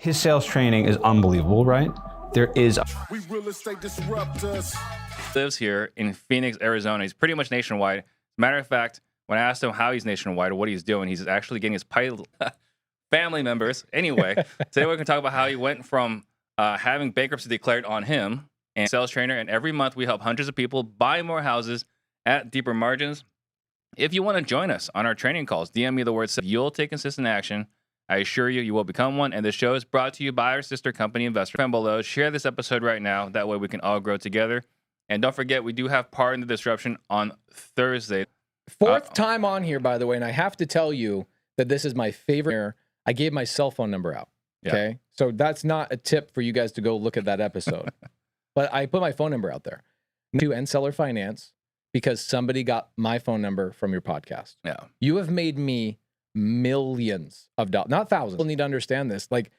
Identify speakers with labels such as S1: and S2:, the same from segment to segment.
S1: His sales training is unbelievable, right? There is...
S2: We real estate disruptors.
S3: Lives here in Phoenix, Arizona. He's pretty much nationwide. Matter of fact, when I asked him how he's nationwide or what he's doing, he's actually getting his family members. Anyway, today we're going to talk about how he went from having bankruptcy declared on him and sales trainer. And every month we help hundreds of people buy more houses at deeper margins. If you want to join us on our training calls, DM me the word you'll take consistent action. I assure you, you will become one. And the show is brought to you by our sister company, Investor. Friend below, share this episode right now. That way we can all grow together. And don't forget, we do have Pardon the Disruption on Thursday.
S4: Fourth time on here, by the way, and I have to tell you that this is my favorite. I gave my cell phone number out. Okay. Yeah. So that's not a tip for you guys to go look at that episode. But I put my phone number out there to End Seller Finance because somebody got my phone number from your podcast.
S3: Yeah.
S4: You have made me millions of dollars, not thousands. People need to understand this. Like,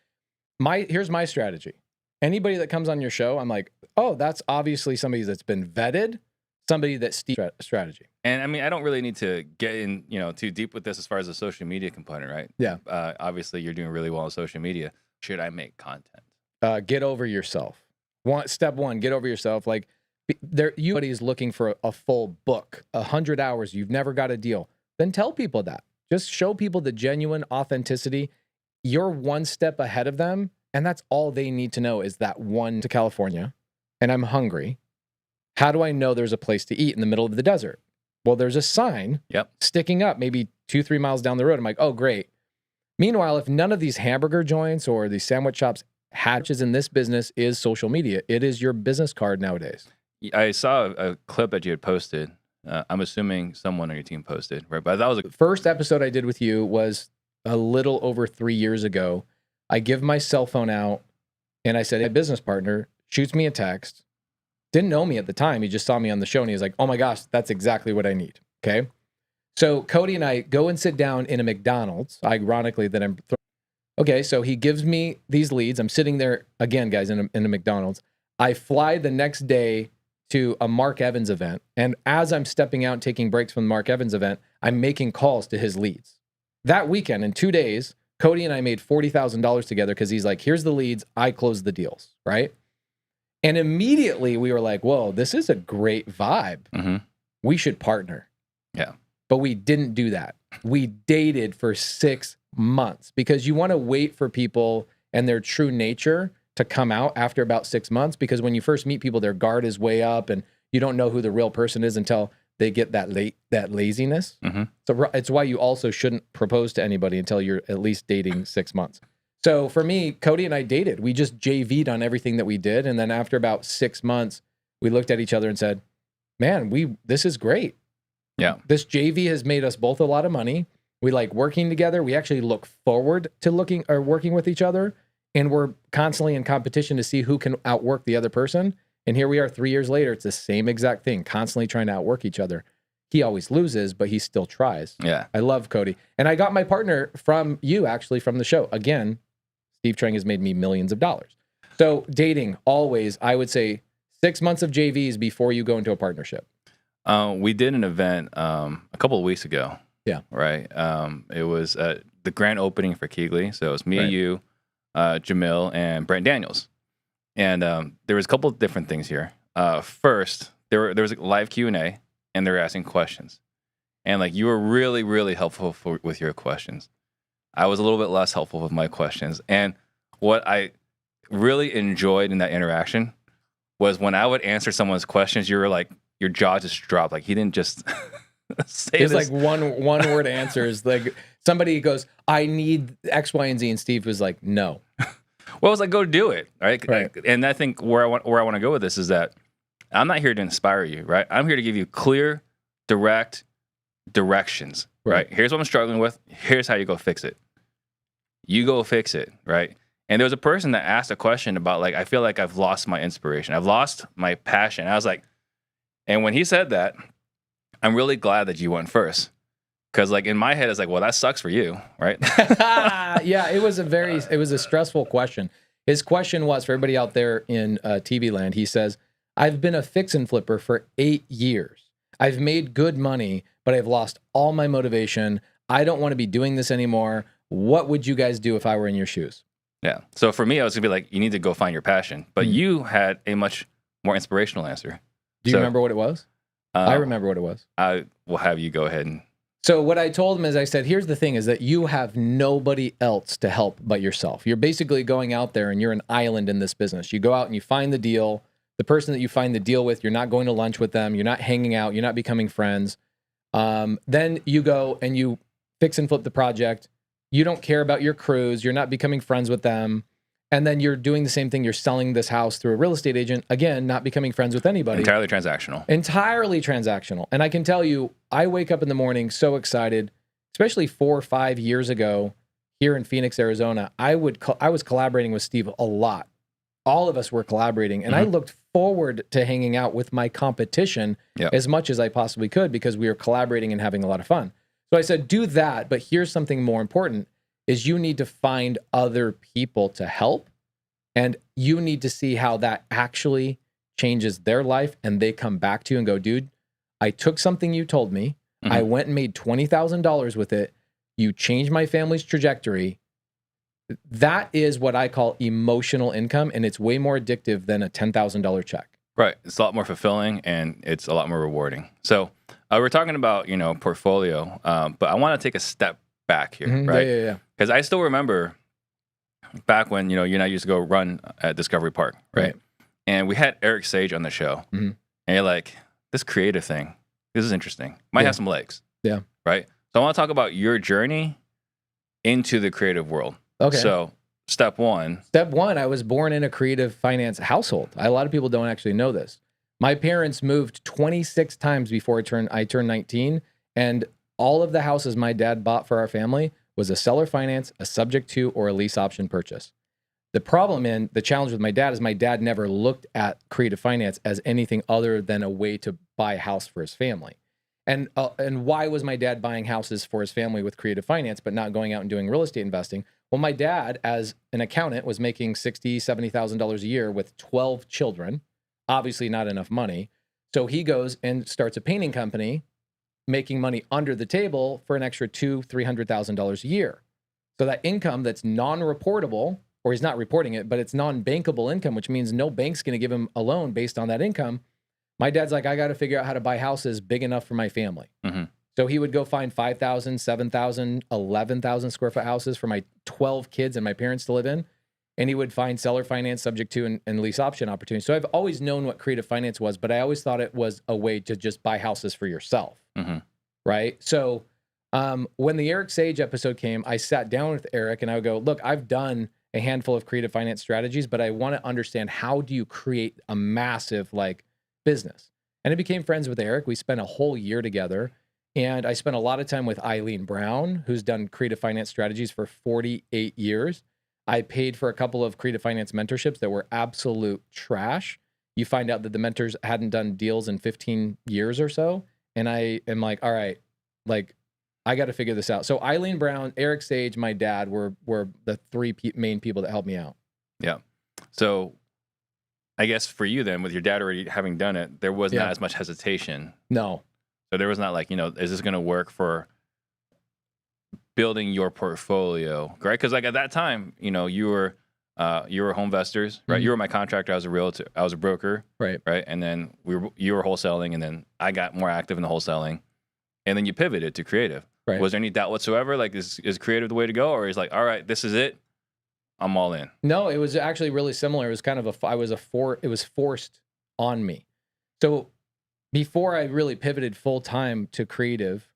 S4: here's my strategy. Anybody that comes on your show, I'm like, oh, that's obviously somebody that's been vetted, somebody that's strategy.
S3: And I mean, I don't really need to get in, too deep with this as far as the social media component, right?
S4: Yeah.
S3: Obviously, you're doing really well on social media. Should I make content?
S4: Get over yourself. Step one, get over yourself. Like, somebody is looking for a full book, 100 hours. You've never got a deal. Then tell people that. Just show people the genuine authenticity. You're one step ahead of them. And that's all they need to know is that one to California and I'm hungry. How do I know there's a place to eat in the middle of the desert? Well, there's a sign sticking up maybe 2-3 miles down the road. I'm like, oh, great. Meanwhile, if none of these hamburger joints or these sandwich shops hatches in this business is social media, it is your business card nowadays.
S3: I saw a clip that you had posted. I'm assuming someone on your team posted, right? But that was
S4: the first episode I did with you was a little over 3 years ago. I give my cell phone out and I said, a business partner shoots me a text. Didn't know me at the time. He just saw me on the show and he was like, oh my gosh, that's exactly what I need. Okay. So Cody and I go and sit down in a McDonald's, ironically that okay. So he gives me these leads. I'm sitting there again, guys, in a McDonald's. I fly the next day to a Mark Evans event. And as I'm stepping out and taking breaks from the Mark Evans event, I'm making calls to his leads. That weekend, in 2 days, Cody and I made $40,000 together because he's like, here's the leads, I close the deals, right? And immediately we were like, whoa, this is a great vibe.
S3: Mm-hmm.
S4: We should partner.
S3: Yeah.
S4: But we didn't do that. We dated for 6 months because you want to wait for people and their true nature to come out after about 6 months, because when you first meet people, their guard is way up and you don't know who the real person is until they get that laziness.
S3: Mm-hmm.
S4: So it's why you also shouldn't propose to anybody until you're at least dating 6 months. So for me, Cody and I dated. We just JV'd on everything that we did. And then after about 6 months, we looked at each other and said, man, this is great.
S3: Yeah.
S4: This JV has made us both a lot of money. We like working together. We actually look forward to working with each other. And we're constantly in competition to see who can outwork the other person. And here we are 3 years later. It's the same exact thing, constantly trying to outwork each other. He always loses, but he still tries.
S3: Yeah.
S4: I love Cody. And I got my partner from you, actually, from the show. Again, Steve Trang has made me millions of dollars. So dating, always, I would say 6 months of JVs before you go into a partnership.
S3: We did an event a couple of weeks ago.
S4: Yeah.
S3: Right. It was the grand opening for Keegley. So it was me, you, Jamil, and Brent Daniels. And there was a couple of different things here. First, there was a live Q&A, and they were asking questions. And like you were really, really helpful with your questions. I was a little bit less helpful with my questions. And what I really enjoyed in that interaction was when I would answer someone's questions, you were like, your jaw just dropped. Like he didn't just say
S4: it's
S3: this.
S4: Like one word answers. Like somebody goes, I need X, Y, and Z. And Steve was like, no.
S3: Well, it's like, go do it, right? And I think where I want to go with this is that I'm not here to inspire you, right? I'm here to give you clear, direct directions, right? Here's what I'm struggling with. Here's how you go fix it. You go fix it, right? And there was a person that asked a question about like, I feel like I've lost my inspiration. I've lost my passion. I was like, and when he said that, I'm really glad that you went first. Because like in my head, it's like, well, that sucks for you, right?
S4: Yeah, it was a stressful question. His question was, for everybody out there in TV land, he says, I've been a fix and flipper for 8 years. I've made good money, but I've lost all my motivation. I don't want to be doing this anymore. What would you guys do if I were in your shoes?
S3: Yeah. So for me, I was gonna be like, you need to go find your passion. But you had a much more inspirational answer.
S4: Do you remember what it was? I remember what it was.
S3: I will have you go ahead and.
S4: So what I told him is, I said, here's the thing, is that you have nobody else to help but yourself. You're basically going out there and you're an island in this business. You go out and you find the deal. The person that you find the deal with, you're not going to lunch with them. You're not hanging out. You're not becoming friends. Then you go and you fix and flip the project. You don't care about your crews. You're not becoming friends with them. And then you're doing the same thing. You're selling this house through a real estate agent. Again, not becoming friends with anybody.
S3: Entirely transactional.
S4: Entirely transactional. And I can tell you, I wake up in the morning so excited, especially 4 or 5 years ago here in Phoenix, Arizona. I was collaborating with Steve a lot. All of us were collaborating. And I looked forward to hanging out with my competition as much as I possibly could, because we were collaborating and having a lot of fun. So I said, do that. But here's something more important. Is you need to find other people to help, and you need to see how that actually changes their life, and they come back to you and go, dude, I took something you told me. I went and made $20,000 with it. You changed my family's trajectory. That is what I call emotional income, and it's way more addictive than a $10,000 check.
S3: Right. It's a lot more fulfilling, and it's a lot more rewarding. So we're talking about, portfolio, but I want to take a step back here, right?
S4: Yeah.
S3: Because I still remember back when, you and I used to go run at Discovery Park, right? And we had Eric Sage on the show. And you're like, this creative thing, this is interesting. Might have some legs.
S4: Yeah.
S3: Right? So I want to talk about your journey into the creative world.
S4: Okay.
S3: So step one,
S4: I was born in a creative finance household. A lot of people don't actually know this. My parents moved 26 times before I turned 19, and all of the houses my dad bought for our family was a seller finance, a subject to, or a lease option purchase. The challenge with my dad is my dad never looked at creative finance as anything other than a way to buy a house for his family. And why was my dad buying houses for his family with creative finance, but not going out and doing real estate investing? Well, my dad, as an accountant, was making $60,000, $70,000 a year with 12 children. Obviously not enough money. So he goes and starts a painting company, making money under the table for an extra $200,000, $300,000 a year. So that income that's non-reportable, or he's not reporting it, but it's non-bankable income, which means no bank's going to give him a loan based on that income. My dad's like, I got to figure out how to buy houses big enough for my family. So he would go find 5,000, 7,000, 11,000 square foot houses for my 12 kids and my parents to live in. And he would find seller finance, subject to, and lease option opportunities. So I've always known what creative finance was, but I always thought it was a way to just buy houses for yourself. Right? So when the Eric Sage episode came, I sat down with Eric and I would go, look, I've done a handful of creative finance strategies, but I want to understand, how do you create a massive business? And I became friends with Eric. We spent a whole year together, and I spent a lot of time with Eileen Brown, who's done creative finance strategies for 48 years. I paid for a couple of creative finance mentorships that were absolute trash. You find out that the mentors hadn't done deals in 15 years or so. And I am like, all right, I got to figure this out. So Eileen Brown, Eric Sage, my dad were the three main people that helped me out.
S3: Yeah. So I guess for you then, with your dad already having done it, there was not as much hesitation.
S4: No.
S3: So there was not is this going to work for building your portfolio, right? Because at that time, you were home investors, right? You were my contractor. I was a realtor. I was a broker,
S4: right?
S3: And then you were wholesaling, and then I got more active in the wholesaling, and then you pivoted to creative.
S4: Right.
S3: Was there any doubt whatsoever? Is creative the way to go, or is all right, this is it, I'm all in?
S4: No, it was actually really similar. It was kind of it was forced on me. So before I really pivoted full time to creative,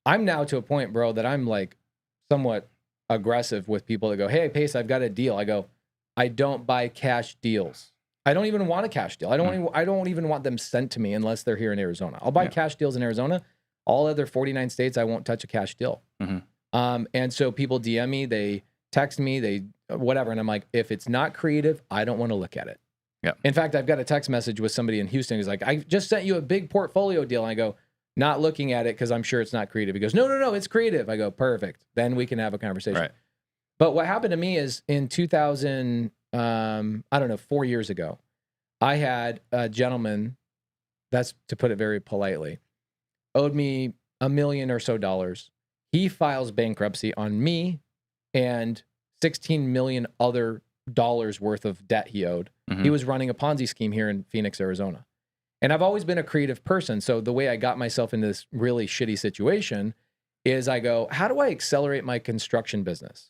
S4: I'm now to a point, bro, that I'm somewhat aggressive with people that go, hey, Pace, I've got a deal. I go, I don't buy cash deals. I don't even want a cash deal. I don't even want them sent to me unless they're here in Arizona. I'll buy cash deals in Arizona. All other 49 states, I won't touch a cash deal. And so people DM me, they text me, they whatever. And I'm like, if it's not creative, I don't want to look at it.
S3: Yeah.
S4: In fact, I've got a text message with somebody in Houston who's like, I just sent you a big portfolio deal. And I go, not looking at it because I'm sure it's not creative. He goes, no, it's creative. I go, perfect. Then we can have a conversation.
S3: Right.
S4: But what happened to me is in 2000, 4 years ago, I had a gentleman, that's to put it very politely, owed me $1 million or so. He files bankruptcy on me and $16 million other dollars worth of debt he owed. He was running a Ponzi scheme here in Phoenix, Arizona. And I've always been a creative person. So the way I got myself into this really shitty situation is I go, how do I accelerate my construction business?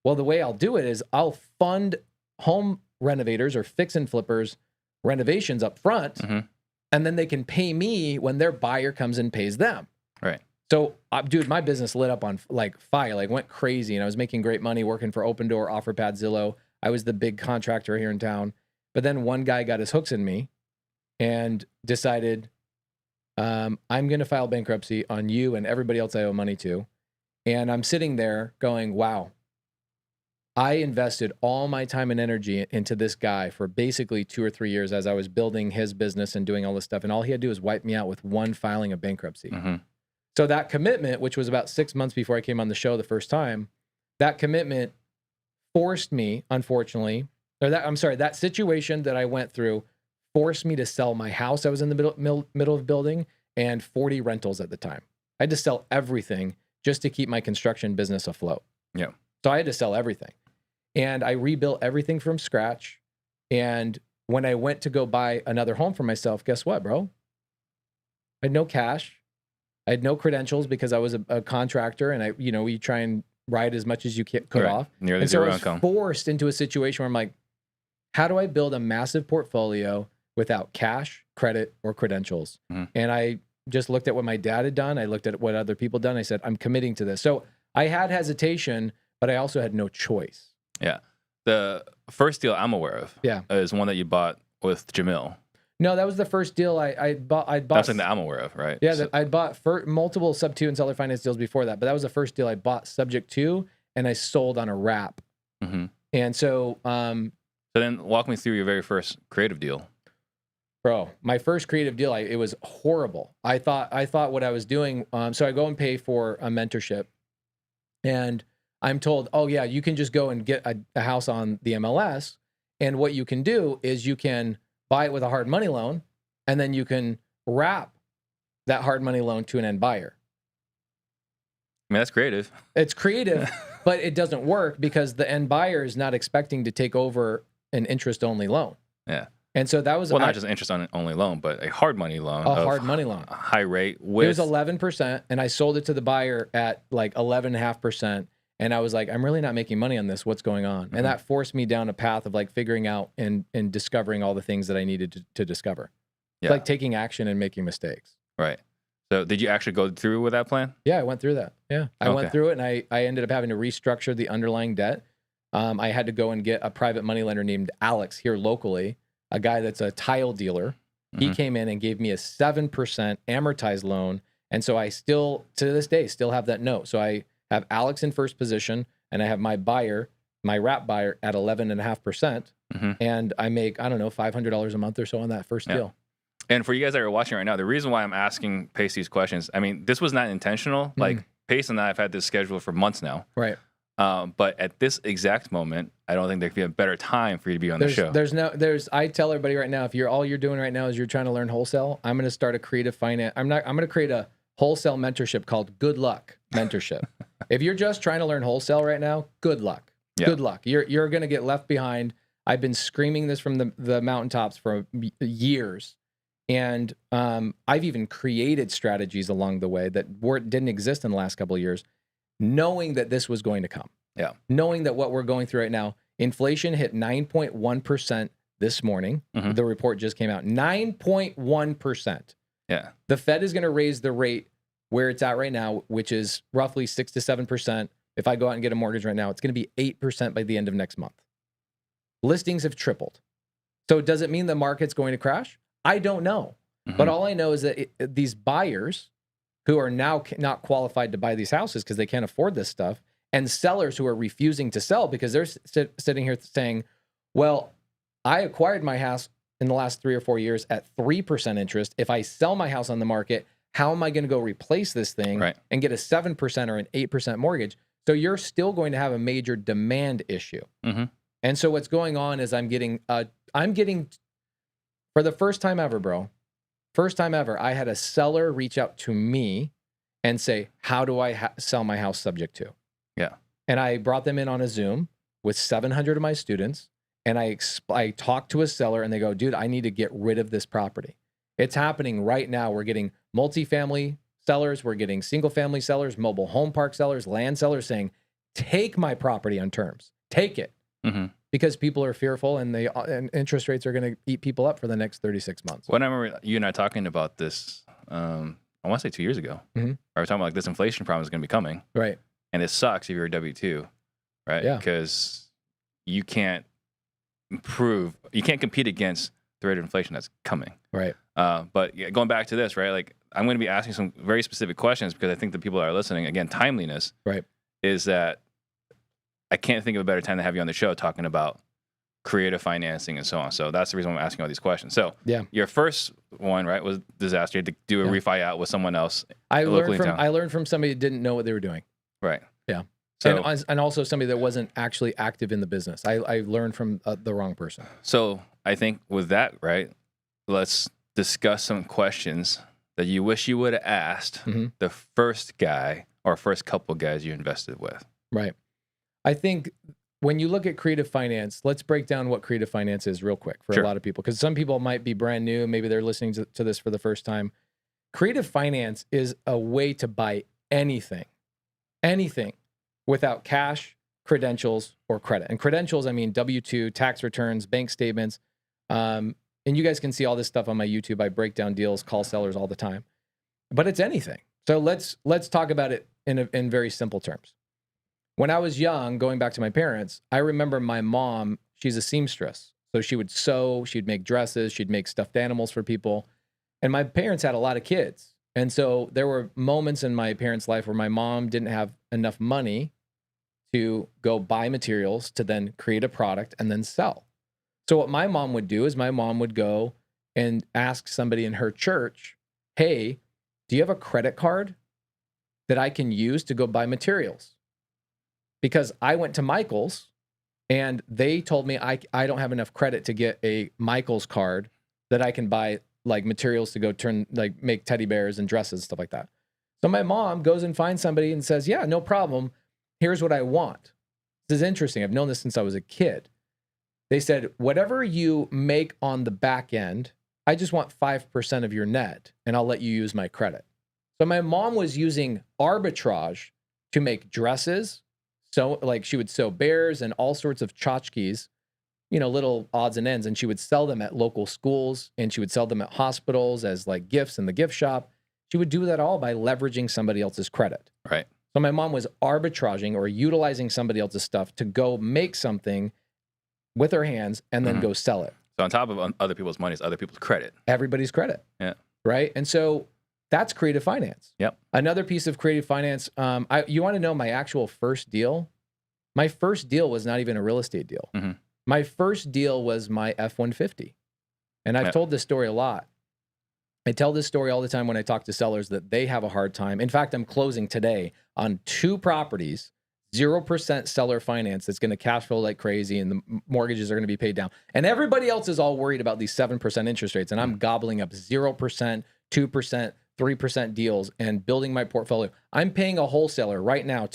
S4: Well, the way I'll do it is I'll fund home renovators or fix and flippers renovations up front, and then they can pay me when their buyer comes and pays them.
S3: Right.
S4: So, dude, my business lit up on like fire, like went crazy, and I was making great money working for Open Door, OfferPad, Zillow. I was the big contractor here in town. But then one guy got his hooks in me and decided, I'm going to file bankruptcy on you and everybody else I owe money to. And I'm sitting there going, wow, I invested all my time and energy into this guy for basically 2 or 3 years as I was building his business and doing all this stuff. And all he had to do was wipe me out with one filing of bankruptcy. So that commitment, which was about 6 months before I came on the show the first time, that commitment forced me, unfortunately, that situation that I went through forced me to sell my house I was in the middle of building and 40 rentals at the time. I had to sell everything just to keep my construction business afloat.
S3: Yeah.
S4: So I had to sell everything. And I rebuilt everything from scratch. And when I went to go buy another home for myself, guess what, bro? I had no cash. I had no credentials because I was a contractor, and you try and ride as much as you could off.
S3: Nearly
S4: and so
S3: zero
S4: I was
S3: income.
S4: forced into a situation where I'm like, how do I build a massive portfolio without cash, credit, or credentials? And I just looked at what my dad had done. I looked at what other people done. I said, I'm committing to this. So I had hesitation, but I also had no choice.
S3: Yeah. The first deal I'm aware of is one that you bought with Jamil.
S4: No, that was the first deal I bought.
S3: That's something that I'm aware of, right?
S4: Yeah, I bought multiple Subto and seller finance deals before that, but that was the first deal I bought subject to, and I sold on a wrap. And so,
S3: so then walk me through your very first creative deal.
S4: Bro, my first creative deal, it was horrible. I thought what I was doing. So I go and pay for a mentorship, and I'm told, oh yeah, you can just go and get a house on the MLS, and what you can do is you can buy it with a hard money loan, and then you can wrap that hard money loan to an end buyer.
S3: I mean, that's creative.
S4: It's creative, but it doesn't work because the end buyer is not expecting to take over an interest-only loan.
S3: Yeah.
S4: And so that was
S3: not just an interest-only loan, but a hard money loan.
S4: A hard money loan.
S3: A high rate.
S4: It was 11%, and I sold it to the buyer at like 11.5%. And I was like, I'm really not making money on this. What's going on? And that forced me down a path of like figuring out and discovering all the things that I needed to discover. Yeah. Like taking action and making mistakes.
S3: Right. So did you actually go through with that plan?
S4: Yeah, I went through that. Yeah. I went through it, and I ended up having to restructure the underlying debt. I had to go and get a private money lender named Alex here locally, a guy that's a tile dealer. He came in and gave me a 7% amortized loan. And so I still, to this day, still have that note. So I have Alex in first position, and I have my buyer, my wrap buyer, at 11.5%. And I make, I don't know, $500 a month or so on that first deal.
S3: And for you guys that are watching right now, the reason why I'm asking Pace these questions, I mean, this was not intentional. Like Pace and I have had this schedule for months now.
S4: Right.
S3: But at this exact moment, I don't think there could be a better time for you to be on the show.
S4: I tell everybody right now, if all you're doing right now is you're trying to learn wholesale, I'm going to start a creative finance. I'm going to create a wholesale mentorship called Good Luck Mentorship. If you're just trying to learn wholesale right now, good luck. Yeah. Good luck. You're going to get left behind. I've been screaming this from the mountaintops for years. And I've even created strategies along the way that didn't exist in the last couple of years, knowing that this was going to come.
S3: Yeah.
S4: Knowing that what we're going through right now, inflation hit 9.1% this morning. The report just came out. 9.1%.
S3: Yeah.
S4: The Fed is going to raise the rate where it's at right now, which is roughly 6 to 7%. If I go out and get a mortgage right now, it's going to be 8% by the end of next month. Listings have tripled. So does it mean the market's going to crash? I don't know. But all I know is that these buyers who are now not qualified to buy these houses because they can't afford this stuff, and sellers who are refusing to sell because they're sitting here saying, well, I acquired my house in the last 3 or 4 years at 3% interest. If I sell my house on the market, how am I going to go replace this thing and get a 7% or an 8% mortgage? So you're still going to have a major demand issue. And so what's going on is I'm getting for the first time ever, bro, I had a seller reach out to me and say, how do I sell my house subject to?
S3: Yeah.
S4: And I brought them in on a Zoom. with 700 of my students, and I talk to a seller and they go, dude, I need to get rid of this property. It's happening right now. We're getting multifamily sellers. We're getting single family sellers, mobile home park sellers, land sellers saying, take my property on terms, take it. Because people are fearful and interest rates are going to eat people up for the next 36 months.
S3: Well, I remember you and I talking about this, I want to say 2 years ago. I was talking about like this inflation problem is going to be coming.
S4: Right.
S3: And it sucks if you're a W-2, right?
S4: Yeah.
S3: Because you can't compete against the rate of inflation that's coming.
S4: Right.
S3: But yeah, going back to this, right? Like I'm going to be asking some very specific questions because I think the people that are listening, again, timeliness,
S4: right,
S3: is that I can't think of a better time to have you on the show talking about creative financing and so on. So that's the reason I'm asking all these questions. So your first one, right, was disaster. You had to do a refi out with someone else.
S4: I learned from somebody who didn't know what they were doing.
S3: Right.
S4: Yeah.
S3: So,
S4: and also somebody that wasn't actually active in the business. I learned from the wrong person.
S3: So I think with that, right, let's discuss some questions that you wish you would have asked the first guy or first couple guys you invested with.
S4: Right. I think when you look at creative finance, let's break down what creative finance is real quick for a lot of people, because some people might be brand new. Maybe they're listening to this for the first time. Creative finance is a way to buy anything without cash, credentials, or credit. And credentials, I mean W-2, tax returns, bank statements. And you guys can see all this stuff on my YouTube. I break down deals, call sellers all the time. But it's anything. So let's talk about it in very simple terms. When I was young, going back to my parents, I remember my mom, she's a seamstress. So she would sew, she'd make dresses, she'd make stuffed animals for people. And my parents had a lot of kids. And so there were moments in my parents' life where my mom didn't have enough money to go buy materials to then create a product and then sell. So what my mom would do is my mom would go and ask somebody in her church, hey, do you have a credit card that I can use to go buy materials? Because I went to Michael's and they told me I don't have enough credit to get a Michael's card that I can buy like materials to go make teddy bears and dresses, stuff like that. So my mom goes and finds somebody and says, yeah, no problem. Here's what I want. This is interesting. I've known this since I was a kid. They said, whatever you make on the back end, I just want 5% of your net and I'll let you use my credit. So my mom was using arbitrage to make dresses. So like she would sew bears and all sorts of tchotchkes, little odds and ends, and she would sell them at local schools and she would sell them at hospitals as like gifts in the gift shop. She would do that all by leveraging somebody else's credit.
S3: Right.
S4: So my mom was arbitraging or utilizing somebody else's stuff to go make something with her hands and then go sell it.
S3: So on top of other people's money is other people's credit.
S4: Everybody's credit.
S3: Yeah.
S4: Right. And so that's creative finance.
S3: Yep.
S4: Another piece of creative finance. You want to know my actual first deal? My first deal was not even a real estate deal. My first deal was my F-150. And I've told this story a lot. I tell this story all the time when I talk to sellers that they have a hard time. In fact, I'm closing today on 2 properties, 0% seller finance that's going to cash flow like crazy and the mortgages are going to be paid down. And everybody else is all worried about these 7% interest rates. And I'm gobbling up 0%, 2%, 3% deals and building my portfolio. I'm paying a wholesaler right now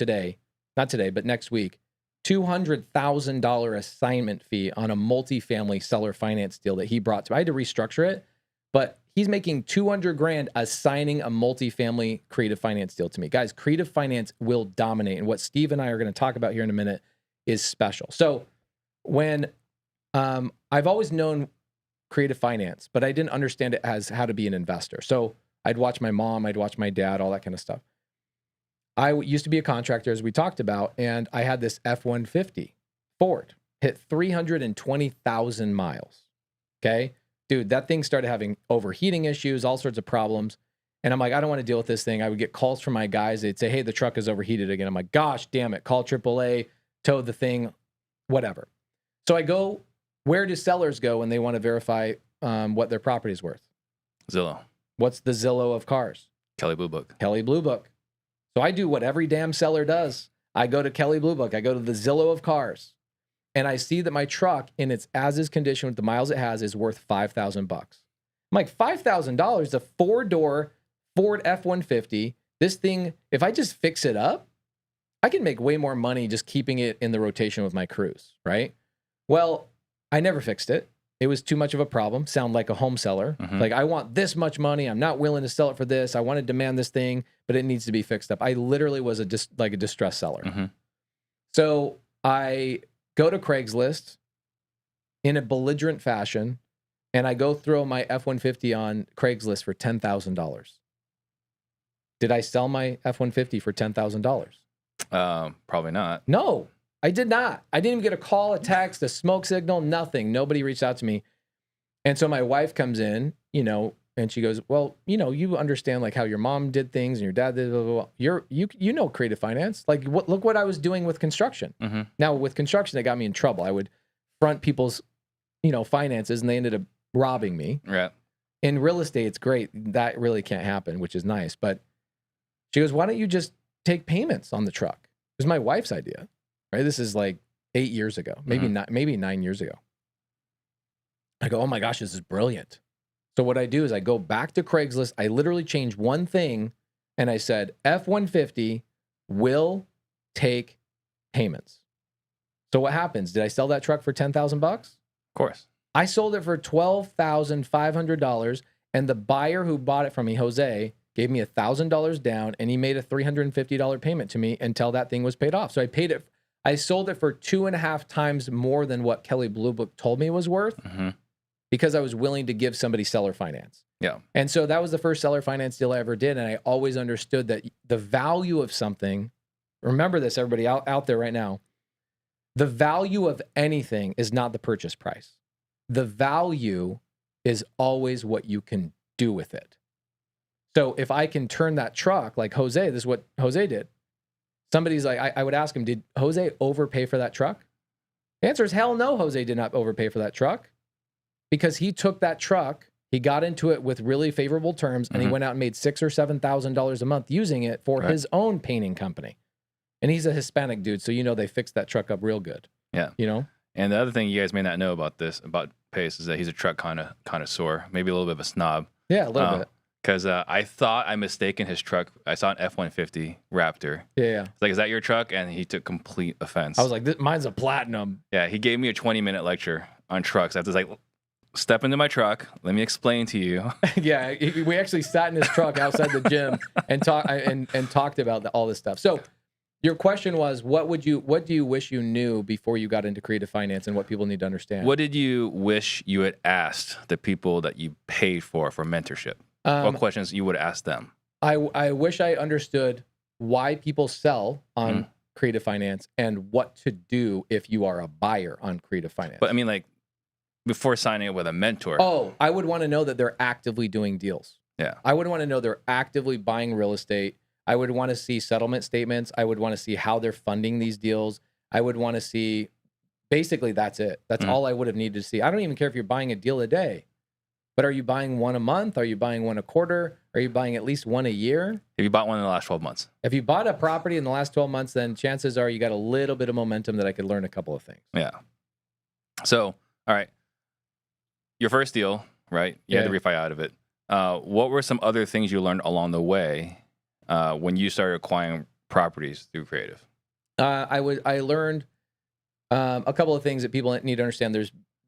S4: not today, but next week, $200,000 assignment fee on a multifamily seller finance deal that he brought to me. I had to restructure it, but he's making $200,000 assigning a multifamily creative finance deal to me. Guys, creative finance will dominate. And what Steve and I are going to talk about here in a minute is special. So when I've always known creative finance, but I didn't understand it as how to be an investor. So I'd watch my mom, I'd watch my dad, all that kind of stuff. I used to be a contractor, as we talked about, and I had this F-150 Ford, hit 320,000 miles. Okay. Dude, that thing started having overheating issues, all sorts of problems. And I'm like, I don't want to deal with this thing. I would get calls from my guys. They'd say, hey, the truck is overheated again. I'm like, gosh, damn it. Call AAA, tow the thing, whatever. So I go, where do sellers go when they want to verify what their property is worth?
S3: Zillow.
S4: What's the Zillow of cars?
S3: Kelley Blue Book.
S4: Kelley Blue Book. So I do what every damn seller does. I go to Kelley Blue Book. I go to the Zillow of cars. And I see that my truck in its as-is condition with the miles it has is worth $5,000. I'm like, $5,000, a 4-door Ford F-150. This thing, if I just fix it up, I can make way more money just keeping it in the rotation with my crews, right? Well, I never fixed it. It was too much of a problem. Sound like a home seller. Like, I want this much money. I'm not willing to sell it for this. I want to demand this thing, but it needs to be fixed up. I literally was a distress seller. So I go to Craigslist in a belligerent fashion, and I go throw my F-150 on Craigslist for $10,000. Did I sell my F-150 for $10,000?
S3: Probably not.
S4: No, I did not. I didn't even get a call, a text, a smoke signal, nothing. Nobody reached out to me. And so my wife comes in, and she goes, well, you understand like how your mom did things and your dad did, blah, blah, blah. You know creative finance. Like, look what I was doing with construction. Now, with construction, they got me in trouble. I would front people's, finances, and they ended up robbing me.
S3: Right.
S4: In real estate, it's great. That really can't happen, which is nice. But she goes, why don't you just take payments on the truck? It was my wife's idea, right? This is like 8 years ago, maybe 9 years ago. I go, oh my gosh, this is brilliant. So what I do is I go back to Craigslist. I literally change one thing, and I said, F-150 will take payments. So what happens? Did I sell that truck for $10,000? Of
S3: course.
S4: I sold it for $12,500, and the buyer who bought it from me, Jose, gave me $1,000 down, and he made a $350 payment to me until that thing was paid off. So I sold it for 2.5 times more than what Kelly Blue Book told me it was worth, because I was willing to give somebody seller finance.
S3: Yeah.
S4: And so that was the first seller finance deal I ever did, and I always understood that the value of something, remember this, everybody out there right now, the value of anything is not the purchase price. The value is always what you can do with it. So if I can turn that truck, like Jose, this is what Jose did. Somebody's like, I would ask him, did Jose overpay for that truck? The answer is hell no, Jose did not overpay for that truck, because he took that truck, he got into it with really favorable terms, and he went out and made $6,000 or $7,000 a month using it for his own painting company. And he's a Hispanic dude, so they fixed that truck up real good.
S3: Yeah. And the other thing you guys may not know about Pace, is that he's a truck connoisseur, maybe a little bit of a snob.
S4: Yeah, a little bit.
S3: Because I thought I mistaken his truck. I saw an F-150 Raptor.
S4: Yeah.
S3: It's like, is that your truck? And he took complete offense.
S4: I was like, mine's a platinum.
S3: Yeah, he gave me a 20-minute lecture on trucks. I was like, step into my truck. Let me explain to you.
S4: Yeah, we actually sat in his truck outside the gym and talked about all this stuff. So your question was, what do you wish you knew before you got into creative finance, and what people need to understand?
S3: What did you wish you had asked the people that you paid for mentorship? What questions you would ask them?
S4: I wish I understood why people sell on creative finance and what to do if you are a buyer on creative finance.
S3: But I mean, like, before signing up with a mentor.
S4: Oh, I would want to know that they're actively doing deals.
S3: Yeah.
S4: I would want to know they're actively buying real estate. I would want to see settlement statements. I would want to see how they're funding these deals. I would want to see, basically, that's it. That's all I would have needed to see. I don't even care if you're buying a deal a day, but are you buying one a month? Are you buying one a quarter? Are you buying at least one a year?
S3: If you bought one in the last 12 months.
S4: If you bought a property in the last 12 months, then chances are you got a little bit of momentum that I could learn a couple of things.
S3: Yeah. So, all right. Your first deal, right? You had to refi out of it. What were some other things you learned along the way when you started acquiring properties through creative?
S4: I learned a couple of things that people need to understand.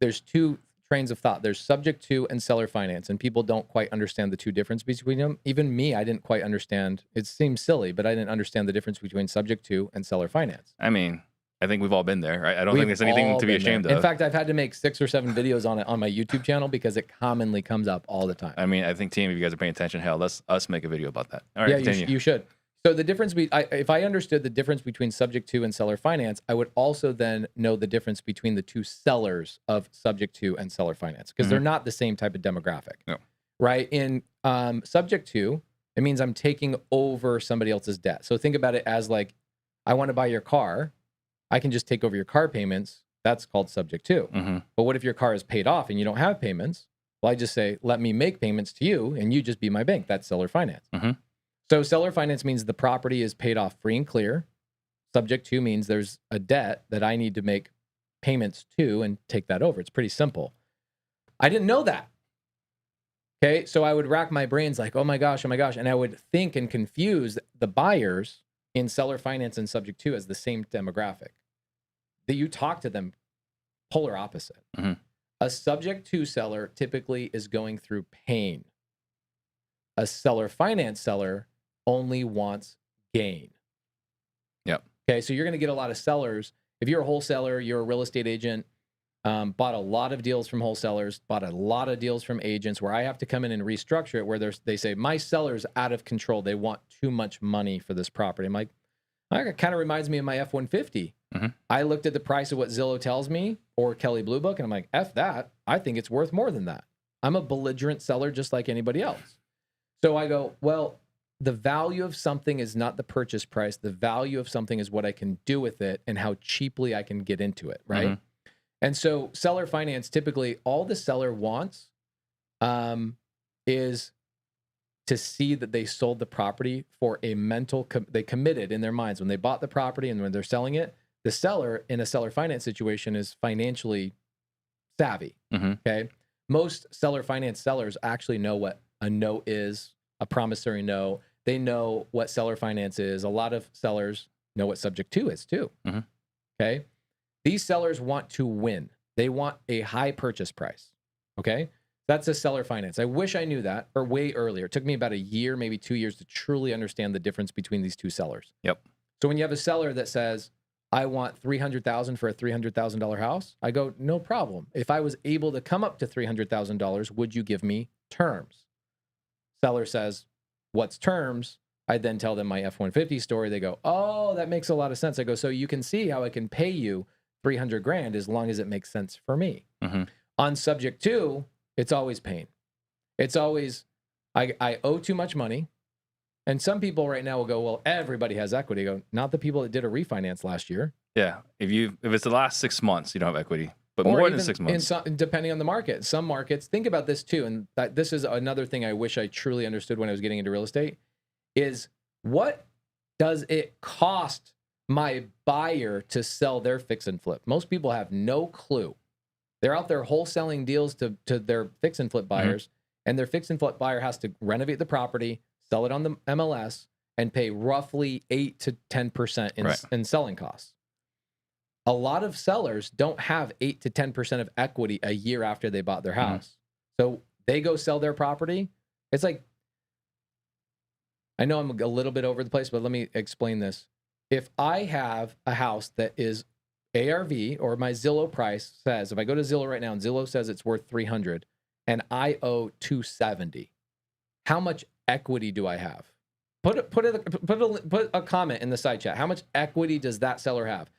S4: There's two trains of thought. There's subject to and seller finance, and people don't quite understand the two differences between them. Even me, I didn't quite understand. It seems silly, but I didn't understand the difference between subject to and seller finance.
S3: I mean, I think we've all been there, right? I don't think there's anything to be ashamed of.
S4: In fact, I've had to make 6 or 7 videos on it on my YouTube channel because it commonly comes up all the time.
S3: I mean, I think, team, if you guys are paying attention, hell, let's us make a video about that. All right,
S4: continue. You should. So the difference, if I understood the difference between subject to and seller finance, I would also then know the difference between the two sellers of subject to and seller finance, because they're not the same type of demographic.
S3: No.
S4: Right? In subject to, it means I'm taking over somebody else's debt. So think about it as like, I want to buy your car. I can just take over your car payments. That's called subject to. But what if your car is paid off and you don't have payments? Well, I just say, let me make payments to you and you just be my bank. That's seller finance. So seller finance means the property is paid off free and clear. Subject to means there's a debt that I need to make payments to and take that over. It's pretty simple. I didn't know that. Okay, so I would rack my brains like, oh my gosh. And I would think and confuse the buyers in seller finance and subject to as the same demographic. That you talk to them polar opposite.
S3: Mhm.
S4: A subject to seller typically is going through pain. A seller finance seller only wants gain.
S3: Yep.
S4: Okay, so you're going to get a lot of sellers. If you're a wholesaler, you're a real estate agent, bought a lot of deals from wholesalers, bought a lot of deals from agents where I have to come in and restructure it where they say, my seller's out of control. They want too much money for this property. I'm like, that kind of reminds me of my F-150. I looked at the price of what Zillow tells me or Kelly Blue Book, and I'm like, F that. I think it's worth more than that. I'm a belligerent seller just like anybody else. So I go, well, the value of something is not the purchase price. The value of something is what I can do with it and how cheaply I can get into it, right? And so seller finance, typically all the seller wants is to see that they sold the property for a mental, they committed in their minds when they bought the property and when they're selling it. The seller in a seller finance situation is financially savvy, okay? Most seller finance sellers actually know what a no is, a promissory no. They know what seller finance is. A lot of sellers know what subject to is too, okay? These sellers want to win. They want a high purchase price, okay? That's a seller finance. I wish I knew that or way earlier. It took me about a year, maybe 2 years to truly understand the difference between these two sellers.
S3: Yep.
S4: So when you have a seller that says, I want $300,000 for a $300,000 house, I go, no problem. If I was able to come up to $300,000, would you give me terms? Seller says, what's terms? I then tell them my F-150 story. They go, oh, that makes a lot of sense. I go, so you can see how I can pay you 300 grand as long as it makes sense for me. On subject to, it's always pain. It's always, I owe too much money. And some people right now will go, well, everybody has equity. I go, not the people that did a refinance last year.
S3: Yeah. If it's the last 6 months, you don't have equity, but
S4: Or
S3: more than
S4: even
S3: 6 months.
S4: depending on the market. Some markets, think about this too. And this is another thing I wish I truly understood when I was getting into real estate is what does it cost my buyer to sell their fix and flip? Most people have no clue. They're out there wholesaling deals to their fix and flip buyers, and their fix and flip buyer has to renovate the property, sell it on the MLS, and pay roughly 8 to 10% in selling costs. A lot of sellers don't have 8 to 10% of equity a year after they bought their house. So they go sell their property. It's like, I know I'm a little bit over the place, but let me explain this. If I have a house that is ARV or my Zillow price says, if I go to Zillow right now and Zillow says it's worth 300 and I owe 270, how much equity do I have? Put a comment in the side chat. How much equity does that seller have?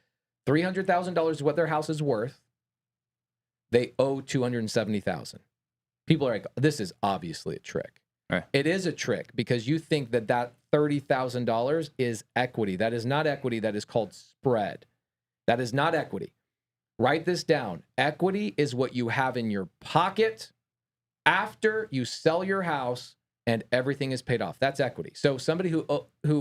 S4: $300,000 is what their house is worth. They owe $270,000. People are like, this is obviously a trick.
S3: Right.
S4: It is a trick because you think that $30,000 is equity. That is not equity. That is called spread. That is not equity. Write this down. Equity is what you have in your pocket after you sell your house and everything is paid off. That's equity. So somebody who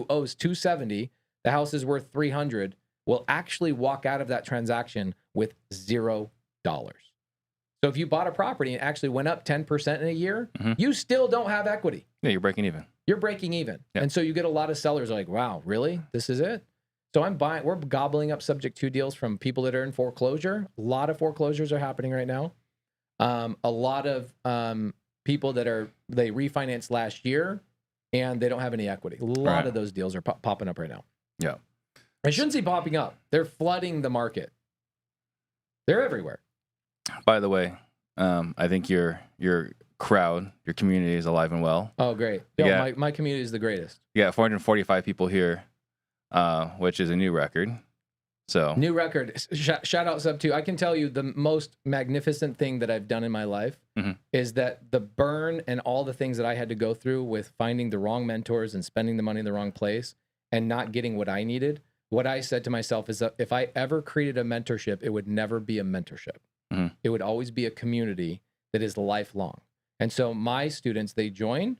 S4: owes 270, the house is worth 300, will actually walk out of that transaction with $0. So if you bought a property and actually went up 10% in a year, you still don't have equity.
S3: Yeah, you're breaking even.
S4: You're breaking even.
S3: Yep.
S4: And so you get a lot of sellers like, wow, really? This is it? So we're gobbling up subject to deals from people that are in foreclosure. A lot of foreclosures are happening right now. A lot of people they refinanced last year and they don't have any equity. A lot of those deals are popping up right now.
S3: Yeah.
S4: I shouldn't say popping up. They're flooding the market. They're everywhere.
S3: By the way, I think your crowd, your community is alive and well.
S4: Oh, great. Yo, my community is the greatest.
S3: Yeah, 445 people here, which is a new record. So
S4: new record. Shout out Subto. I can tell you the most magnificent thing that I've done in my life is that the burn and all the things that I had to go through with finding the wrong mentors and spending the money in the wrong place and not getting what I needed. What I said to myself is that if I ever created a mentorship, it would never be a mentorship. It would always be a community that is lifelong. And so my students, they join,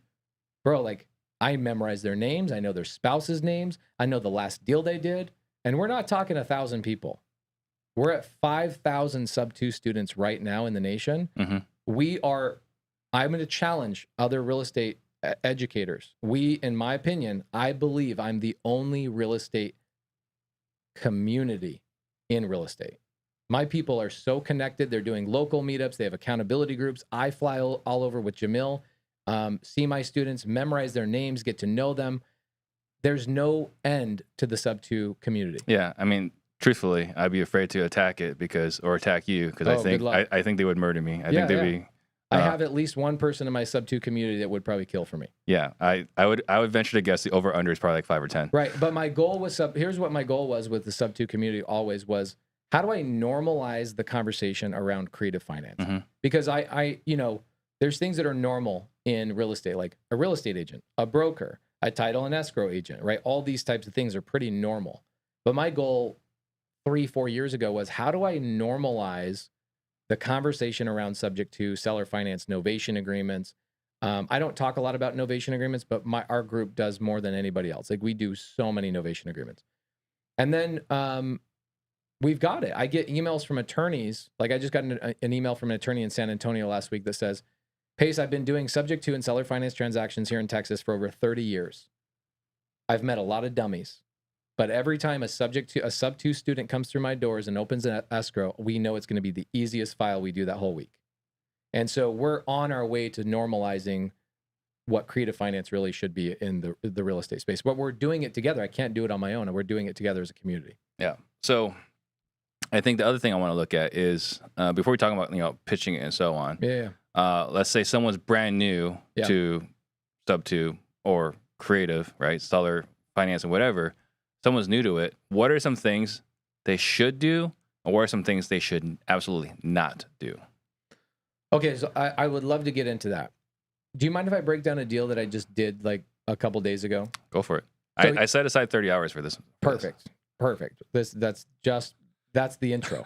S4: bro, like I memorize their names. I know their spouses' names. I know the last deal they did. And we're not talking 1,000 people. We're at 5,000 Subto students right now in the nation. I'm going to challenge other real estate educators. We, in my opinion, I believe I'm the only real estate community in real estate. My people are so connected. They're doing local meetups. They have accountability groups. I fly all over with Jamil, see my students, memorize their names, get to know them. There's no end to the Subto community.
S3: Yeah, I mean, truthfully, I'd be afraid to attack it or attack you because
S4: Oh, good luck.
S3: I think they would murder me. I think they'd be.
S4: I have at least one person in my Subto community that would probably kill for me.
S3: Yeah, I would venture to guess the over under is probably like 5 or 10.
S4: Right, but my goal was here's what my goal was with the Subto community always was, how do I normalize the conversation around creative finance?
S3: Mm-hmm.
S4: Because I there's things that are normal in real estate, like a real estate agent, a broker, a title and escrow agent, right? All these types of things are pretty normal. But my goal 3-4 years ago was, how do I normalize the conversation around subject to seller finance novation agreements? I don't talk a lot about novation agreements, but our group does more than anybody else. Like, we do so many novation agreements. And then we've got it. I get emails from attorneys. Like, I just got an email from an attorney in San Antonio last week that says, Pace, I've been doing subject to and seller finance transactions here in Texas for over 30 years. I've met a lot of dummies, but every time a sub-2 student comes through my doors and opens an escrow, we know it's going to be the easiest file we do that whole week. And so we're on our way to normalizing what creative finance really should be in the real estate space. But we're doing it together. I can't do it on my own, and we're doing it together as a community.
S3: Yeah. So I think the other thing I want to look at is before we talk about pitching it and so on.
S4: Yeah.
S3: Let's say someone's brand new to Subto or creative, right? Seller finance and whatever. Someone's new to it. What are some things they should do, or what are some things they should absolutely not do?
S4: Okay, so I would love to get into that. Do you mind if I break down a deal that I just did like a couple days ago?
S3: Go for it.
S4: So,
S3: I set aside 30 hours for this.
S4: Perfect. That's the intro.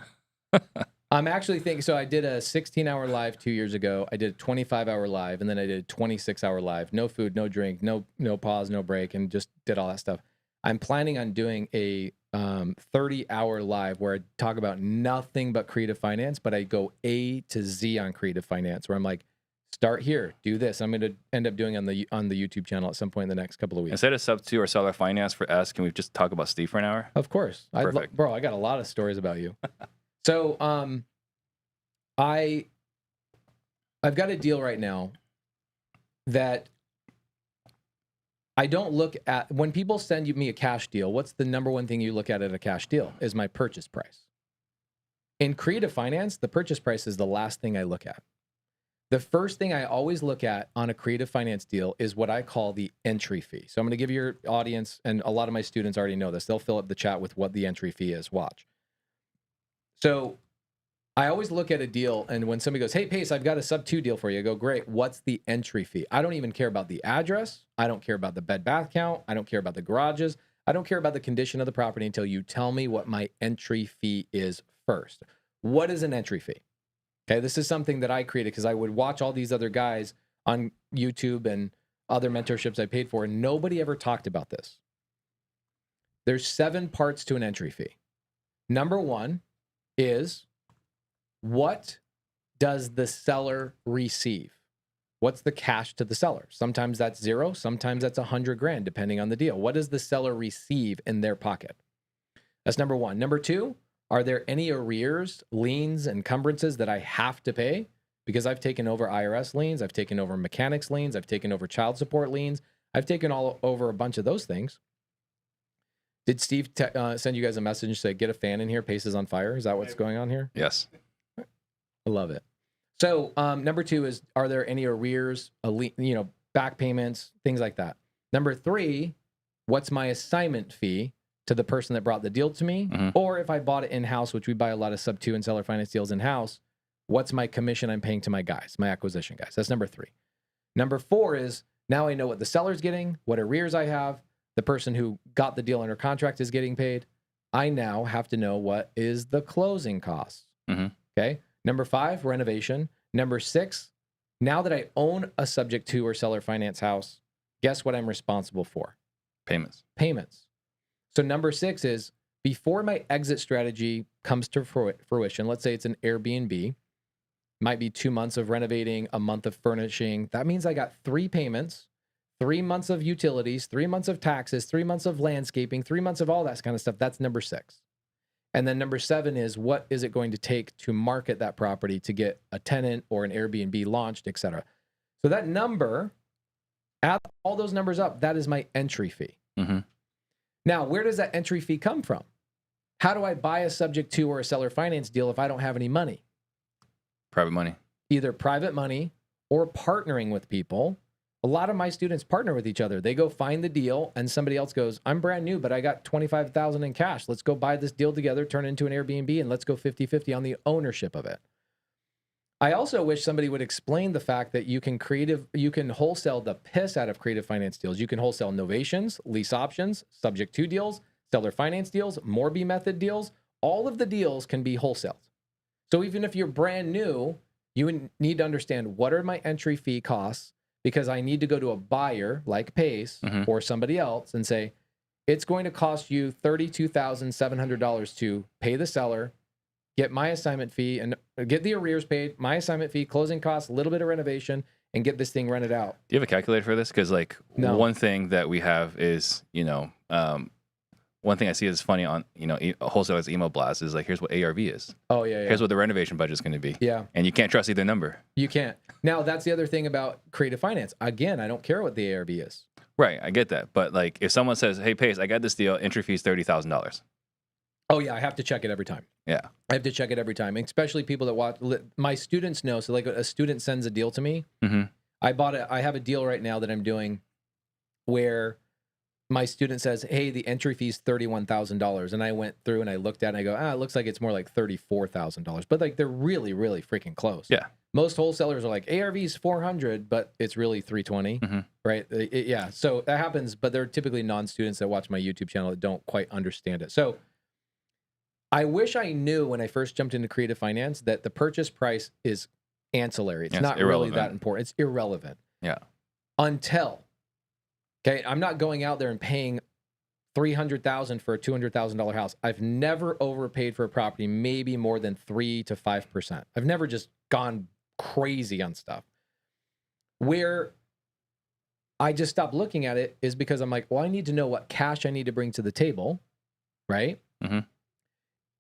S4: I'm actually thinking, so I did a 16-hour live 2 years ago. I did a 25-hour live, and then I did a 26-hour live. No food, no drink, no pause, no break, and just did all that stuff. I'm planning on doing a 30-hour live where I talk about nothing but creative finance, but I go A to Z on creative finance, where I'm like, start here, do this. I'm going to end up doing on the YouTube channel at some point in the next couple of weeks.
S3: Instead of Subto or seller finance for us, can we just talk about Steve for an hour?
S4: Of course.
S3: Perfect.
S4: Bro, I got a lot of stories about you. So I've got a deal right now that I don't look at. When people send me a cash deal, what's the number one thing you look at a cash deal? Is my purchase price. In creative finance, the purchase price is the last thing I look at. The first thing I always look at on a creative finance deal is what I call the entry fee. So I'm going to give your audience, and a lot of my students already know this, they'll fill up the chat with what the entry fee is. Watch. So I always look at a deal, and when somebody goes, hey, Pace, I've got a Subto deal for you, I go, great, what's the entry fee? I don't even care about the address. I don't care about the bed bath count. I don't care about the garages. I don't care about the condition of the property until you tell me what my entry fee is first. What is an entry fee? Okay, this is something that I created because I would watch all these other guys on YouTube and other mentorships I paid for, and nobody ever talked about this. There's 7 parts to an entry fee. Number 1 is, what does the seller receive? What's the cash to the seller? Sometimes that's 0, sometimes that's $100,000, depending on the deal. What does the seller receive in their pocket? That's number 1. Number 2, are there any arrears, liens, encumbrances that I have to pay? Because I've taken over IRS liens, I've taken over mechanics liens, I've taken over child support liens, I've taken all over a bunch of those things. Did Steve send you guys a message and say, get a fan in here, Pace is on fire? Is that what's going on here?
S3: Yes.
S4: I love it. So number 2 is, are there any arrears, back payments, things like that? Number 3, what's my assignment fee to the person that brought the deal to me?
S3: Mm-hmm.
S4: Or if I bought it in-house, which we buy a lot of Subto and seller finance deals in-house, what's my commission I'm paying to my guys, my acquisition guys? That's number 3. Number 4 is, now I know what the seller's getting, what arrears I have, the person who got the deal under contract is getting paid. I now have to know what is the closing costs.
S3: Mm-hmm.
S4: Okay. Number 5, renovation. Number 6, now that I own a subject to or seller finance house, guess what I'm responsible for?
S3: Payments.
S4: So number 6 is, before my exit strategy comes to fruition, let's say it's an Airbnb, might be 2 months of renovating, a month of furnishing. That means I got 3 payments. 3 months of utilities, 3 months of taxes, 3 months of landscaping, 3 months of all that kind of stuff. That's number 6. And then number 7 is what is it going to take to market that property to get a tenant or an Airbnb launched, et cetera. So that number, add all those numbers up, that is my entry fee.
S3: Mm-hmm.
S4: Now, where does that entry fee come from? How do I buy a subject to or a seller finance deal if I don't have any money?
S3: Private money.
S4: Either private money or partnering with people. A lot of my students partner with each other. They go find the deal and somebody else goes, I'm brand new, but I got $25,000 in cash. Let's go buy this deal together, turn it into an Airbnb, and let's go 50-50 on the ownership of it. I also wish somebody would explain the fact that you can wholesale the piss out of creative finance deals. You can wholesale novations, lease options, subject to deals, seller finance deals, Morby method deals. All of the deals can be wholesaled. So even if you're brand new, you need to understand what are my entry fee costs, because I need to go to a buyer like Pace or somebody else and say, it's going to cost you $32,700 to pay the seller, get my assignment fee and get the arrears paid, my assignment fee, closing costs, a little bit of renovation, and get this thing rented out.
S3: Do you have a calculator for this? Because
S4: No.
S3: one thing that we have is, one thing I see is funny on, wholesalers email blast is like, here's what ARV is.
S4: Oh, yeah.
S3: Here's what the renovation budget is going to be.
S4: Yeah.
S3: And you can't trust either number.
S4: You can't. Now, that's the other thing about creative finance. Again, I don't care what the ARV is.
S3: Right. I get that. But like if someone says, hey, Pace, I got this deal, entry fee is $30,000.
S4: Oh, yeah. I have to check it every time.
S3: Yeah.
S4: I have to check it every time, especially people that watch. My students know. So like a student sends a deal to me.
S3: Mm-hmm.
S4: I have a deal right now that I'm doing where my student says, hey, the entry fee is $31,000. And I went through and I looked at it and I go, it looks like it's more like $34,000. But like they're really, really freaking close.
S3: Yeah.
S4: Most wholesalers are like, ARV is 400, but it's really 320, right? Yeah. So that happens, but they're typically non-students that watch my YouTube channel that don't quite understand it. So I wish I knew when I first jumped into creative finance that the purchase price is ancillary. It's not really that important. It's irrelevant.
S3: Yeah.
S4: Until, okay, I'm not going out there and paying $300,000 for a $200,000 house. I've never overpaid for a property, maybe more than 3 to 5%. I've never just gone crazy on stuff. Where I just stopped looking at it is because I'm like, well, I need to know what cash I need to bring to the table, right?
S3: Mm-hmm.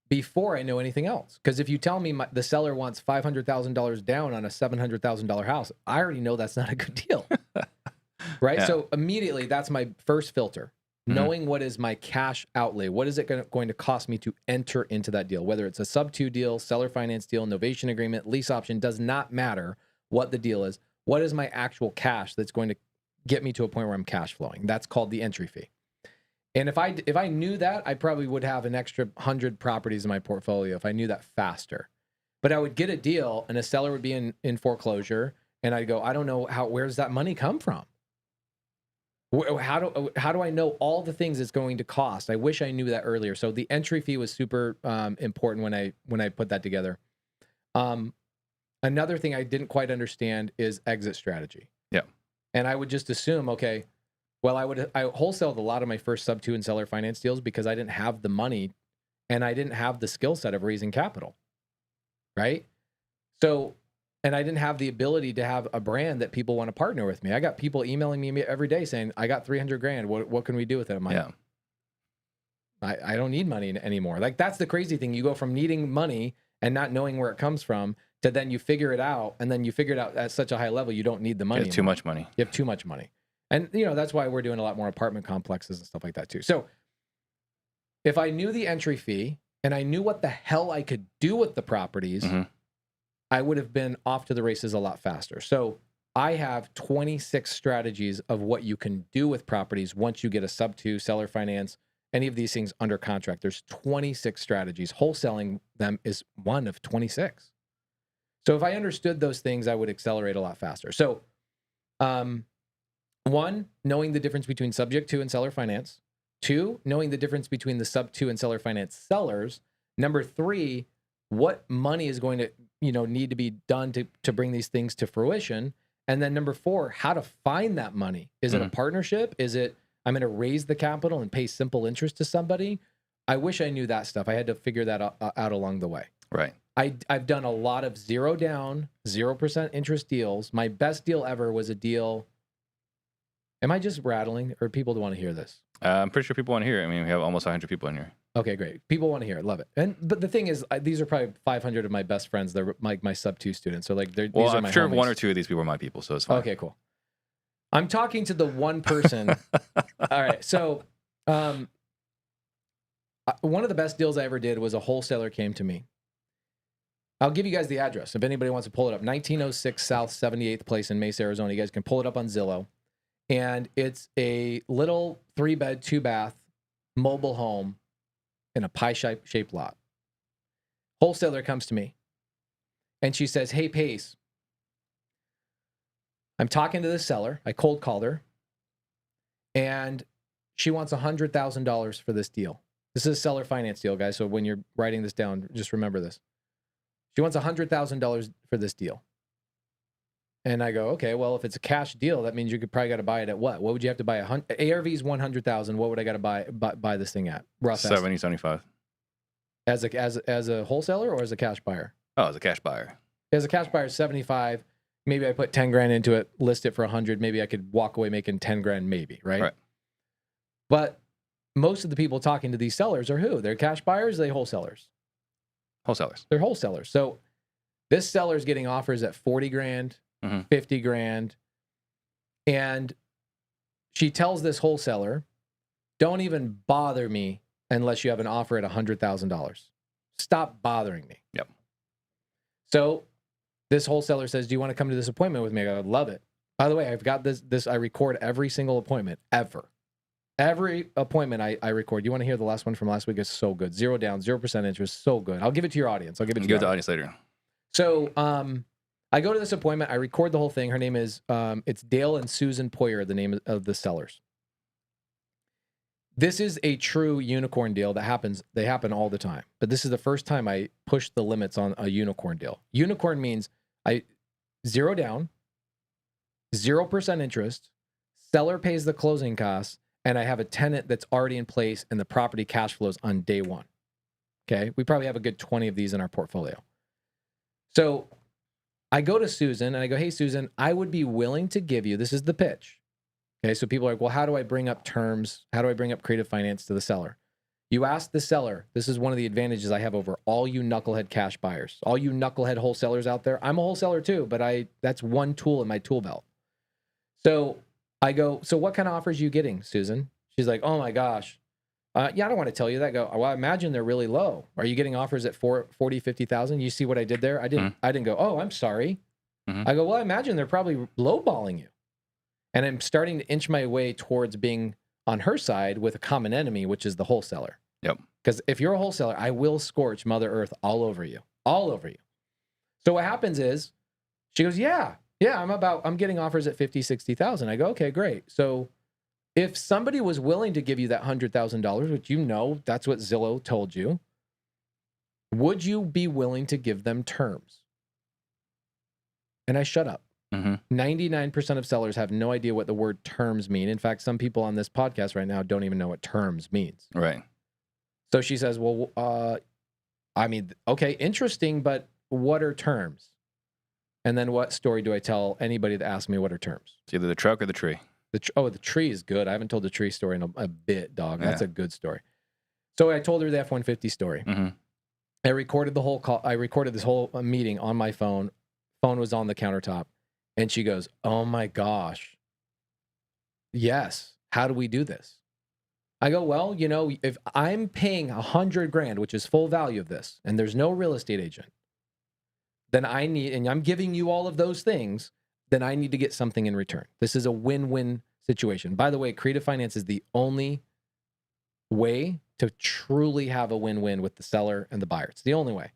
S4: Before I know anything else. Because if you tell me the seller wants $500,000 down on a $700,000 house, I already know that's not a good deal. Right?
S3: Yeah.
S4: So immediately, that's my first filter. Knowing what is my cash outlay. What is it going to cost me to enter into that deal? Whether it's a sub-2 deal, seller finance deal, novation agreement, lease option, does not matter what the deal is. What is my actual cash that's going to get me to a point where I'm cash flowing? That's called the entry fee. And if I knew that, I probably would have an extra 100 properties in my portfolio if I knew that faster. But I would get a deal and a seller would be in foreclosure and I'd go, I don't know where's that money come from? How do I know all the things it's going to cost? I wish I knew that earlier. So the entry fee was super important when I put that together. Another thing I didn't quite understand is exit strategy.
S3: Yeah.
S4: And I would just assume, okay, well, I wholesaled a lot of my first sub-2 and seller finance deals because I didn't have the money and I didn't have the skill set of raising capital, right? So, and I didn't have the ability to have a brand that people want to partner with me. I got people emailing me every day saying, I got 300 grand. What can we do with it? I'm like, I don't need money anymore. Like that's the crazy thing. You go from needing money and not knowing where it comes from to then you figure it out. And then you figure it out at such a high level, you don't need the money.
S3: You have too much money.
S4: You have too much money. And, that's why we're doing a lot more apartment complexes and stuff like that too. So if I knew the entry fee and I knew what the hell I could do with the properties, I would have been off to the races a lot faster. So I have 26 strategies of what you can do with properties once you get a sub-2, seller finance, any of these things under contract. There's 26 strategies. Wholesaling them is one of 26. So if I understood those things, I would accelerate a lot faster. So, one, knowing the difference between subject to and seller finance. 2, knowing the difference between the sub-2 and seller finance sellers. Number 3, what money is going to, need to be done to bring these things to fruition. And then number 4, how to find that money. Is it a partnership? Is it, I'm going to raise the capital and pay simple interest to somebody? I wish I knew that stuff. I had to figure that out along the way.
S3: Right.
S4: I've done a lot of 0 down, 0% interest deals. My best deal ever was a deal Am I just rattling, or people want to hear this?
S3: I'm pretty sure people want to hear it. I mean, we have almost 100 people in here.
S4: Okay, great. People want to hear it. Love it. But the thing is, these are probably 500 of my best friends. They're my Sub2 students. So like, these are my
S3: I'm sure
S4: homies.
S3: one or two of these people are my people, so it's fine.
S4: Okay, cool. I'm talking to the one person. All right. So one of the best deals I ever did was a wholesaler came to me. I'll give you guys the address if anybody wants to pull it up. 1906 South 78th Place in Mesa, Arizona. You guys can pull it up on Zillow. And it's a little 3-bed, 2-bath mobile home in a pie-shaped lot. Wholesaler comes to me, and she says, hey, Pace, I'm talking to the seller. I cold called her, and she wants $100,000 for this deal. This is a seller finance deal, guys, so when you're writing this down, just remember this. She wants $100,000 for this deal. And I go, okay, well, if it's a cash deal, that means you could probably got to buy it at what? What would you have to buy? ARV is 100,000. What would I got to buy this thing at? Rough
S3: 70, 75.
S4: As a wholesaler or as a cash buyer?
S3: Oh, as a cash buyer.
S4: As a cash buyer, 75. Maybe I put 10 grand into it, list it for 100. Maybe I could walk away making 10 grand, maybe, right?
S3: Right.
S4: But most of the people talking to these sellers are who? They're cash buyers, they wholesalers.
S3: Wholesalers.
S4: They're wholesalers. So this seller's getting offers at 40 grand, 50 grand. And she tells this wholesaler, don't even bother me unless you have an offer at $100,000. Stop bothering me.
S3: Yep.
S4: So this wholesaler says, do you want to come to this appointment with me? I go, I'd love it. By the way, I've got this. I record every single appointment ever. Every appointment I record. You want to hear the last one from last week? It's so good. 0 down, 0% interest. So good. I'll give it to your audience. I'll give it to
S3: the audience later.
S4: So I go to this appointment. I record the whole thing. Her name is, it's Dale and Susan Poyer, the name of the sellers. This is a true unicorn deal that happens. They happen all the time. But this is the first time I pushed the limits on a unicorn deal. Unicorn means 0 down, 0% interest, seller pays the closing costs, and I have a tenant that's already in place and the property cash flows on day one. Okay. We probably have a good 20 of these in our portfolio. So I go to Susan and I go, hey, Susan, I would be willing to give you, this is the pitch. Okay. So people are like, well, how do I bring up terms? How do I bring up creative finance to the seller? You ask the seller. This is one of the advantages I have over all you knucklehead cash buyers, all you knucklehead wholesalers out there. I'm a wholesaler too, but that's one tool in my tool belt. So I go, so what kind of offers are you getting, Susan? She's like, oh my gosh. Yeah, I don't want to tell you that. I go, well, I imagine they're really low. Are you getting offers at 40, 50,000? You see what I did there? I didn't go, oh, I'm sorry. I go, well, I imagine they're probably lowballing you. And I'm starting to inch my way towards being on her side with a common enemy, which is the wholesaler.
S3: Yep.
S4: Because if you're a wholesaler, I will scorch Mother Earth all over you. All over you. So what happens is, she goes, yeah, I'm getting offers at 50, 60,000. I go, okay, great. So if somebody was willing to give you that $100,000, which you know, that's what Zillow told you, would you be willing to give them terms? And I shut up. 99% of sellers have no idea what the word terms mean. In fact, some people on this podcast right now don't even know what terms means.
S3: Right.
S4: So she says, well, I mean, okay, interesting, but what are terms? And then what story do I tell anybody that asks me what are terms?
S3: It's either the truck or the tree.
S4: The tree is good. I haven't told the tree story in a bit, dog. That's a good story. So I told her the F-150 story. I recorded the whole call. I recorded this whole meeting on my phone. Phone was on the countertop. And she goes, oh my gosh. Yes. How do we do this? I go, well, you know, if I'm paying $100,000, which is full value of this, and there's no real estate agent, then I need, and I'm giving you all of those things, then I need to get something in return. This is a win-win situation. By the way, creative finance is the only way to truly have a win-win with the seller and the buyer. It's the only way.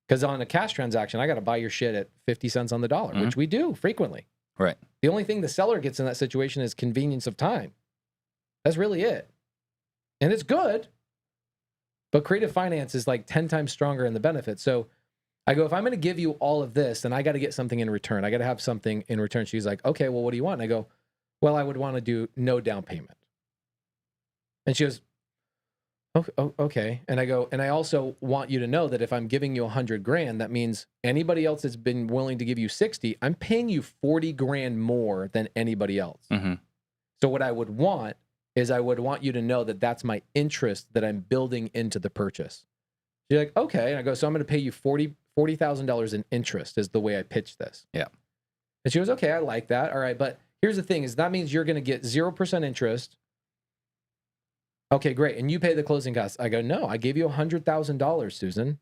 S4: Because on a cash transaction, I got to buy your shit at 50 cents on the dollar, which we do frequently.
S3: Right.
S4: The only thing the seller gets in that situation is convenience of time. That's really it. And it's good. But creative finance is like 10 times stronger in the benefit. So I go, if I'm going to give you all of this, then I got to get something in return. I got to have something in return. She's like, okay, well, what do you want? And I go, well, I would want to do no down payment. And she goes, oh, okay. And I go, and I also want you to know that if I'm giving you $100,000, that means anybody else that's been willing to give you 60, I'm paying you $40,000 more than anybody else. So what I would want is I would want you to know that that's my interest that I'm building into the purchase. You're like, okay. And I go, so I'm going to pay you $40,000 in interest is the way I pitch this.
S3: Yeah.
S4: And she goes, okay, I like that. All right. But here's the thing is that means you're going to get 0% interest. Okay, great. And you pay the closing costs. I go, no, I gave you $100,000, Susan.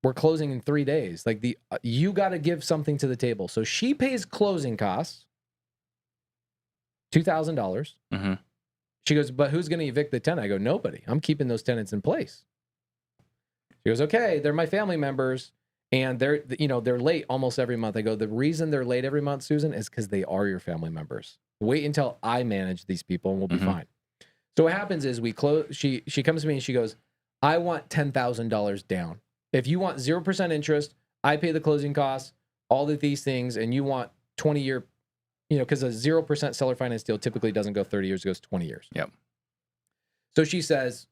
S4: We're closing in 3 days. Like you got to give something to the table. So she pays closing costs, $2,000.
S3: Mm-hmm.
S4: She goes, but who's going to evict the tenant? I go, nobody. I'm keeping those tenants in place. She goes, okay, they're my family members, and they're late almost every month. I go, the reason they're late every month, Susan, is because they are your family members. Wait until I manage these people, and we'll be fine. So what happens is we close. She comes to me and she goes, I want $10,000 down. If you want 0% interest, I pay the closing costs, all of these things, and you want 20-year, because a 0% seller finance deal typically doesn't go 30 years, it goes 20 years.
S3: Yep.
S4: So she says,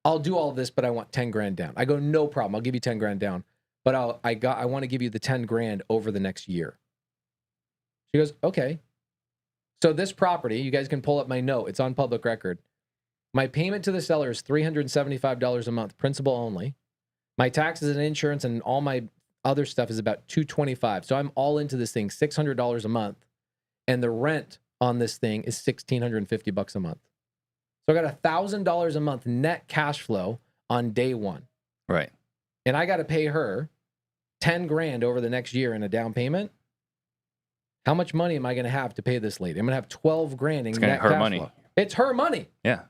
S4: I'll do all of this, but I want 10 grand down. I go, no problem. I'll give you 10 grand down, but I want to give you the 10 grand over the next year. She goes, okay. So this property, you guys can pull up my note. It's on public record. My payment to the seller is $375 a month, principal only. My taxes and insurance and all my other stuff is about $225. So I'm all into this thing, $600 a month. And the rent on this thing is $1,650 a month. So I got $1,000 a month net cash flow on day one.
S3: Right.
S4: And I got to pay her 10 grand over the next year in a down payment. How much money am I going to have to pay this lady? I'm going to have 12 grand in net
S3: her
S4: cash
S3: money.
S4: flow. It's her money.
S3: Yeah.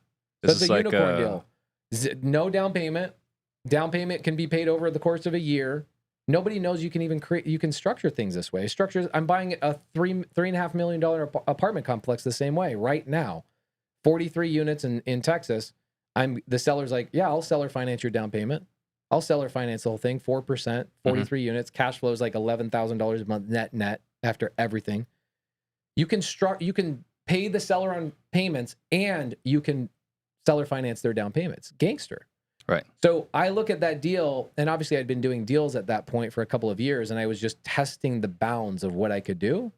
S4: That's a unicorn deal. No down payment. Down payment can be paid over the course of a year. Nobody knows you can even you can structure things this way. I'm buying a $3.5 million apartment complex the same way right now. 43 units in Texas. The seller's like, yeah, I'll seller finance your down payment. I'll seller finance the whole thing, 4%, 43 units. Cash flow is like $11,000 a month net after everything. You can pay the seller on payments and you can seller finance their down payments. Gangster.
S3: Right.
S4: So I look at that deal, and obviously I'd been doing deals at that point for a couple of years, and I was just testing the bounds of what I could do.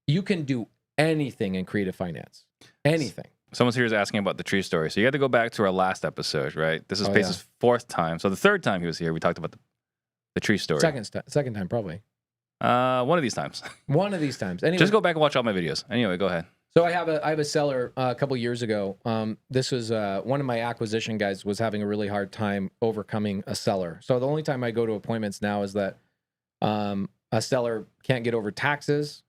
S4: You can do anything in creative finance. Anything.
S3: Someone here is asking about the tree story. So you got to go back to our last episode, right? This is Pace's fourth time. So the third time he was here, we talked about the tree story.
S4: Second time, probably.
S3: One of these times.
S4: One of these times. Anyway,
S3: just go back and watch all my videos. Anyway, go ahead.
S4: So I have a seller a couple years ago. This was one of my acquisition guys was having a really hard time overcoming a seller. So the only time I go to appointments now is that a seller can't get over taxes,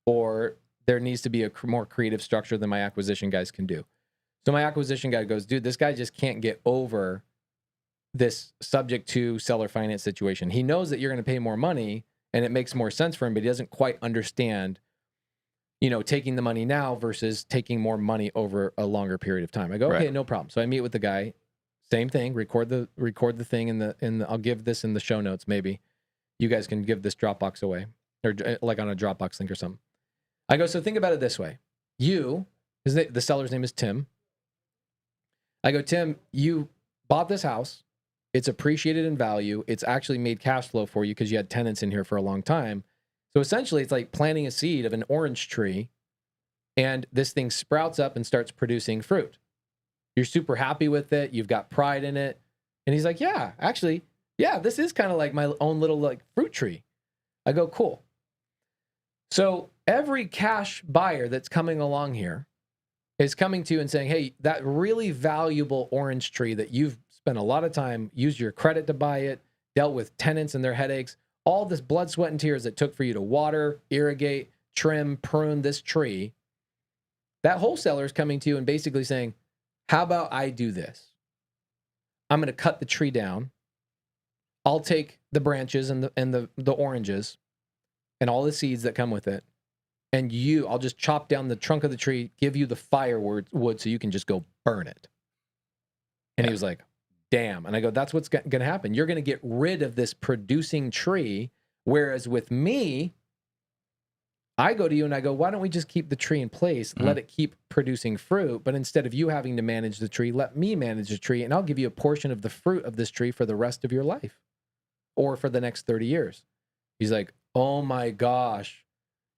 S4: or there needs to be a more creative structure than my acquisition guys can do. So my acquisition guy goes, dude, this guy just can't get over this subject to seller finance situation. He knows that you're going to pay more money and it makes more sense for him, but he doesn't quite understand, taking the money now versus taking more money over a longer period of time. I go, okay, no problem. So I meet with the guy, same thing, record the thing in the I'll give this in the show notes. Maybe you guys can give this Dropbox away, or like on a Dropbox link or something. I go, so think about it this way. The seller's name is Tim. I go, Tim, you bought this house. It's appreciated in value. It's actually made cash flow for you because you had tenants in here for a long time. So essentially, it's like planting a seed of an orange tree, and this thing sprouts up and starts producing fruit. You're super happy with it. You've got pride in it. And he's like, yeah, actually, yeah, this is kind of like my own little fruit tree. I go, cool. So every cash buyer that's coming along here is coming to you and saying, hey, that really valuable orange tree that you've spent a lot of time, used your credit to buy it, dealt with tenants and their headaches, all this blood, sweat, and tears it took for you to water, irrigate, trim, prune this tree, that wholesaler is coming to you and basically saying, how about I do this? I'm going to cut the tree down. I'll take the branches and the oranges and all the seeds that come with it, and I'll just chop down the trunk of the tree, give you the firewood so you can just go burn it. And he was like, damn. And I go, that's what's going to happen. You're going to get rid of this producing tree. Whereas with me, I go to you and I go, why don't we just keep the tree in place, let it keep producing fruit, but instead of you having to manage the tree, let me manage the tree, and I'll give you a portion of the fruit of this tree for the rest of your life or for the next 30 years. He's like, oh my gosh,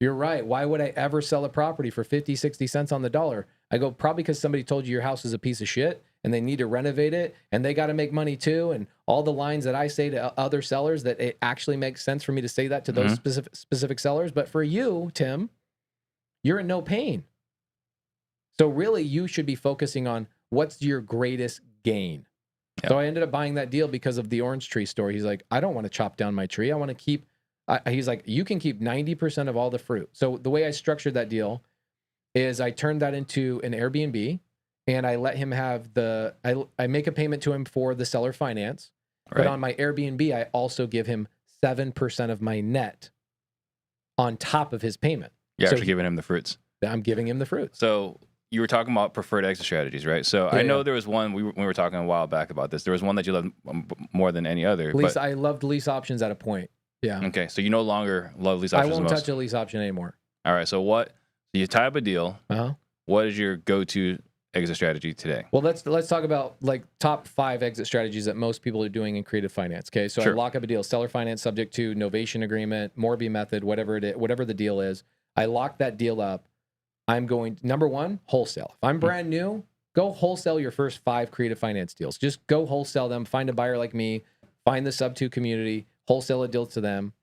S4: You're right. Why would I ever sell a property for 50, 60 cents on the dollar? I go, probably because somebody told you your house is a piece of shit and they need to renovate it and they got to make money too. And all the lines that I say to other sellers, that it actually makes sense for me to say that to those specific sellers. But for you, Tim, you're in no pain. So really, you should be focusing on what's your greatest gain. Yep. So I ended up buying that deal because of the orange tree story. He's like, I don't want to chop down my tree. I want to keep, he's like, you can keep 90% of all the fruit. So the way I structured that deal is I turned that into an Airbnb and I let him have I make a payment to him for the seller finance. Right. But on my Airbnb, I also give him 7% of my net on top of his payment.
S3: You're actually giving him the fruits.
S4: I'm giving him the fruits.
S3: So you were talking about preferred exit strategies, right? So I know there was one, we were talking a while back about this. There was one that you loved more than any other.
S4: I loved lease options at a point. Yeah.
S3: Okay. So you no longer love lease options.
S4: I won't touch a lease option anymore.
S3: All right. So you tie up a deal. What is your go-to exit strategy today?
S4: Well, let's talk about like top 5 exit strategies that most people are doing in creative finance. Okay. So I lock up a deal, seller finance subject to novation agreement, Morby method, whatever the deal is. I lock that deal up. I'm going, number 1, wholesale. If I'm brand new, go wholesale your first 5 creative finance deals. Just go wholesale them. Find a buyer like me. Find the Subto community. Wholesale a deal to them.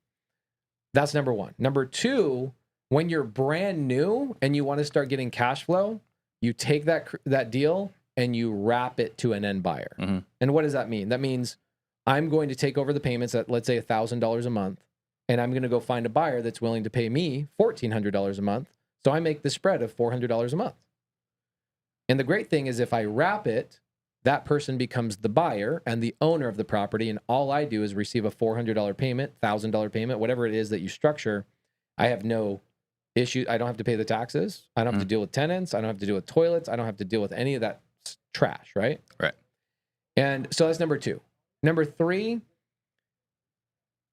S4: That's number 1. Number 2, when you're brand new and you want to start getting cash flow, you take that deal and you wrap it to an end buyer. And what does that mean? That means I'm going to take over the payments at, let's say, $1,000 a month, and I'm going to go find a buyer that's willing to pay me $1,400 a month. So I make the spread of $400 a month. And the great thing is if I wrap it, that person becomes the buyer and the owner of the property. And all I do is receive a $400 payment, $1,000 payment, whatever it is that you structure. I have no issue. I don't have to pay the taxes. I don't have to deal with tenants. I don't have to deal with toilets. I don't have to deal with any of that trash, right?
S3: Right.
S4: And so that's number 2. Number 3,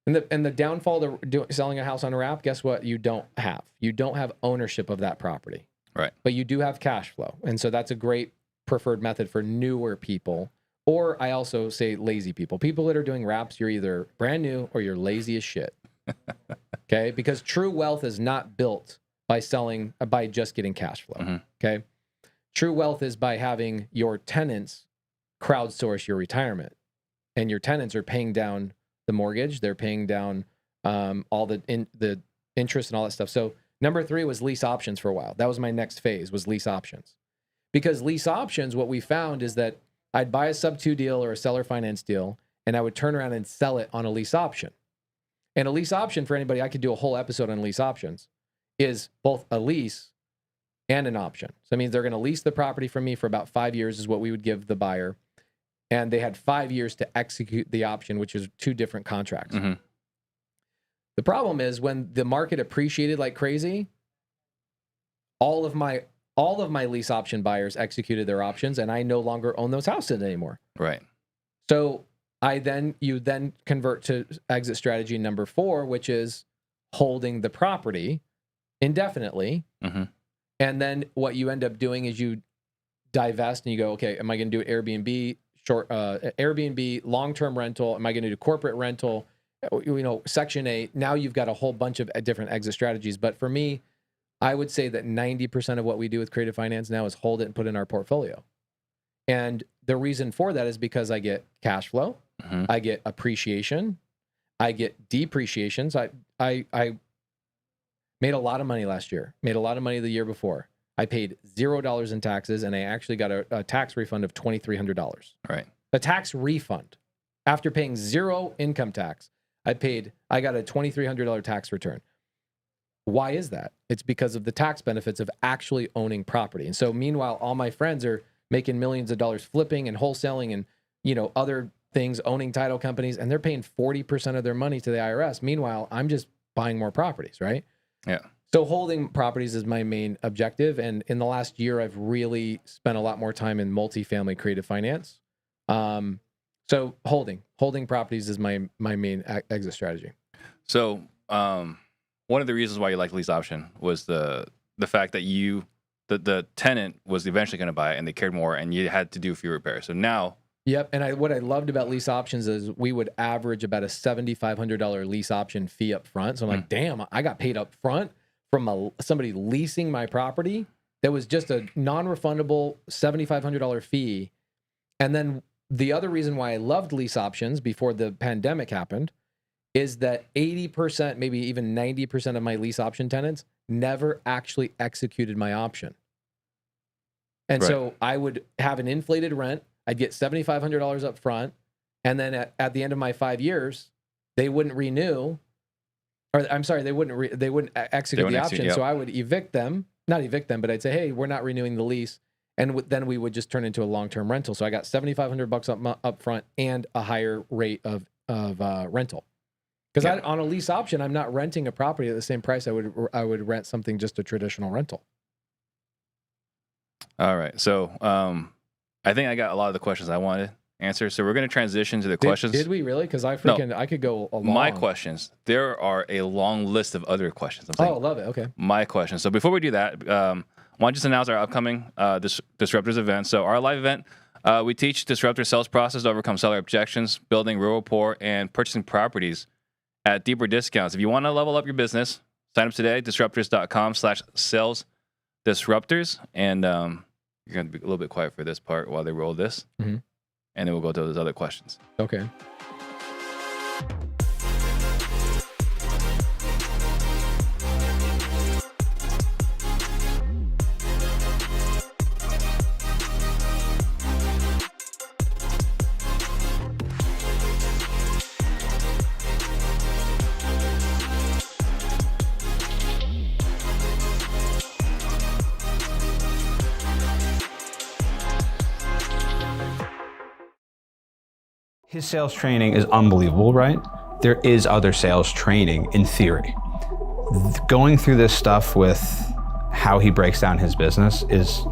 S4: and the downfall to selling a house on a wrap, guess what? You don't have ownership of that property.
S3: Right.
S4: But you do have cash flow. And so that's a great preferred method for newer people. Or I also say lazy people. People that are doing wraps, you're either brand new or you're lazy as shit. Okay? Because true wealth is not built by just getting cash flow. Okay? True wealth is by having your tenants crowdsource your retirement. And your tenants are paying down the mortgage, they're paying down all the interest and all that stuff. So number 3 was lease options for a while. That was my next phase, was lease options. Because lease options, what we found is that I'd buy a Subto deal or a seller finance deal, and I would turn around and sell it on a lease option. And a lease option, for anybody, I could do a whole episode on lease options, is both a lease and an option. So it means they're going to lease the property from me for about 5 years is what we would give the buyer. And they had 5 years to execute the option, which is 2 different contracts. The problem is when the market appreciated like crazy, all of my lease option buyers executed their options, and I no longer own those houses anymore.
S3: Right.
S4: So you then convert to exit strategy number 4, which is holding the property indefinitely. And then what you end up doing is you divest and you go, okay, am I going to do Airbnb? Airbnb, long-term rental. Am I going to do corporate rental? Section 8. Now you've got a whole bunch of different exit strategies. But for me, I would say that 90% of what we do with creative finance now is hold it and put it in our portfolio. And the reason for that is because I get cash flow, I get appreciation, I get depreciations. I made a lot of money last year, made a lot of money the year before. I paid $0 in taxes, and I actually got a tax refund of $2,300.
S3: Right.
S4: A tax refund. After paying 0 income tax, I got a $2,300 tax return. Why is that? It's because of the tax benefits of actually owning property. And so meanwhile, all my friends are making millions of dollars flipping and wholesaling and, other things, owning title companies, and they're paying 40% of their money to the IRS. Meanwhile, I'm just buying more properties, right?
S3: Yeah.
S4: So holding properties is my main objective. And in the last year, I've really spent a lot more time in multifamily creative finance. So holding properties is my main exit strategy.
S3: So one of the reasons why you like lease option was the fact that the tenant was eventually going to buy it and they cared more and you had to do a few repairs. So now.
S4: Yep. And what I loved about lease options is we would average about a $7,500 lease option fee up front. So I'm like, damn, I got paid up front from somebody leasing my property that was just a non-refundable $7,500 fee. And then the other reason why I loved lease options before the pandemic happened is that 80%, maybe even 90% of my lease option tenants never actually executed my option. And so I would have an inflated rent. I'd get $7,500 up front. And then at the end of my 5 years, they wouldn't renew. Or I'm sorry, they wouldn't execute the option. So I would not evict them, but I'd say, hey, we're not renewing the lease. And then we would just turn into a long-term rental. So I got $7,500 up front and a higher rate of rental. Because on a lease option, I'm not renting a property at the same price I would rent something just a traditional rental.
S3: All right. So I think I got a lot of the questions I wanted answered. So we're going to transition to the questions.
S4: Did we really? Because I could go along.
S3: My questions. There are a long list of other questions.
S4: Love it. Okay.
S3: My questions. So before we do that, I want to just announce our upcoming Disruptors event. So our live event, we teach disruptor sales process to overcome seller objections, building real rapport, and purchasing properties at deeper discounts. If you want to level up your business, sign up today, disruptors.com/salesdisruptors. And you're going to be a little bit quiet for this part while they roll this. Mm-hmm. And then we'll go to those other questions.
S4: Okay.
S1: His sales training is unbelievable, right? There is other sales training in theory. Going through this stuff with how he breaks down his business is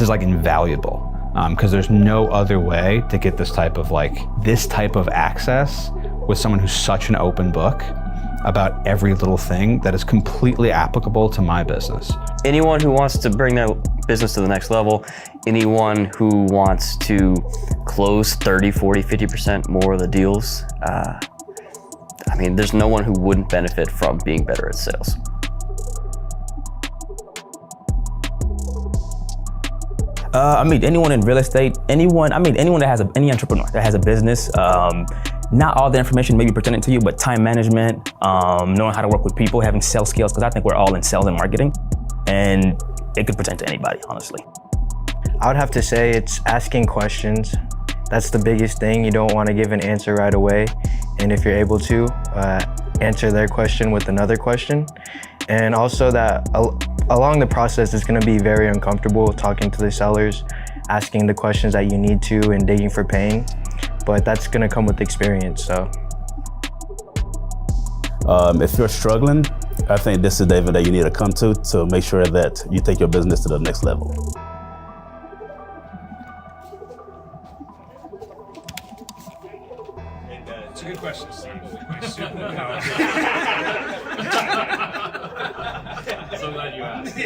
S1: like invaluable, because there's no other way to get this type of access with someone who's such an open book about every little thing that is completely applicable to my business.
S5: Anyone who wants to bring their business to the next level, anyone who wants to close 30, 40, 50% more of the deals, there's no one who wouldn't benefit from being better at sales.
S6: Anyone in real estate, anyone that has any entrepreneur that has a business, not all the information may be presented to you, but time management, knowing how to work with people, having sales skills, because I think we're all in sales and marketing, and it could present to anybody, honestly.
S7: I would have to say it's asking questions. That's the biggest thing. You don't want to give an answer right away. And if you're able to, answer their question with another question. And also that along the process, it's going to be very uncomfortable talking to the sellers, asking the questions that you need to and digging for pain. But that's going to come with experience. So,
S8: if you're struggling, I think this is the event that you need to come to make sure that you take your business to the next level.
S9: It's a good question. So glad you asked.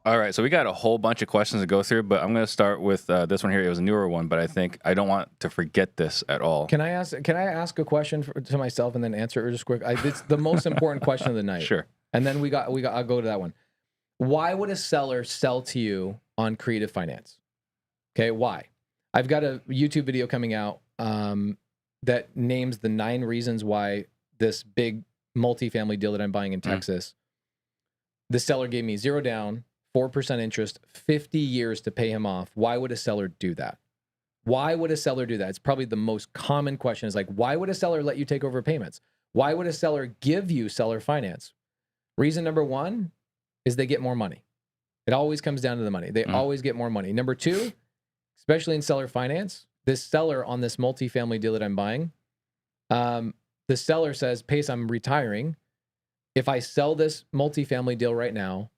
S3: All right, so we got a whole bunch of questions to go through, but I'm going to start with this one here. It was a newer one, but I don't want to forget this at all.
S4: Can I ask a question to myself and then answer it just quick? It's the most important question of the night.
S3: Sure.
S4: And then I'll go to that one. Why would a seller sell to you on Creative Finance? Okay, why? I've got a YouTube video coming out that names the 9 reasons why this big multifamily deal that I'm buying in Texas, the seller gave me 0 down, 4% interest, 50 years to pay him off. Why would a seller do that? Why would a seller do that? It's probably the most common question is why would a seller let you take over payments? Why would a seller give you seller finance? Reason number 1 is they get more money. It always comes down to the money. They always get more money. Number 2, especially in seller finance, this seller on this multifamily deal that I'm buying, the seller says, Pace, I'm retiring. If I sell this multifamily deal right now,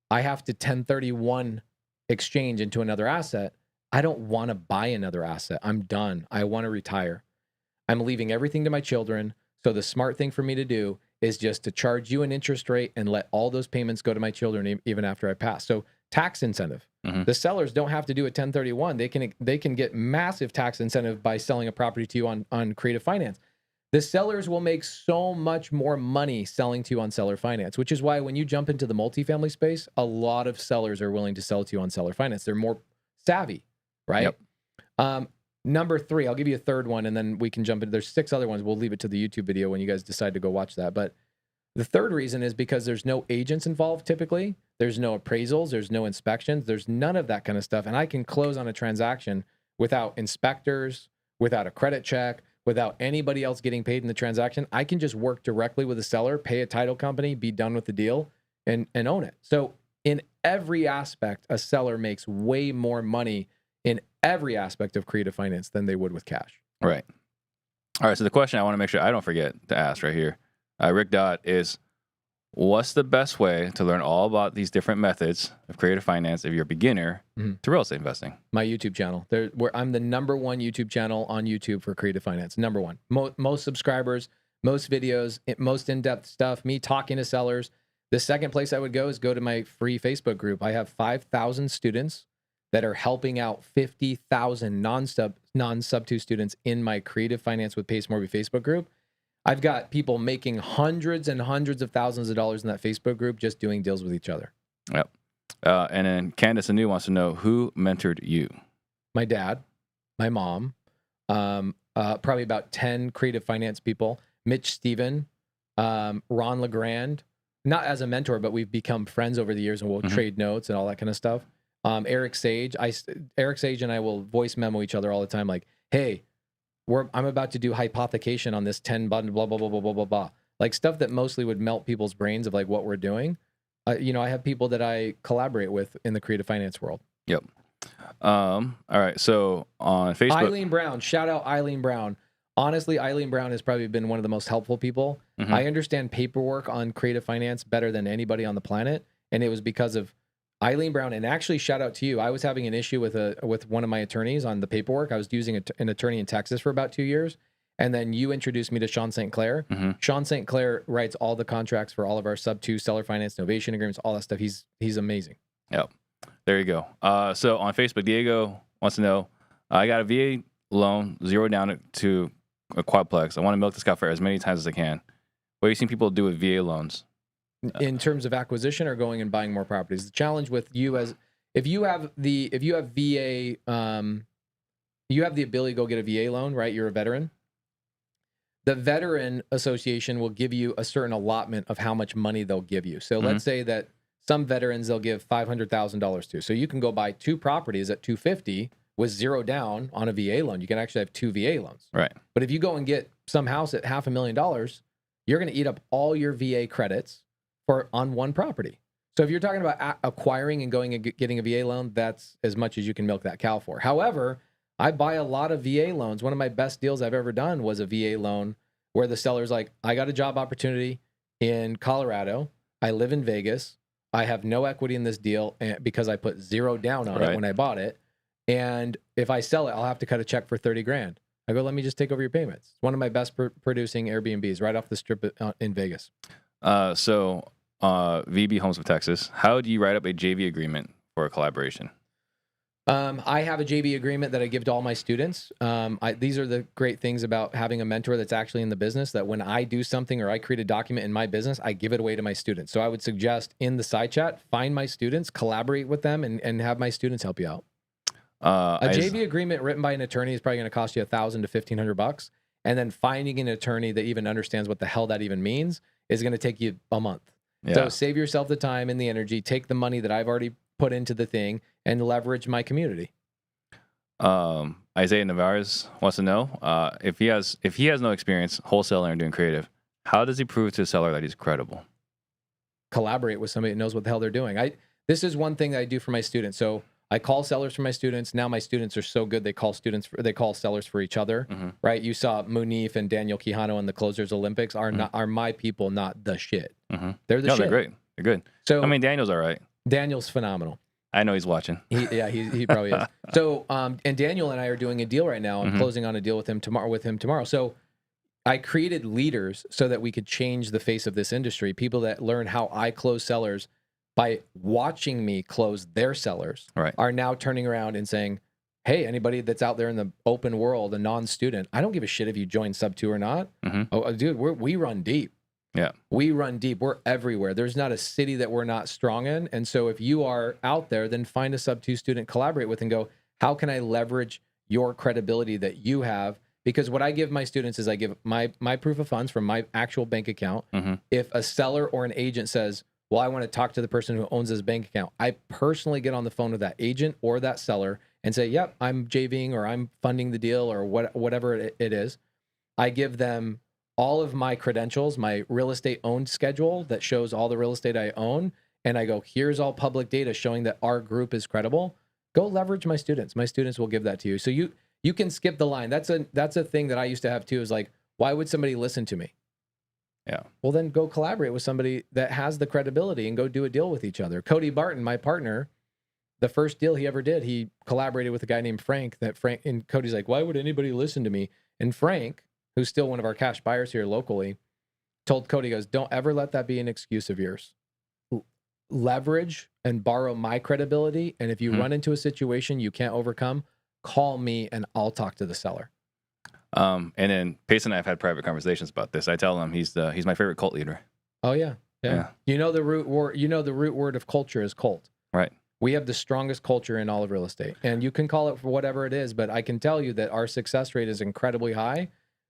S4: I have to 1031 exchange into another asset. I don't want to buy another asset. I'm done. I want to retire. I'm leaving everything to my children. So the smart thing for me to do is just to charge you an interest rate and let all those payments go to my children even after I pass. So tax incentive. The sellers don't have to do a 1031. They can get massive tax incentive by selling a property to you on Creative Finance. The sellers will make so much more money selling to you on seller finance, which is why when you jump into the multifamily space, a lot of sellers are willing to sell to you on seller finance. They're more savvy, right?
S3: Yep.
S4: Number 3, I'll give you a third one, and then we can jump into. There's 6 other ones. We'll leave it to the YouTube video when you guys decide to go watch that. But the third reason is because there's no agents involved typically. There's no appraisals. There's no inspections. There's none of that kind of stuff. And I can close on a transaction without inspectors, without a credit check, without anybody else getting paid in the transaction. I can just work directly with the seller, pay a title company, be done with the deal, and own it. So in every aspect, a seller makes way more money in every aspect of creative finance than they would with cash.
S3: Right. All right. So the question I want to make sure I don't forget to ask right here, Rick Dot, is what's the best way to learn all about these different methods of creative finance if you're a beginner to real estate investing?
S4: My YouTube channel. I'm the #1 YouTube channel on YouTube for creative finance. #1. Most subscribers, most videos, most in-depth stuff, me talking to sellers. The second place I would go is go to my free Facebook group. I have 5,000 students that are helping out 50,000 non-Subto students in my Creative Finance with Pace Morby Facebook group. I've got people making hundreds and hundreds of thousands of dollars in that Facebook group just doing deals with each other.
S3: Yep. And then Candace Anu wants to know who mentored you.
S4: My dad, my mom, probably about 10 creative finance people, Mitch Steven, Ron LeGrand, not as a mentor, but we've become friends over the years and we'll trade notes and all that kind of stuff. Eric Sage, Eric Sage and I will voice memo each other all the time. Like, hey, I'm about to do hypothecation on this 10 button, blah, blah, blah, blah, blah, blah, blah. Like stuff that mostly would melt people's brains of like what we're doing. I have people that I collaborate with in the creative finance world.
S3: Yep. All right. So on Facebook,
S4: Eileen Brown, shout out Eileen Brown. Honestly, Eileen Brown has probably been one of the most helpful people. I understand paperwork on creative finance better than anybody on the planet. And it was because of Eileen Brown. And actually, shout out to you. I was having an issue with one of my attorneys on the paperwork. I was using an attorney in Texas for about 2 years. And then you introduced me to Sean St. Clair. Sean St. Clair writes all the contracts for all of our Subto, seller finance, novation agreements, all that stuff. He's amazing.
S3: Yep. There you go. So on Facebook, Diego wants to know, I got a VA loan, 0 down to a quadplex. I want to milk this guy for as many times as I can. What do you think people do with VA loans?
S4: In terms of acquisition or going and buying more properties? The challenge with you as if you have VA, you have the ability to go get a VA loan, right? You're a veteran. The Veteran Association will give you a certain allotment of how much money they'll give you. So let's say that some veterans they'll give $500,000 to. So you can go buy 2 properties at $250,000 with 0 down on a VA loan. You can actually have 2 VA loans.
S3: Right.
S4: But if you go and get some house at $500,000, you're going to eat up all your VA credits on one property. So if you're talking about acquiring and going and getting a VA loan, that's as much as you can milk that cow for. However, I buy a lot of VA loans. One of my best deals I've ever done was a VA loan where the seller's like, I got a job opportunity in Colorado. I live in Vegas. I have no equity in this deal because I put 0 down on it when I bought it. And if I sell it, I'll have to cut a check for $30,000. I go, let me just take over your payments. It's one of my best producing Airbnbs right off the strip in Vegas.
S3: So VB Homes of Texas, how do you write up a JV agreement for a collaboration?
S4: I have a JV agreement that I give to all my students. These are the great things about having a mentor that's actually in the business, that when I do something or I create a document in my business, I give it away to my students. So I would suggest in the side chat, find my students, collaborate with them, and have my students help you out. A JV agreement written by an attorney is probably going to cost you $1,000 to $1,500. And then finding an attorney that even understands what the hell that even means is going to take you a month.
S3: Yeah.
S4: So save yourself the time and the energy, take the money that I've already put into the thing and leverage my community.
S3: Isaiah Navarez wants to know if he has no experience wholesaling or doing creative, how does he prove to a seller that he's credible?
S4: Collaborate with somebody that knows what the hell they're doing. This is one thing that I do for my students. So I call sellers for my students. Now my students are so good they call sellers for each other. Right? You saw Munif and Daniel Quijano in the Closers Olympics are my people, not the shit. They're the shit.
S3: They're great. They're good.
S4: So
S3: I mean, Daniel's all right.
S4: Daniel's phenomenal.
S3: I know he's watching.
S4: He probably is. So, and Daniel and I are doing a deal right now. I'm closing on a deal with him tomorrow. So I created leaders so that we could change the face of this industry. People that learn how I close sellers by watching me close their sellers are now turning around and saying, hey, anybody that's out there in the open world, a non-student, I don't give a shit if you join Subto or not. Oh, dude, we run deep.
S3: Yeah.
S4: We run deep. We're everywhere. There's not a city that we're not strong in. And so if you are out there, then find a Subto student, collaborate with, and go, how can I leverage your credibility that you have? Because what I give my students is I give my proof of funds from my actual bank account. If a seller or an agent says, well, I want to talk to the person who owns this bank account, I personally get on the phone with that agent or that seller and say, yep, I'm JVing or I'm funding the deal or whatever it is. I give them all of my credentials, my real estate owned schedule that shows all the real estate I own. And I go, here's all public data showing that our group is credible. Go leverage my students. My students will give that to you. So you can skip the line. That's a thing that I used to have too, is like, why would somebody listen to me?
S3: Yeah.
S4: Well, then go collaborate with somebody that has the credibility and go do a deal with each other. Cody Barton, my partner, the first deal he ever did, he collaborated with a guy named Frank. And Cody's like, why would anybody listen to me? And Frank, who's still one of our cash buyers here locally, told Cody, goes, don't ever let that be an excuse of yours. Leverage and borrow my credibility. And if you run into a situation you can't overcome, call me and I'll talk to the seller.
S3: And then Pace and I have had private conversations about this. I tell him he's my favorite cult leader.
S4: Oh yeah. You know the root word of culture is cult.
S3: Right.
S4: We have the strongest culture in all of real estate. And you can call it for whatever it is, but I can tell you that our success rate is incredibly high.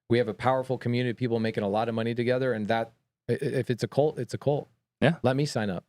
S4: We have a powerful community of people making a lot of money together. And that, if it's a cult, it's a cult.
S3: Yeah.
S4: Let me sign up.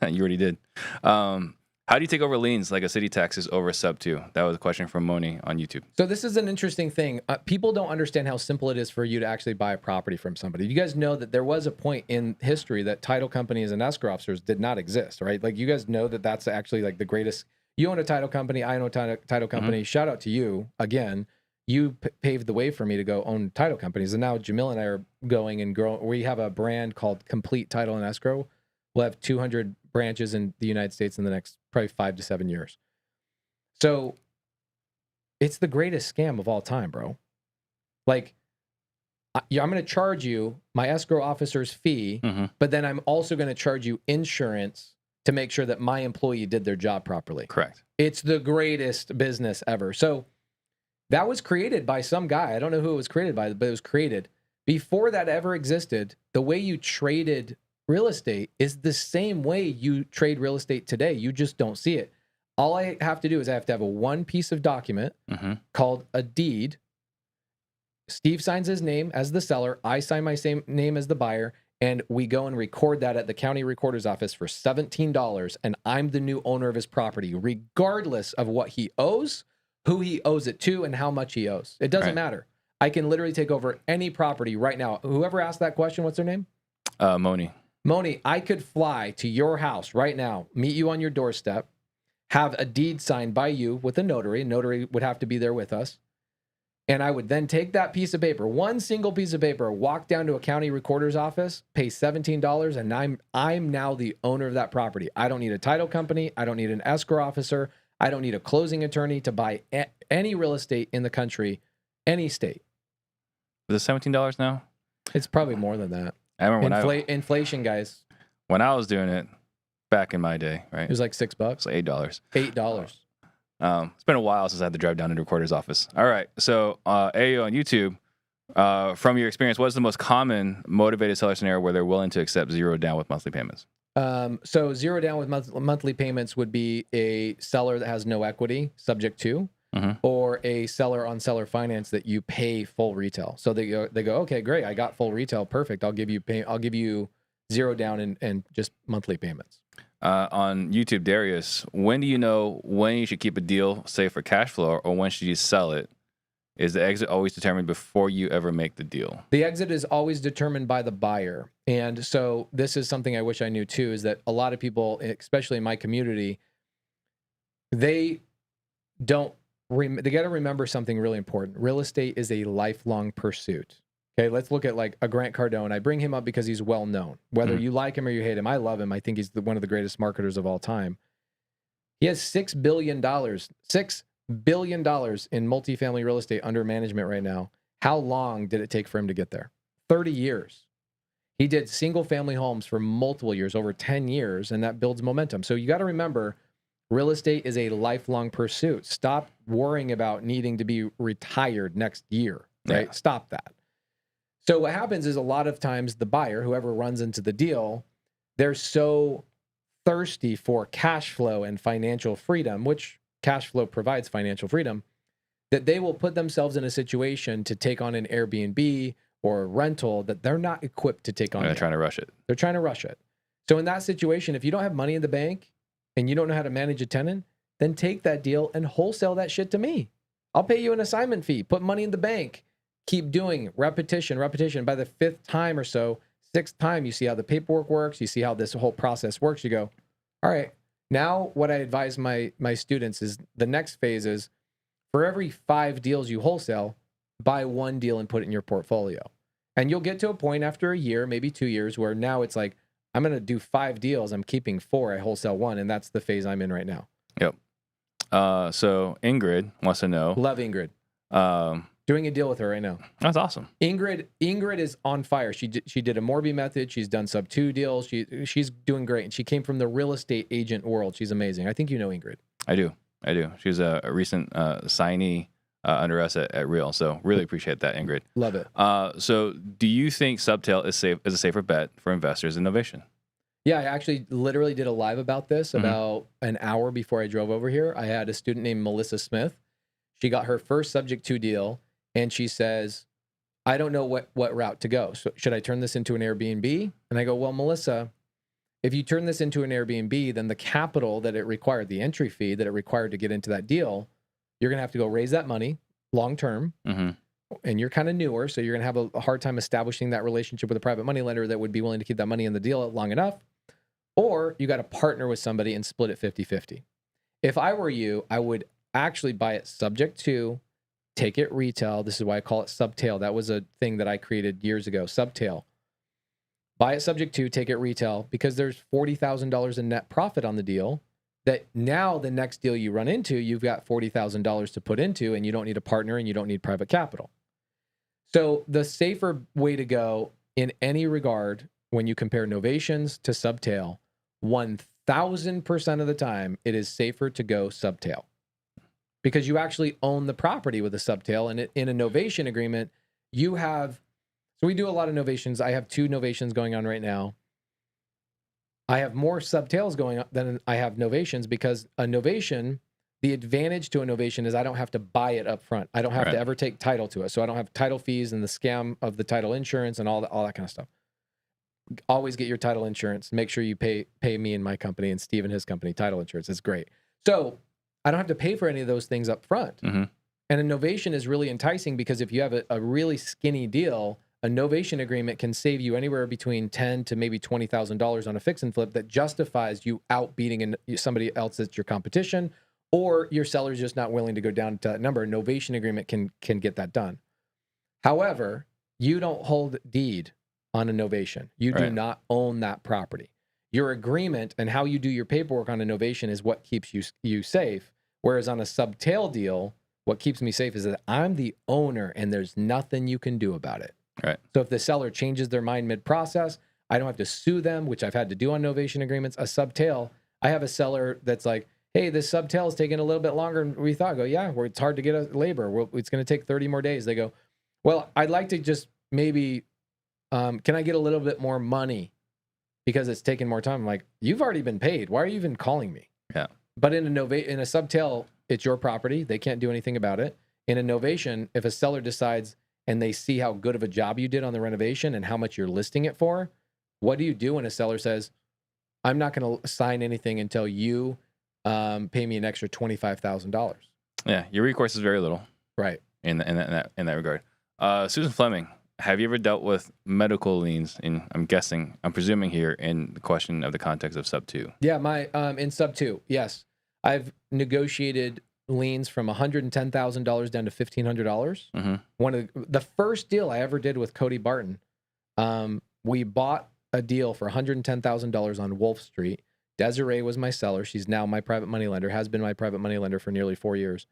S3: You already did. How do you take over liens like a city taxes over Subto? That was a question from Moni on YouTube.
S4: So this is an interesting thing. People don't understand how simple it is for you to actually buy a property from somebody. You guys know that there was a point in history that title companies and escrow officers did not exist, right? Like you guys know that that's actually like the greatest. You own a title company. I own a title company. Shout out to you again. You paved the way for me to go own title companies. And now Jamil and I are going and growing. We have a brand called Complete Title and Escrow. We'll have 200 branches in the United States in the next probably 5 to 7 years. So it's the greatest scam of all time, bro. Like, I'm going to charge you my escrow officer's fee, but then I'm also going to charge you insurance to make sure that my employee did their job properly.
S3: Correct.
S4: It's the greatest business ever. So that was created by some guy. I don't know who it was created by, but it was created. Before that ever existed, the way you traded real estate is the same way you trade real estate today. You just don't see it. All I have to do is I have to have a one piece of document called a deed. Steve signs his name as the seller. I sign my same name as the buyer. And we go and record that at the county recorder's office for $17. And I'm the new owner of his property, regardless of what he owes, who he owes it to, and how much he owes. It doesn't matter. I can literally take over any property right now. Whoever asked that question, what's their name? Moni, I could fly to your house right now, meet you on your doorstep, have a deed signed by you with a notary. A notary would have to be there with us. And I would then take that piece of paper, one single piece of paper, walk down to a county recorder's office, pay $17, and I'm now the owner of that property. I don't need a title company. I don't need an escrow officer. I don't need a closing attorney to buy any real estate in the country, any state.
S3: Is it $17 now?
S4: It's probably more than that.
S3: I remember
S4: inflation, guys.
S3: When I was doing it back in my day, right?
S4: It was like $6.
S3: It's like $8.
S4: $8.
S3: It's been a while since I had to drive down to the recorder's office. All right. So, AO on YouTube, from your experience, what's the most common motivated seller scenario where they're willing to accept zero down with monthly payments?
S4: So zero down with monthly payments would be a seller that has no equity, subject to, or a seller on seller finance that you pay full retail. So they go, okay, great, I got full retail, perfect. I'll give you zero down and just monthly payments.
S3: On YouTube, Darius, when do you know when you should keep a deal, say for cash flow, or when should you sell it? Is the exit always determined before you ever make the deal?
S4: The exit is always determined by the buyer. And so this is something I wish I knew too, is that a lot of people, especially in my community, they got to remember something really important. Real estate is a lifelong pursuit. Okay, let's look at like a Grant Cardone. I bring him up because he's well known. Whether you like him or you hate him, I love him. I think he's one of the greatest marketers of all time. He has $6 billion in multifamily real estate under management right now. How long did it take for him to get there? 30 years. He did single family homes for multiple years, over 10 years, and that builds momentum. So you got to remember, Real estate is a lifelong pursuit. Stop worrying about needing to be retired next year, right?
S3: Yeah.
S4: Stop that. So what happens is a lot of times the buyer, whoever runs into the deal, they're so thirsty for cash flow and financial freedom, which cash flow provides financial freedom, that they will put themselves in a situation to take on an Airbnb or a rental that they're not equipped to take on.
S3: They're
S4: yet.
S3: trying to rush it.
S4: They're trying to rush it. So in that situation, if you don't have money in the bank and you don't know how to manage a tenant, then take that deal and wholesale that shit to me. I'll pay you an assignment fee, put money in the bank, keep doing repetition. By the 5th time or so, 6th time, you see how the paperwork works. You see how this whole process works. You go, all right, now what I advise my students is the next phase is for every 5 deals you wholesale, buy 1 deal and put it in your portfolio. And you'll get to a point after a year, maybe 2 years, where now it's like, I'm going to do 5 deals. I'm keeping 4. I wholesale 1. And that's the phase I'm in right now.
S3: Yep. So Ingrid wants to know.
S4: Love Ingrid. Doing a deal with her right now.
S3: That's awesome.
S4: Ingrid is on fire. She did a Morby method. She's done Subto deals. She's doing great. And she came from the real estate agent world. She's amazing. I think you know Ingrid.
S3: I do. She's a recent signee under us at Real. So really appreciate that, Ingrid.
S4: Love it.
S3: So do you think Subto is a safer bet for investors in Novation?
S4: Yeah, I actually literally did a live about this about an hour before I drove over here. I had a student named Melissa Smith. She got her first subject to deal, and she says, I don't know what route to go. So should I turn this into an Airbnb? And I go, well, Melissa, if you turn this into an Airbnb, then the capital that it required, the entry fee that it required to get into that deal, you're going to have to go raise that money long term. And you're kind of newer, so you're going to have a hard time establishing that relationship with a private money lender that would be willing to keep that money in the deal long enough. Or you got to partner with somebody and split it 50-50. If I were you, I would actually buy it subject to, take it retail. This is why I call it Subtail. That was a thing that I created years ago, Subtail. Buy it subject to, take it retail, because there's $40,000 in net profit on the deal that now the next deal you run into, you've got $40,000 to put into, and you don't need a partner and you don't need private capital. So the safer way to go in any regard when you compare novations to Subtail, 1,000% of the time, it is safer to go Subtail because you actually own the property with a Subtail. And in a novation agreement, you have, so we do a lot of novations. I have 2 novations going on right now. I have more Subtails going on than I have novations because a novation, the advantage to a novation is I don't have to buy it up front. I don't have to ever take title to it. So I don't have title fees and the scam of the title insurance and all that kind of stuff. Always get your title insurance. Make sure you pay me and my company and Steve and his company title insurance. It's great. So I don't have to pay for any of those things up front. And a novation is really enticing because if you have a really skinny deal, a novation agreement can save you anywhere between $10,000 to maybe $20,000 on a fix and flip that justifies you outbeating somebody else that's your competition, or your seller's just not willing to go down to that number. A novation agreement can get that done. However, you don't hold deed on a novation. You do not own that property. Your agreement and how you do your paperwork on a novation is what keeps you safe. Whereas on a Subtail deal, what keeps me safe is that I'm the owner and there's nothing you can do about it. So if the seller changes their mind mid-process, I don't have to sue them, which I've had to do on novation agreements. A Subtail, I have a seller that's like, hey, this Subtail is taking a little bit longer than we thought. I go, yeah, it's hard to get a labor. It's going to take 30 more days. They go, well, I'd like to just maybe, can I get a little bit more money because it's taking more time? I'm like, you've already been paid. Why are you even calling me? But in a Subtail, it's your property. They can't do anything about it. In a novation, if a seller decides and they see how good of a job you did on the renovation and how much you're listing it for, what do you do when a seller says, I'm not going to sign anything until you pay me an extra $25,000?
S3: Yeah, your recourse is very little. In that regard. Susan Fleming, have you ever dealt with medical liens? I'm presuming here in the question of the context of Subto.
S4: Yeah, in Subto, yes. I've negotiated liens from $110,000 down to $1,500. One of the first deal I ever did with Cody Barton, we bought a deal for $110,000 on Wolf Street. Desiree was my seller. She's now my private money lender, has been my private money lender for nearly 4 years.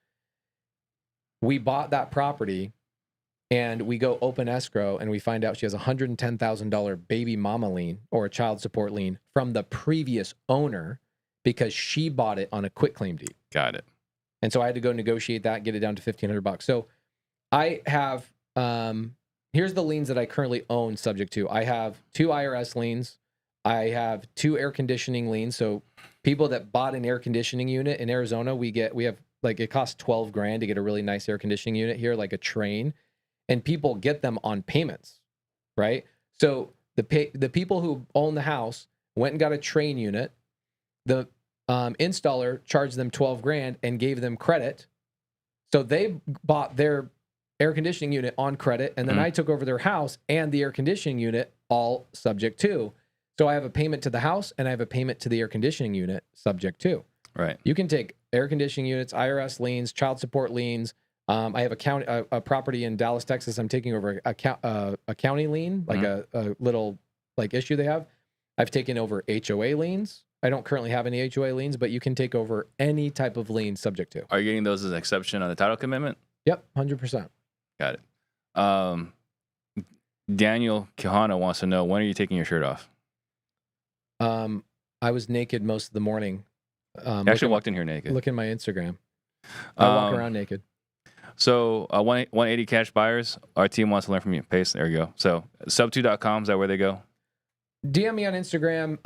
S4: We bought that property and we go open escrow and we find out she has a $110,000 baby mama lien or a child support lien from the previous owner because she bought it on a quitclaim deed.
S3: Got it.
S4: And so I had to go negotiate that, get it down to $1,500. So I have, here's the liens that I currently own subject to. I have 2 IRS liens. I have 2 air conditioning liens. So people that bought an air conditioning unit in Arizona, we have like, it costs $12,000 to get a really nice air conditioning unit here, like a train, and people get them on payments, right? So the people who own the house went and got a train unit. The installer charged them $12,000 and gave them credit. So they bought their air conditioning unit on credit, and then I took over their house and the air conditioning unit, all subject to. So I have a payment to the house and I have a payment to the air conditioning unit subject to.
S3: Right.
S4: You can take air conditioning units, IRS liens, child support liens. I have a property in Dallas, Texas. I'm taking over a county lien, like a little like issue they have. I've taken over HOA liens. I don't currently have any HOA liens, but you can take over any type of lien subject to.
S3: Are you getting those as an exception on the title commitment?
S4: Yep, 100%.
S3: Got it. Daniel Kihana wants to know, when are you taking your shirt off?
S4: I was naked most of the morning.
S3: You actually walked in here naked.
S4: Look at my Instagram. I walk around naked.
S3: So 180 cash buyers, our team wants to learn from you. Paste, there you go. So subto.com, is that where they go?
S4: DM me on Instagram,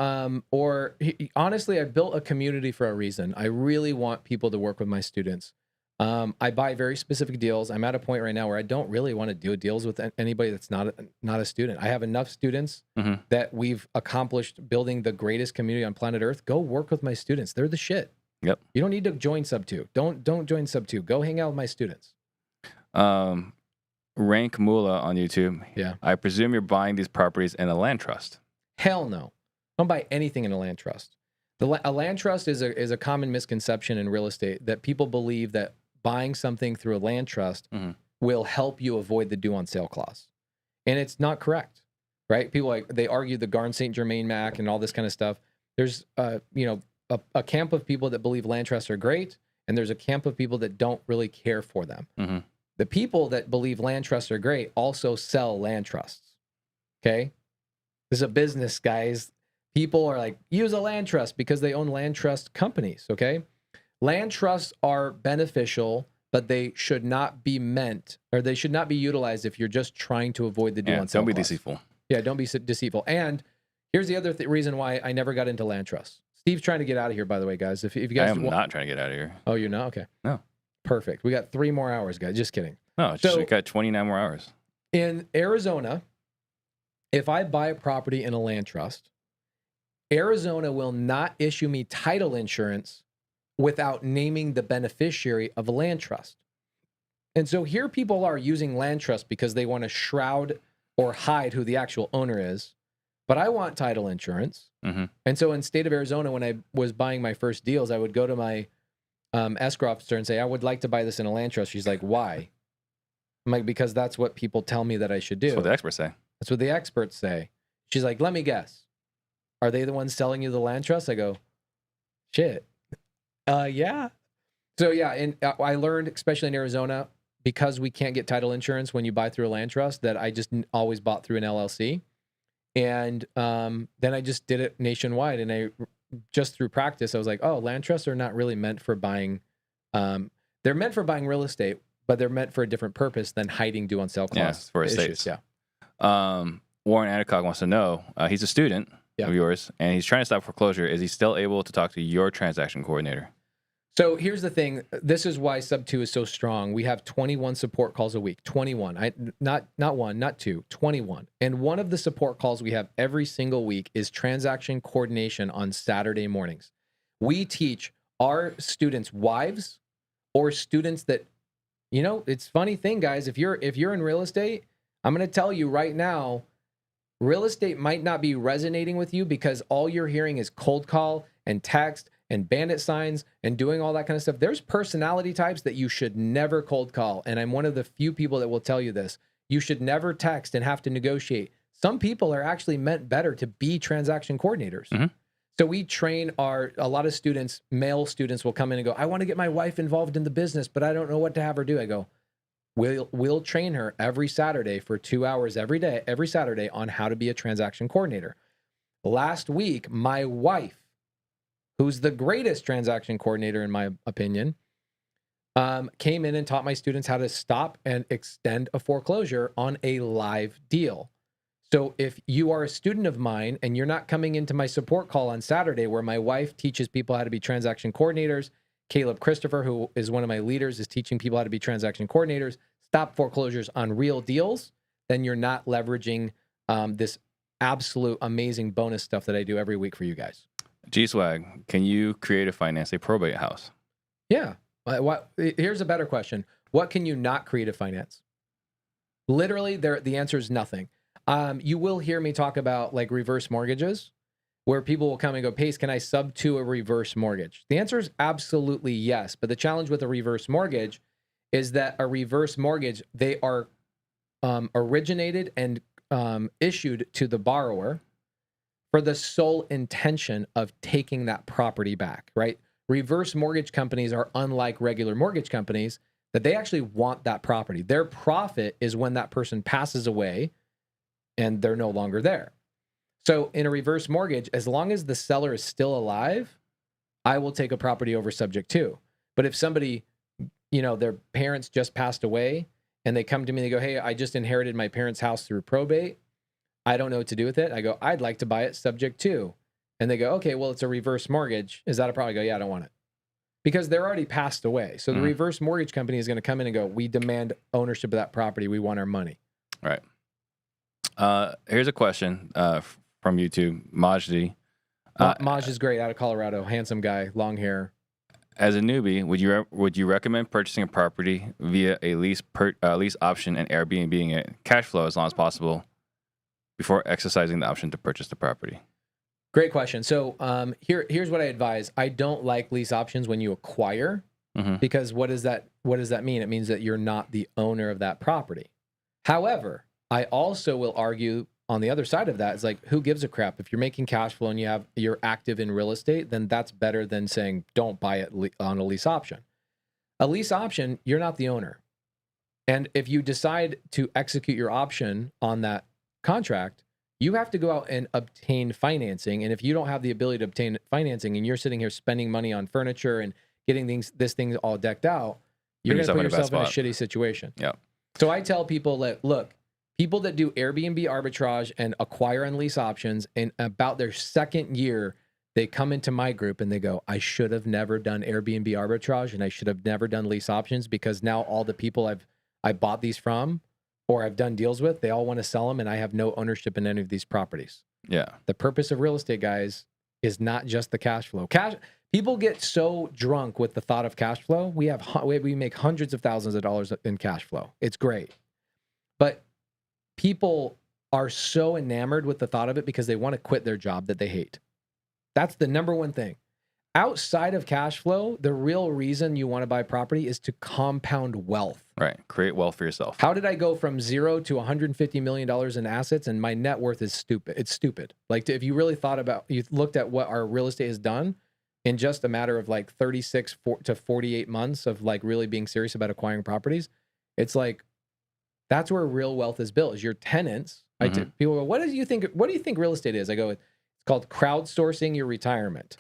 S4: honestly, I built a community for a reason. I really want people to work with my students. I buy very specific deals. I'm at a point right now where I don't really want to do deals with anybody that's not a student. I have enough students that we've accomplished building the greatest community on planet Earth. Go work with my students. They're the shit.
S3: Yep.
S4: You don't need to join Subto. Don't join Subto. Go hang out with my students.
S3: Rank Mula on YouTube.
S4: Yeah.
S3: I presume you're buying these properties in a land trust.
S4: Hell no. Don't buy anything in a land trust. A land trust is a common misconception in real estate, that people believe that buying something through a land trust will help you avoid the due on sale clause. And it's not correct, right? People they argue the Garn St. Germain Mac and all this kind of stuff. There's a camp of people that believe land trusts are great, and there's a camp of people that don't really care for them. The people that believe land trusts are great also sell land trusts. Okay? This is a business, guys. People are like, use a land trust because they own land trust companies, okay? Land trusts are beneficial, but they should not be they should not be utilized if you're just trying to avoid the due on sale
S3: Don't be
S4: clause.
S3: deceitful.
S4: Yeah, don't be deceitful. And here's the other reason why I never got into land trusts. Steve's trying to get out of here, by the way, guys. If you guys
S3: I am not trying to get out of here.
S4: Oh, you're not? Okay.
S3: No.
S4: Perfect. We got 3 more hours, guys. Just kidding.
S3: No, we got 29 more hours.
S4: In Arizona, if I buy a property in a land trust, Arizona will not issue me title insurance without naming the beneficiary of a land trust. And so here people are using land trust because they want to shroud or hide who the actual owner is. But I want title insurance. And so in state of Arizona, when I was buying my first deals, I would go to my escrow officer and say, I would like to buy this in a land trust. She's like, why? I'm like, because that's what people tell me that I should do.
S3: That's what the experts say.
S4: That's what the experts say. She's like, let me guess. Are they the ones selling you the land trust? I go, shit. Yeah. So yeah, and I learned, especially in Arizona, because we can't get title insurance when you buy through a land trust, that I just always bought through an LLC. And then I just did it nationwide. And just through practice, I was like, oh, land trusts are not really meant for buying. They're meant for buying real estate, but they're meant for a different purpose than hiding due on sale clause.
S3: Yes, for estates.
S4: Yeah.
S3: Warren Adcock wants to know, he's a student of yours, and he's trying to stop foreclosure. Is he still able to talk to your transaction coordinator?
S4: So here's the thing. This is why Subto is so strong. We have 21 support calls a week. 21. Not one, not two, 21. And one of the support calls we have every single week is transaction coordination on Saturday mornings. We teach our students' wives or students that, it's funny thing, guys. If you're in real estate, I'm going to tell you right now, real estate might not be resonating with you because all you're hearing is cold call and text and bandit signs and doing all that kind of stuff. There's personality types that you should never cold call. And I'm one of the few people that will tell you this. You should never text and have to negotiate. Some people are actually meant better to be transaction coordinators. So we train a lot of students, male students will come in and go, I want to get my wife involved in the business, but I don't know what to have her do. I go, we'll train her every Saturday for 2 hours every Saturday on how to be a transaction coordinator. Last week, my wife, who's the greatest transaction coordinator in my opinion, came in and taught my students how to stop and extend a foreclosure on a live deal. So if you are a student of mine and you're not coming into my support call on Saturday where my wife teaches people how to be transaction coordinators, Caleb Christopher, who is one of my leaders, is teaching people how to be transaction coordinators, stop foreclosures on real deals, then you're not leveraging this absolute amazing bonus stuff that I do every week for you guys.
S3: G-Swag, can you create or finance a probate house?
S4: Yeah. Here's a better question. What can you not create or finance? Literally, the answer is nothing. You will hear me talk about like reverse mortgages, where people will come and go, Pace, can I sub to a reverse mortgage? The answer is absolutely yes. But the challenge with a reverse mortgage is that a reverse mortgage, they are originated and issued to the borrower for the sole intention of taking that property back, right? Reverse mortgage companies are unlike regular mortgage companies that they actually want that property. Their profit is when that person passes away and they're no longer there. So in a reverse mortgage, as long as the seller is still alive, I will take a property over subject to. But if somebody, their parents just passed away and they come to me and they go, hey, I just inherited my parents' house through probate. I don't know what to do with it. I go, I'd like to buy it subject to. And they go, okay, well, it's a reverse mortgage. Is that a problem? I go, yeah, I don't want it. Because they're already passed away. So the reverse mortgage company is going to come in and go, we demand ownership of that property. We want our money.
S3: Right. Here's a question from YouTube, Majdi.
S4: Maj is great, out of Colorado, handsome guy, long hair.
S3: As a newbie, would you recommend purchasing a property via a lease option and Airbnb-ing it cash flow as long as possible before exercising the option to purchase the property?
S4: Great question. So here's what I advise. I don't like lease options when you acquire, because what does that mean? It means that you're not the owner of that property. However, I also will argue on the other side of that, it's like, who gives a crap? If you're making cash flow and you're active in real estate, then that's better than saying don't buy it on a lease option. A lease option, you're not the owner. And if you decide to execute your option on that contract, you have to go out and obtain financing. And if you don't have the ability to obtain financing and you're sitting here spending money on furniture and getting this thing all decked out, you're going to put yourself in a shitty situation.
S3: Yeah.
S4: So I tell people that, look, people that do Airbnb arbitrage and acquire and lease options, and about their second year, they come into my group and they go, I should have never done Airbnb arbitrage and I should have never done lease options, because now all the people I bought these from or I've done deals with, they all want to sell them and I have no ownership in any of these properties.
S3: Yeah.
S4: The purpose of real estate, guys, is not just the cash flow. People get so drunk with the thought of cash flow. We make hundreds of thousands of dollars in cash flow. It's great. But people are so enamored with the thought of it because they want to quit their job that they hate. That's the number one thing. Outside of cash flow, the real reason you want to buy property is to compound wealth.
S3: Right. Create wealth for yourself.
S4: How did I go from $0 to $150 million in assets and my net worth is stupid? It's stupid. Like, if you really you looked at what our real estate has done in just a matter of like 36 to 48 months of like really being serious about acquiring properties, it's like, that's where real wealth is built, is your tenants. People go, what do you think real estate is? I go, it's called crowdsourcing your retirement.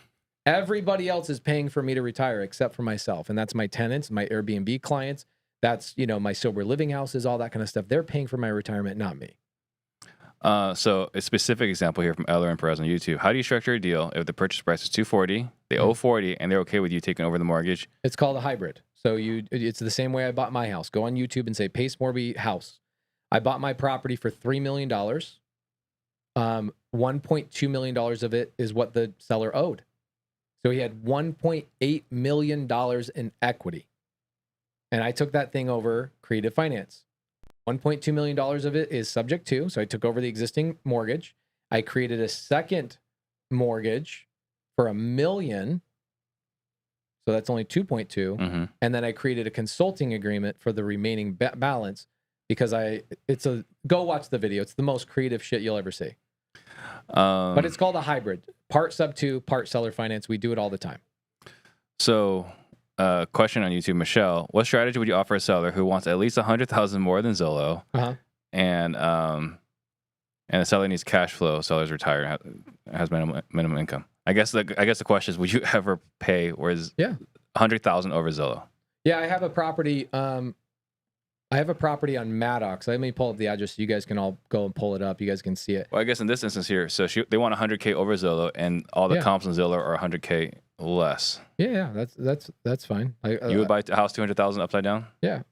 S4: Everybody else is paying for me to retire except for myself. And that's my tenants, my Airbnb clients. That's, my sober living houses, all that kind of stuff. They're paying for my retirement, not me.
S3: So a specific example here from Eller and Perez on YouTube. How do you structure a deal if the purchase price is $240, they owe $40, and they're okay with you taking over the mortgage?
S4: It's called a hybrid. So it's the same way I bought my house. Go on YouTube and say, Pace Morby house. I bought my property for $3 million. $1.2 million of it is what the seller owed. So he had $1.8 million in equity. And I took that thing over creative finance. $1.2 million of it is subject to. So I took over the existing mortgage. I created a second mortgage for $1 million. So that's only 2.2. And then I created a consulting agreement for the remaining balance, because go watch the video. It's the most creative shit you'll ever see. But it's called a hybrid. Part sub to, part seller finance. We do it all the time.
S3: So, question on YouTube, Michelle, what strategy would you offer a seller who wants at least $100,000 more than Zillow, and the seller needs cash flow, seller's retired, has minimum income? I guess the question is, would you ever pay or is $100,000 over Zillow?
S4: Yeah, I have a property. I have a property on Maddox. Let me pull up the address so you guys can all go and pull it up. You guys can see it.
S3: Well, I guess in this instance here, so they want $100K over Zillow, and all the comps on Zillow are $100K less.
S4: Yeah, that's fine.
S3: You would buy a house $200,000 upside down?
S4: Yeah,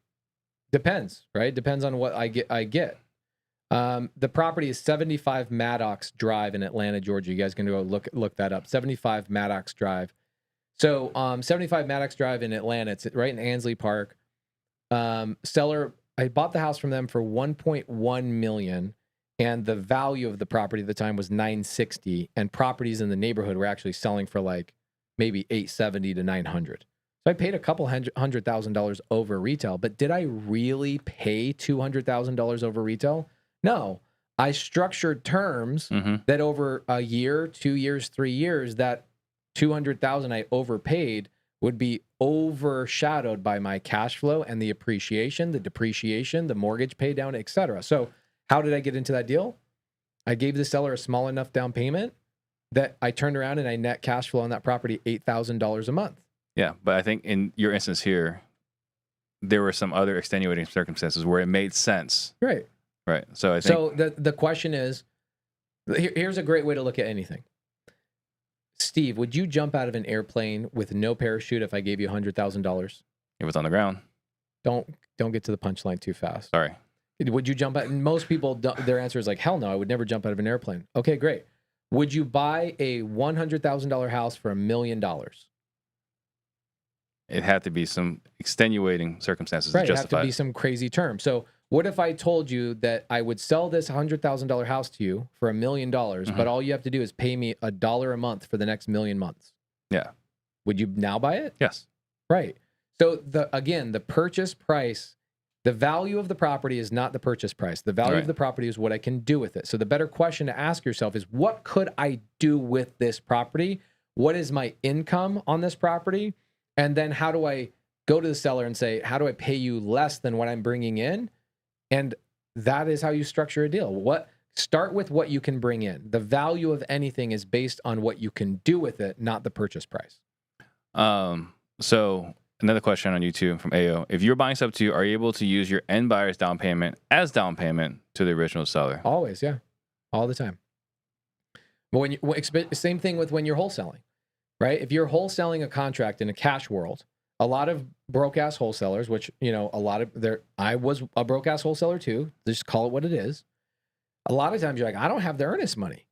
S4: depends, right? Depends on what I get. The property is 75 Maddox Drive in Atlanta, Georgia. You guys can go look that up. 75 Maddox Drive. So 75 Maddox Drive in Atlanta. It's right in Ansley Park. Seller, I bought the house from them for $1.1 million, and the value of the property at the time was $960, and properties in the neighborhood were actually selling for like maybe $870 to $900. So I paid a couple $100,000 over retail, but did I really pay $200,000 over retail? No. I structured terms that over a year, 2 years, 3 years, that $200,000 I overpaid would be overshadowed by my cash flow and the appreciation, the depreciation, the mortgage pay down, etc. So how did I get into that deal? I gave the seller a small enough down payment that I turned around and I net cash flow on that property $8,000 a month.
S3: Yeah, but I think in your instance here, there were some other extenuating circumstances where it made sense.
S4: Right.
S3: Right. So I think.
S4: So the question is, here's a great way to look at anything. Steve, would you jump out of an airplane with no parachute if I gave you $100,000?
S3: It was on the ground.
S4: Don't get to the punchline too fast.
S3: Sorry.
S4: Would you jump out? And most people, their answer is like, hell no, I would never jump out of an airplane. Okay, great. Would you buy a $100,000 house for $1 million?
S3: It had to be some extenuating circumstances
S4: Right,
S3: to
S4: it had
S3: justify
S4: to be some crazy term. So what if I told you that I would sell this $100,000 house to you for $1 million, but all you have to do is pay me $1 a month for the next 1,000,000 months?
S3: Yeah.
S4: Would you now buy it?
S3: Yes.
S4: Right. So the purchase price, the value of the property is not the purchase price. The value of the property is what I can do with it. So the better question to ask yourself is, what could I do with this property? What is my income on this property? And then how do I go to the seller and say, how do I pay you less than what I'm bringing in? And that is how you structure a deal. Start with what you can bring in. The value of anything is based on what you can do with it, not the purchase price.
S3: So another question on YouTube from AO. If you're buying Subto, are you able to use your end buyer's down payment as down payment to the original seller?
S4: Always, yeah. All the time. But same thing with when you're wholesaling, right? If you're wholesaling a contract in a cash world, a lot of broke-ass wholesalers, which, I was a broke-ass wholesaler too. Just call it what it is. A lot of times you're like, I don't have the earnest money.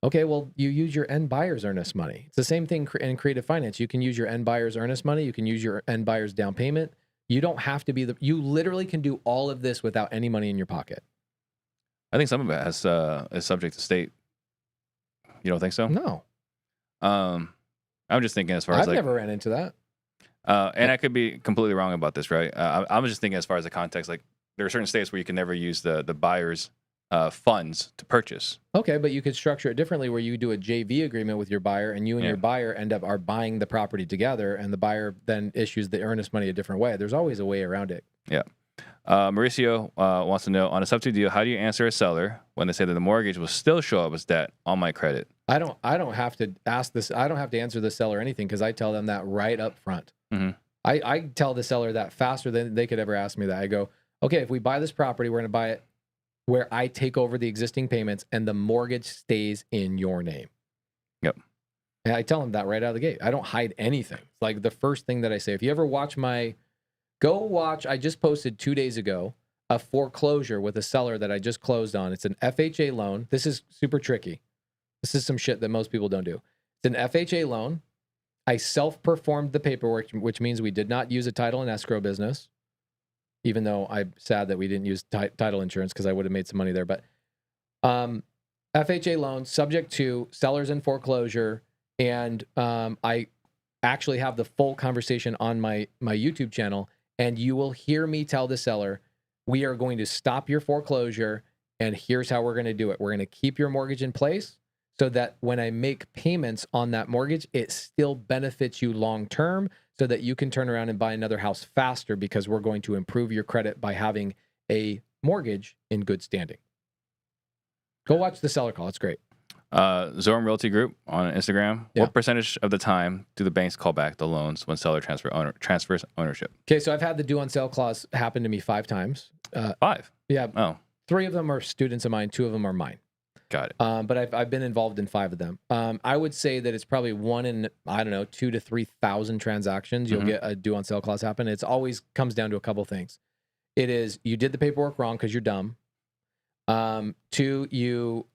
S4: Okay, well, you use your end buyer's earnest money. It's the same thing in creative finance. You can use your end buyer's earnest money. You can use your end buyer's down payment. You don't have to be you literally can do all of this without any money in your pocket.
S3: I think some of it is subject to state. You don't think so?
S4: No.
S3: I'm just thinking as far as
S4: I've never ran into that.
S3: And I could be completely wrong about this, right? I was just thinking as far as the context, like there are certain states where you can never use the buyer's funds to purchase.
S4: Okay, but you could structure it differently where you do a JV agreement with your buyer and you and your buyer are buying the property together and the buyer then issues the earnest money a different way. There's always a way around it.
S3: Yeah. Mauricio wants to know, on a Subto deal, how do you answer a seller when they say that the mortgage will still show up as debt on my credit?
S4: I don't have to ask this. I don't have to answer the seller anything because I tell them that right up front. I tell the seller that faster than they could ever ask me that. I go, okay, if we buy this property, we're going to buy it where I take over the existing payments and the mortgage stays in your name.
S3: Yep.
S4: And I tell them that right out of the gate. I don't hide anything. It's like the first thing that I say. If you ever watch I just posted 2 days ago a foreclosure with a seller that I just closed on. It's an FHA loan. This is super tricky. This is some shit that most people don't do. It's an FHA loan. I self-performed the paperwork, which means we did not use a title and escrow business, even though I'm sad that we didn't use title insurance because I would have made some money there. But FHA loan subject to sellers in foreclosure. And I actually have the full conversation on my YouTube channel. And you will hear me tell the seller, we are going to stop your foreclosure. And here's how we're going to do it. We're going to keep your mortgage in place so that when I make payments on that mortgage, it still benefits you long-term so that you can turn around and buy another house faster because we're going to improve your credit by having a mortgage in good standing. Go watch the seller call. It's great.
S3: Zoram Realty Group on Instagram.
S4: Yeah.
S3: What percentage of the time do the banks call back the loans when seller transfers ownership?
S4: Okay, so I've had the due on sale clause happen to me 5 times.
S3: 5.
S4: Yeah,
S3: Oh,
S4: 3 of them are students of mine, 2 of them are mine.
S3: got it.
S4: But I've been involved in 5 of them. I would say that it's probably 1 in, I don't know, 2,000 to 3,000 transactions. You'll get a due on sale clause happen. It's always comes down to a couple things. It is you did the paperwork wrong because you're dumb. 2, you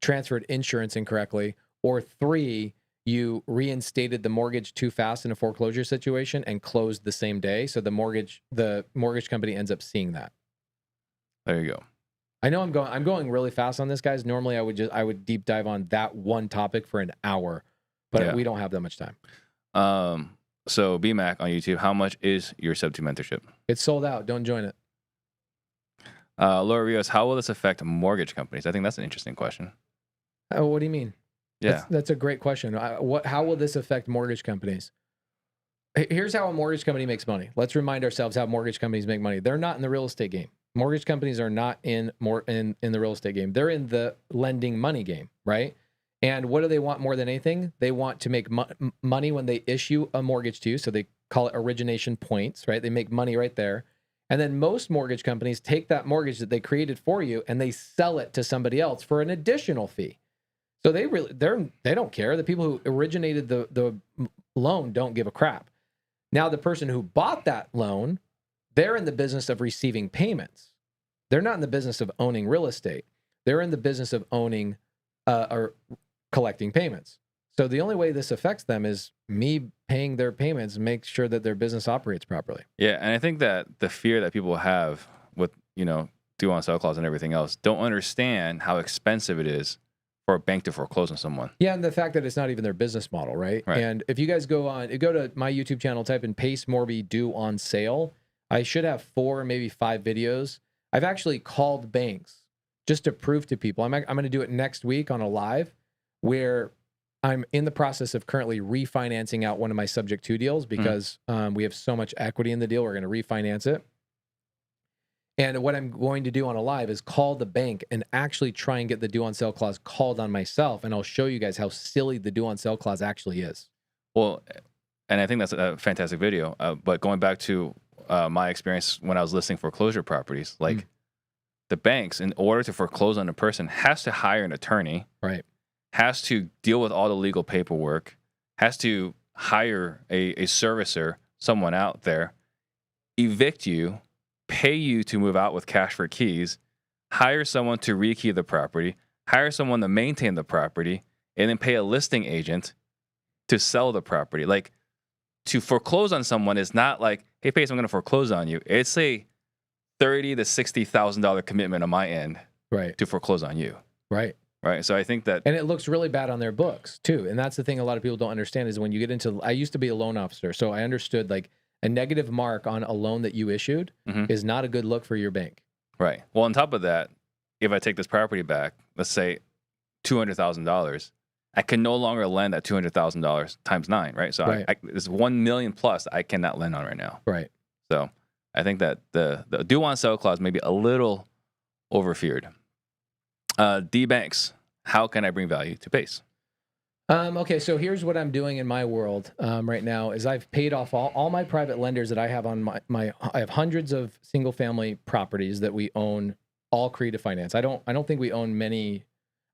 S4: transferred insurance incorrectly, or 3, you reinstated the mortgage too fast in a foreclosure situation and closed the same day. So the mortgage company ends up seeing that.
S3: There you go.
S4: I know I'm going really fast on this, guys. Normally I would deep dive on that one topic for an hour, but we don't have that much time.
S3: So BMAC on YouTube, how much is your Subto mentorship?
S4: It's sold out. Don't join it.
S3: Laura Rios, how will this affect mortgage companies? I think that's an interesting question.
S4: Oh, what do you mean?
S3: Yeah.
S4: That's a great question. How will this affect mortgage companies? Here's how a mortgage company makes money. Let's remind ourselves how mortgage companies make money. They're not in the real estate game. Mortgage companies are not in the real estate game. They're in the lending money game, right? And what do they want more than anything? They want to make money when they issue a mortgage to you. So they call it origination points, right? They make money right there. And then most mortgage companies take that mortgage that they created for you and they sell it to somebody else for an additional fee. So they don't care. The people who originated the loan don't give a crap. Now the person who bought that loan, they're in the business of receiving payments. They're not in the business of owning real estate. They're in the business of owning or collecting payments. So the only way this affects them is me paying their payments and make sure that their business operates properly.
S3: Yeah, and I think that the fear that people have with, due on sale clause and everything else, don't understand how expensive it is for a bank to foreclose on someone.
S4: Yeah, and the fact that it's not even their business model, right? And if you guys go to my YouTube channel, type in Pace Morby due on sale. I should have 4, maybe 5 videos. I've actually called banks just to prove to people. I'm going to do it next week on a live where I'm in the process of currently refinancing out one of my subject to deals because we have so much equity in the deal. We're going to refinance it. And what I'm going to do on a live is call the bank and actually try and get the due on sale clause called on myself. And I'll show you guys how silly the due on sale clause actually is.
S3: Well, and I think that's a fantastic video. But going back to my experience when I was listing foreclosure properties, like the banks, in order to foreclose on a person, has to hire an attorney,
S4: right?
S3: Has to deal with all the legal paperwork, has to hire a servicer, someone out there, evict you, pay you to move out with cash for keys, hire someone to rekey the property, hire someone to maintain the property, and then pay a listing agent to sell the property. Like, to foreclose on someone is not like, hey, Pace, I'm going to foreclose on you. It's a $30,000 to $60,000 commitment on my end,
S4: right,
S3: to foreclose on you,
S4: right.
S3: Right. So I think that,
S4: and it looks really bad on their books too. And that's the thing a lot of people don't understand is when you get into, I used to be a loan officer. So I understood like a negative mark on a loan that you issued is not a good look for your bank.
S3: Right. Well, on top of that, if I take this property back, let's say $200,000, I can no longer lend that $200,000 times 9. Right. So
S4: right.
S3: There's 1 million plus I cannot lend on right now.
S4: Right.
S3: So I think that the due on sale clause may be a little overfeared. D Banks, how can I bring value to Pace?
S4: Okay, so here's what I'm doing in my world right now is I've paid off all my private lenders that I have on I have hundreds of single family properties that we own, all creative finance. I don't think we own many.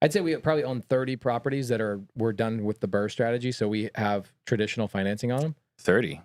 S4: I'd say we probably own 30 properties that we're done with the BRRRR strategy, so we have traditional financing on them.
S3: 30,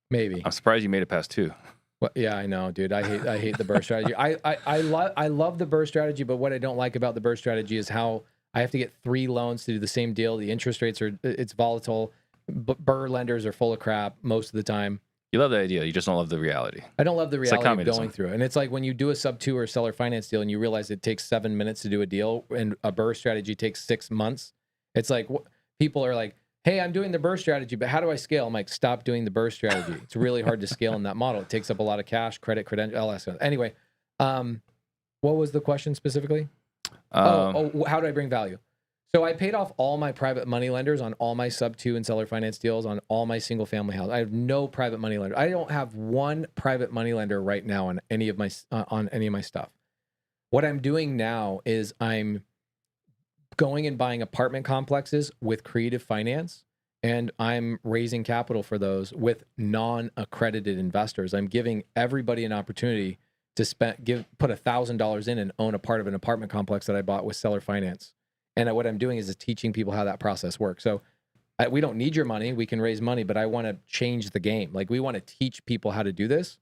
S4: maybe.
S3: I'm surprised you made it past 2.
S4: Well, yeah, I know, dude. I hate the BRRRR strategy. I love the BRRRR strategy, but what I don't like about the BRRRR strategy is how I have to get 3 loans to do the same deal. The interest rates it's volatile. BRRRR lenders are full of crap most of the time.
S3: You love the idea. You just don't love the reality.
S4: I don't love the reality
S3: like
S4: of going through it. And it's like when you do a sub-2 or seller finance deal and you realize it takes 7 minutes to do a deal and a BRRRR strategy takes 6 months. It's like people are like, hey, I'm doing the BRRRR strategy, but how do I scale? I'm like, stop doing the BRRRR strategy. It's really hard to scale in that model. It takes up a lot of cash, credit, credential, all that stuff. Anyway, what was the question specifically? How do I bring value? So I paid off all my private money lenders on all my sub-2 and seller finance deals on all my single family houses. I have no private money lender. I don't have one private money lender right now on any of my stuff. What I'm doing now is I'm going and buying apartment complexes with creative finance, and I'm raising capital for those with non-accredited investors. I'm giving everybody an opportunity to put $1,000 in and own a part of an apartment complex that I bought with seller finance. And what I'm doing is teaching people how that process works. So we don't need your money. We can raise money, but I want to change the game. Like, we want to teach people how to do this.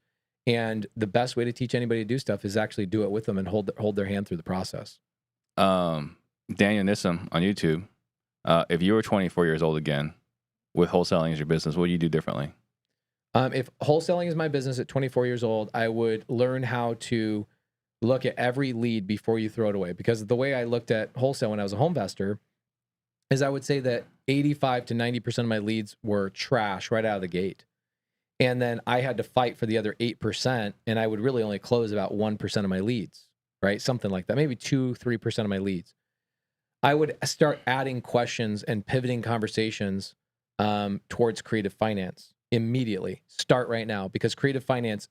S4: And the best way to teach anybody to do stuff is actually do it with them and hold their hand through the process.
S3: Daniel Nissim on YouTube. If you were 24 years old again, with wholesaling as your business, what would you do differently?
S4: If wholesaling is my business at 24 years old, I would learn how to look at every lead before you throw it away. Because the way I looked at wholesale when I was a home investor is I would say that 85 to 90% of my leads were trash right out of the gate. And then I had to fight for the other 8%, and I would really only close about 1% of my leads, right? Something like that, maybe 2-3% of my leads. I would start adding questions and pivoting conversations towards creative finance immediately. Start right now, because creative finance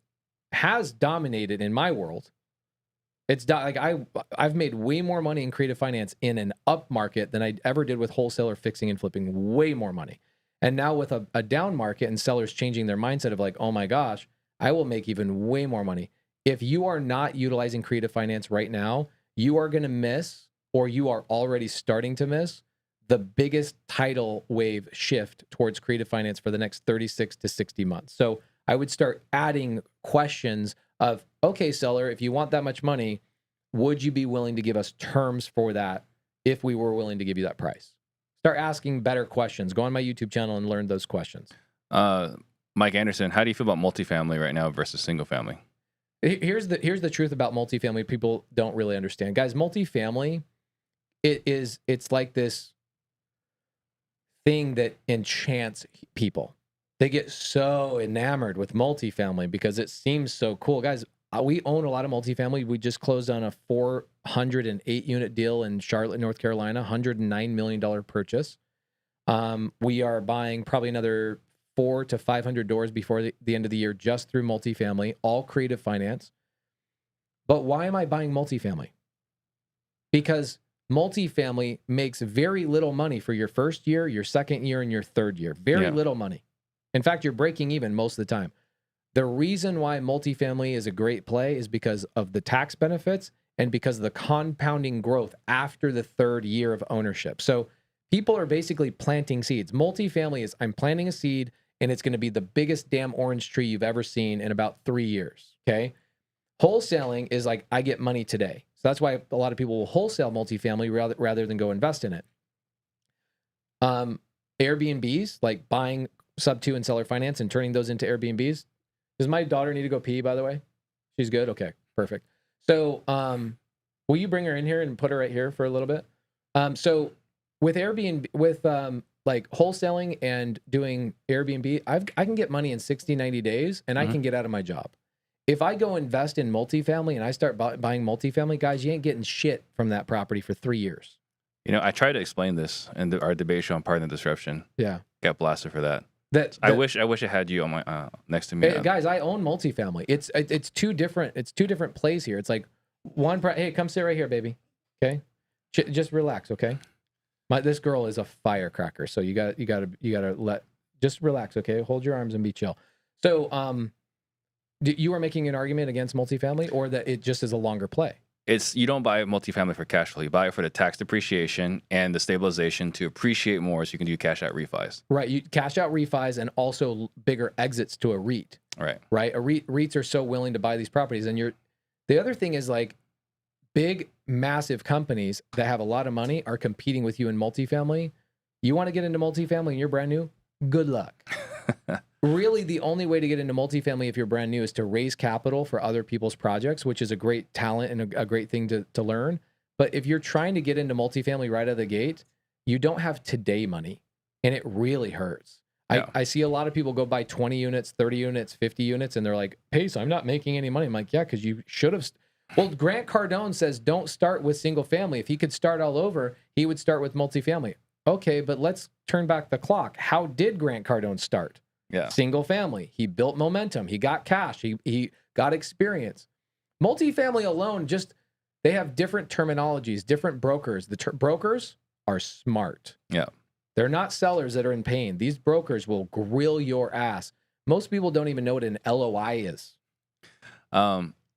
S4: has dominated in my world. It's like I've made way more money in creative finance in an up market than I ever did with wholesale or fixing and flipping. Way more money. And now with a down market and sellers changing their mindset of like, oh my gosh, I will make even way more money. If you are not utilizing creative finance right now, you are going to miss, or you are already starting to miss, the biggest tidal wave shift towards creative finance for the next 36 to 60 months. So I would start adding questions of, okay, seller, if you want that much money, would you be willing to give us terms for that if we were willing to give you that price? Start asking better questions. Go on my YouTube channel and learn those questions.
S3: Mike Anderson, how do you feel about multifamily right now versus single family?
S4: Here's the truth about multifamily people don't really understand. Guys, multifamily, it's like this thing that enchants people. They get so enamored with multifamily because it seems so cool. Guys, we own a lot of multifamily. We just closed on a 408 unit deal in Charlotte, North Carolina, $109 million purchase. We are buying probably another 400 to 500 doors before the end of the year just through multifamily, all creative finance. But why am I buying multifamily? Because multifamily makes very little money for your first year, your second year, and your third year. Very little money. In fact, you're breaking even most of the time. The reason why multifamily is a great play is because of the tax benefits and because of the compounding growth after the third year of ownership. So people are basically planting seeds. Multifamily is, I'm planting a seed and it's going to be the biggest damn orange tree you've ever seen in about 3 years. Okay. Wholesaling is like, I get money today. So that's why a lot of people will wholesale multifamily rather than go invest in it. Airbnbs, like buying Subto and seller finance and turning those into Airbnbs. Does my daughter need to go pee, by the way? She's good? Okay, perfect. So will you bring her in here and put her right here for a little bit? So with Airbnb, with like wholesaling and doing Airbnb, I can get money in 60, 90 days and I can get out of my job. If I go invest in multifamily and I start buying multifamily, guys, you ain't getting shit from that property for 3 years.
S3: You know, I tried to explain this in our debate show on Pardon the Disruption.
S4: Yeah. Got
S3: blasted for that. I wish I had you on my next to me.
S4: Hey, guys, I own multifamily. It's two different plays here. It's like hey, come sit right here, baby. Okay, just relax. Okay, this girl is a firecracker, so you gotta just relax. Okay, hold your arms and be chill. So, you are making an argument against multifamily, or that it just is a longer play?
S3: You don't buy multifamily for cash flow. You buy it for the tax depreciation and the stabilization to appreciate more, so you can do cash out refis.
S4: Right, you cash out refis and also bigger exits to a REIT.
S3: Right.
S4: REITs are so willing to buy these properties, and the other thing is like big, massive companies that have a lot of money are competing with you in multifamily. You want to get into multifamily and you're brand new? Good luck. Really, the only way to get into multifamily if you're brand new is to raise capital for other people's projects, which is a great talent and a great thing to learn. But if you're trying to get into multifamily right out of the gate, you don't have today money, and it really hurts. Yeah. I see a lot of people go buy 20 units, 30 units, 50 units, and they're like, hey, so I'm not making any money. I'm like, yeah, because you should have. Well, Grant Cardone says don't start with single family. If he could start all over, he would start with multifamily. Okay, but let's turn back the clock. How did Grant Cardone start?
S3: Yeah.
S4: Single family. He built momentum. He got cash. He got experience. Multifamily alone, just They have different terminologies, different brokers. The brokers are smart.
S3: Yeah.
S4: They're not sellers that are in pain. These brokers will grill your ass. Most people don't even know what an LOI is.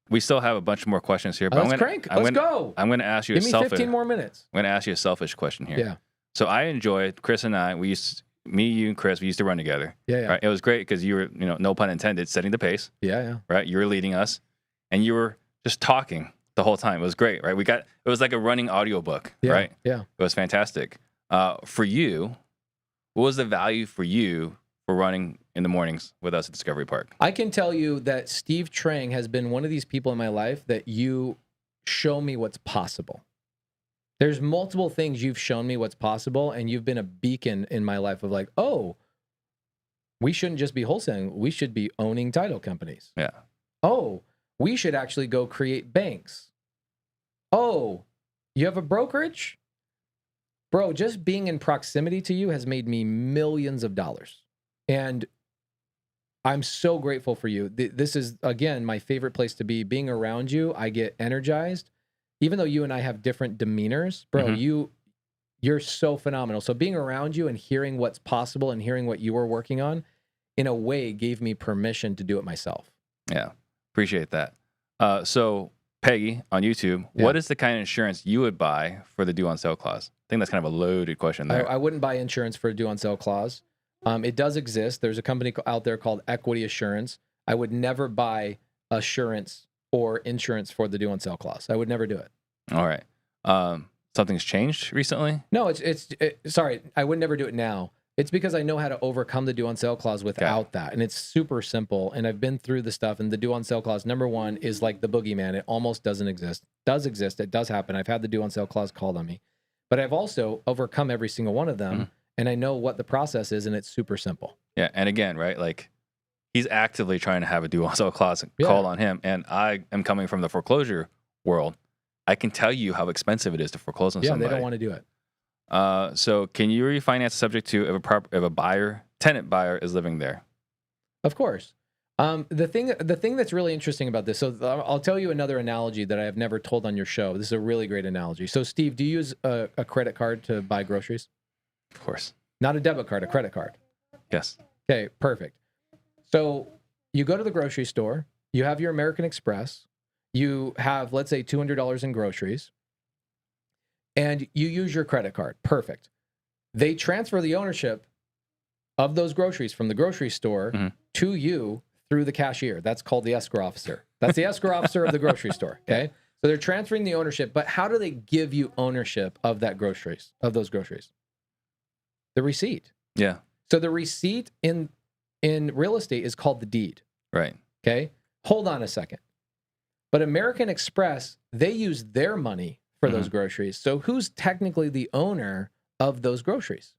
S3: We still have a bunch more questions here, but
S4: Let's crank. Let's go.
S3: I'm going to ask you
S4: Give
S3: a
S4: me
S3: selfish.
S4: 15 more minutes.
S3: I'm going to ask you a selfish question here.
S4: Yeah.
S3: So I enjoyed Chris and I. Me, you, and Chris. We used to run together.
S4: Yeah.
S3: Right. It was great because you were, no pun intended, setting the pace.
S4: Yeah.
S3: Right. You were leading us, and you were just talking the whole time. It was great. Right. It was like a running audiobook.
S4: Yeah.
S3: Right.
S4: Yeah.
S3: It was fantastic. For you, what was the value for you for running in the mornings with us at Discovery Park?
S4: I can tell you that Steve Trang has been one of these people in my life that you show me what's possible. There's multiple things you've shown me what's possible, and you've been a beacon in my life of like, oh, we shouldn't just be wholesaling. We should be owning title companies.
S3: Yeah.
S4: Oh, we should actually go create banks. Oh, you have a brokerage? Bro, just being in proximity to you has made me millions of dollars. And I'm so grateful for you. This is, again, my favorite place to be. Being around you, I get energized. Even though you and I have different demeanors, bro, you're so phenomenal. So being around you and hearing what's possible and hearing what you were working on, in a way, gave me permission to do it myself.
S3: Yeah. Appreciate that. So Peggy on YouTube, what is the kind of insurance you would buy for the due on sale clause? I think that's kind of a loaded question there.
S4: I wouldn't buy insurance for a due on sale clause. It does exist. There's a company out there called Equity Assurance. I would never buy assurance or insurance for the due on sale clause. I would never do it.
S3: All right. Something's changed recently?
S4: No, sorry, I would never do it now. It's because I know how to overcome the due on sale clause without that. And it's super simple. And I've been through the stuff. And the due on sale clause, number one, is like the boogeyman. It almost doesn't exist. Does exist. It does happen. I've had the due on sale clause called on me. But I've also overcome every single one of them. And I know what the process is, and it's super simple.
S3: Yeah. And again, right, like he's actively trying to have a due on sale clause called on him. And I am coming from the foreclosure world. I can tell you how expensive it is to foreclose on somebody.
S4: Yeah, they don't want to do it.
S3: So can you refinance subject to if a tenant buyer is living there?
S4: Of course. The thing that's really interesting about this, so I'll tell you another analogy that I have never told on your show. This is a really great analogy. So Steve, do you use a credit card to buy groceries?
S3: Of course.
S4: Not a debit card, a credit card.
S3: Yes.
S4: Okay, perfect. So you go to the grocery store, you have your American Express, you have, let's say, $200 in groceries, and you use your credit card. Perfect. They transfer the ownership of those groceries from the grocery store to you through the cashier. That's called the escrow officer. That's the escrow officer of the grocery store. Okay. So they're transferring the ownership, but how do they give you ownership of those groceries? The receipt.
S3: Yeah.
S4: So the receipt in real estate is called the deed.
S3: Right.
S4: Okay. Hold on a second. But American Express, they use their money for those groceries. So who's technically the owner of those groceries?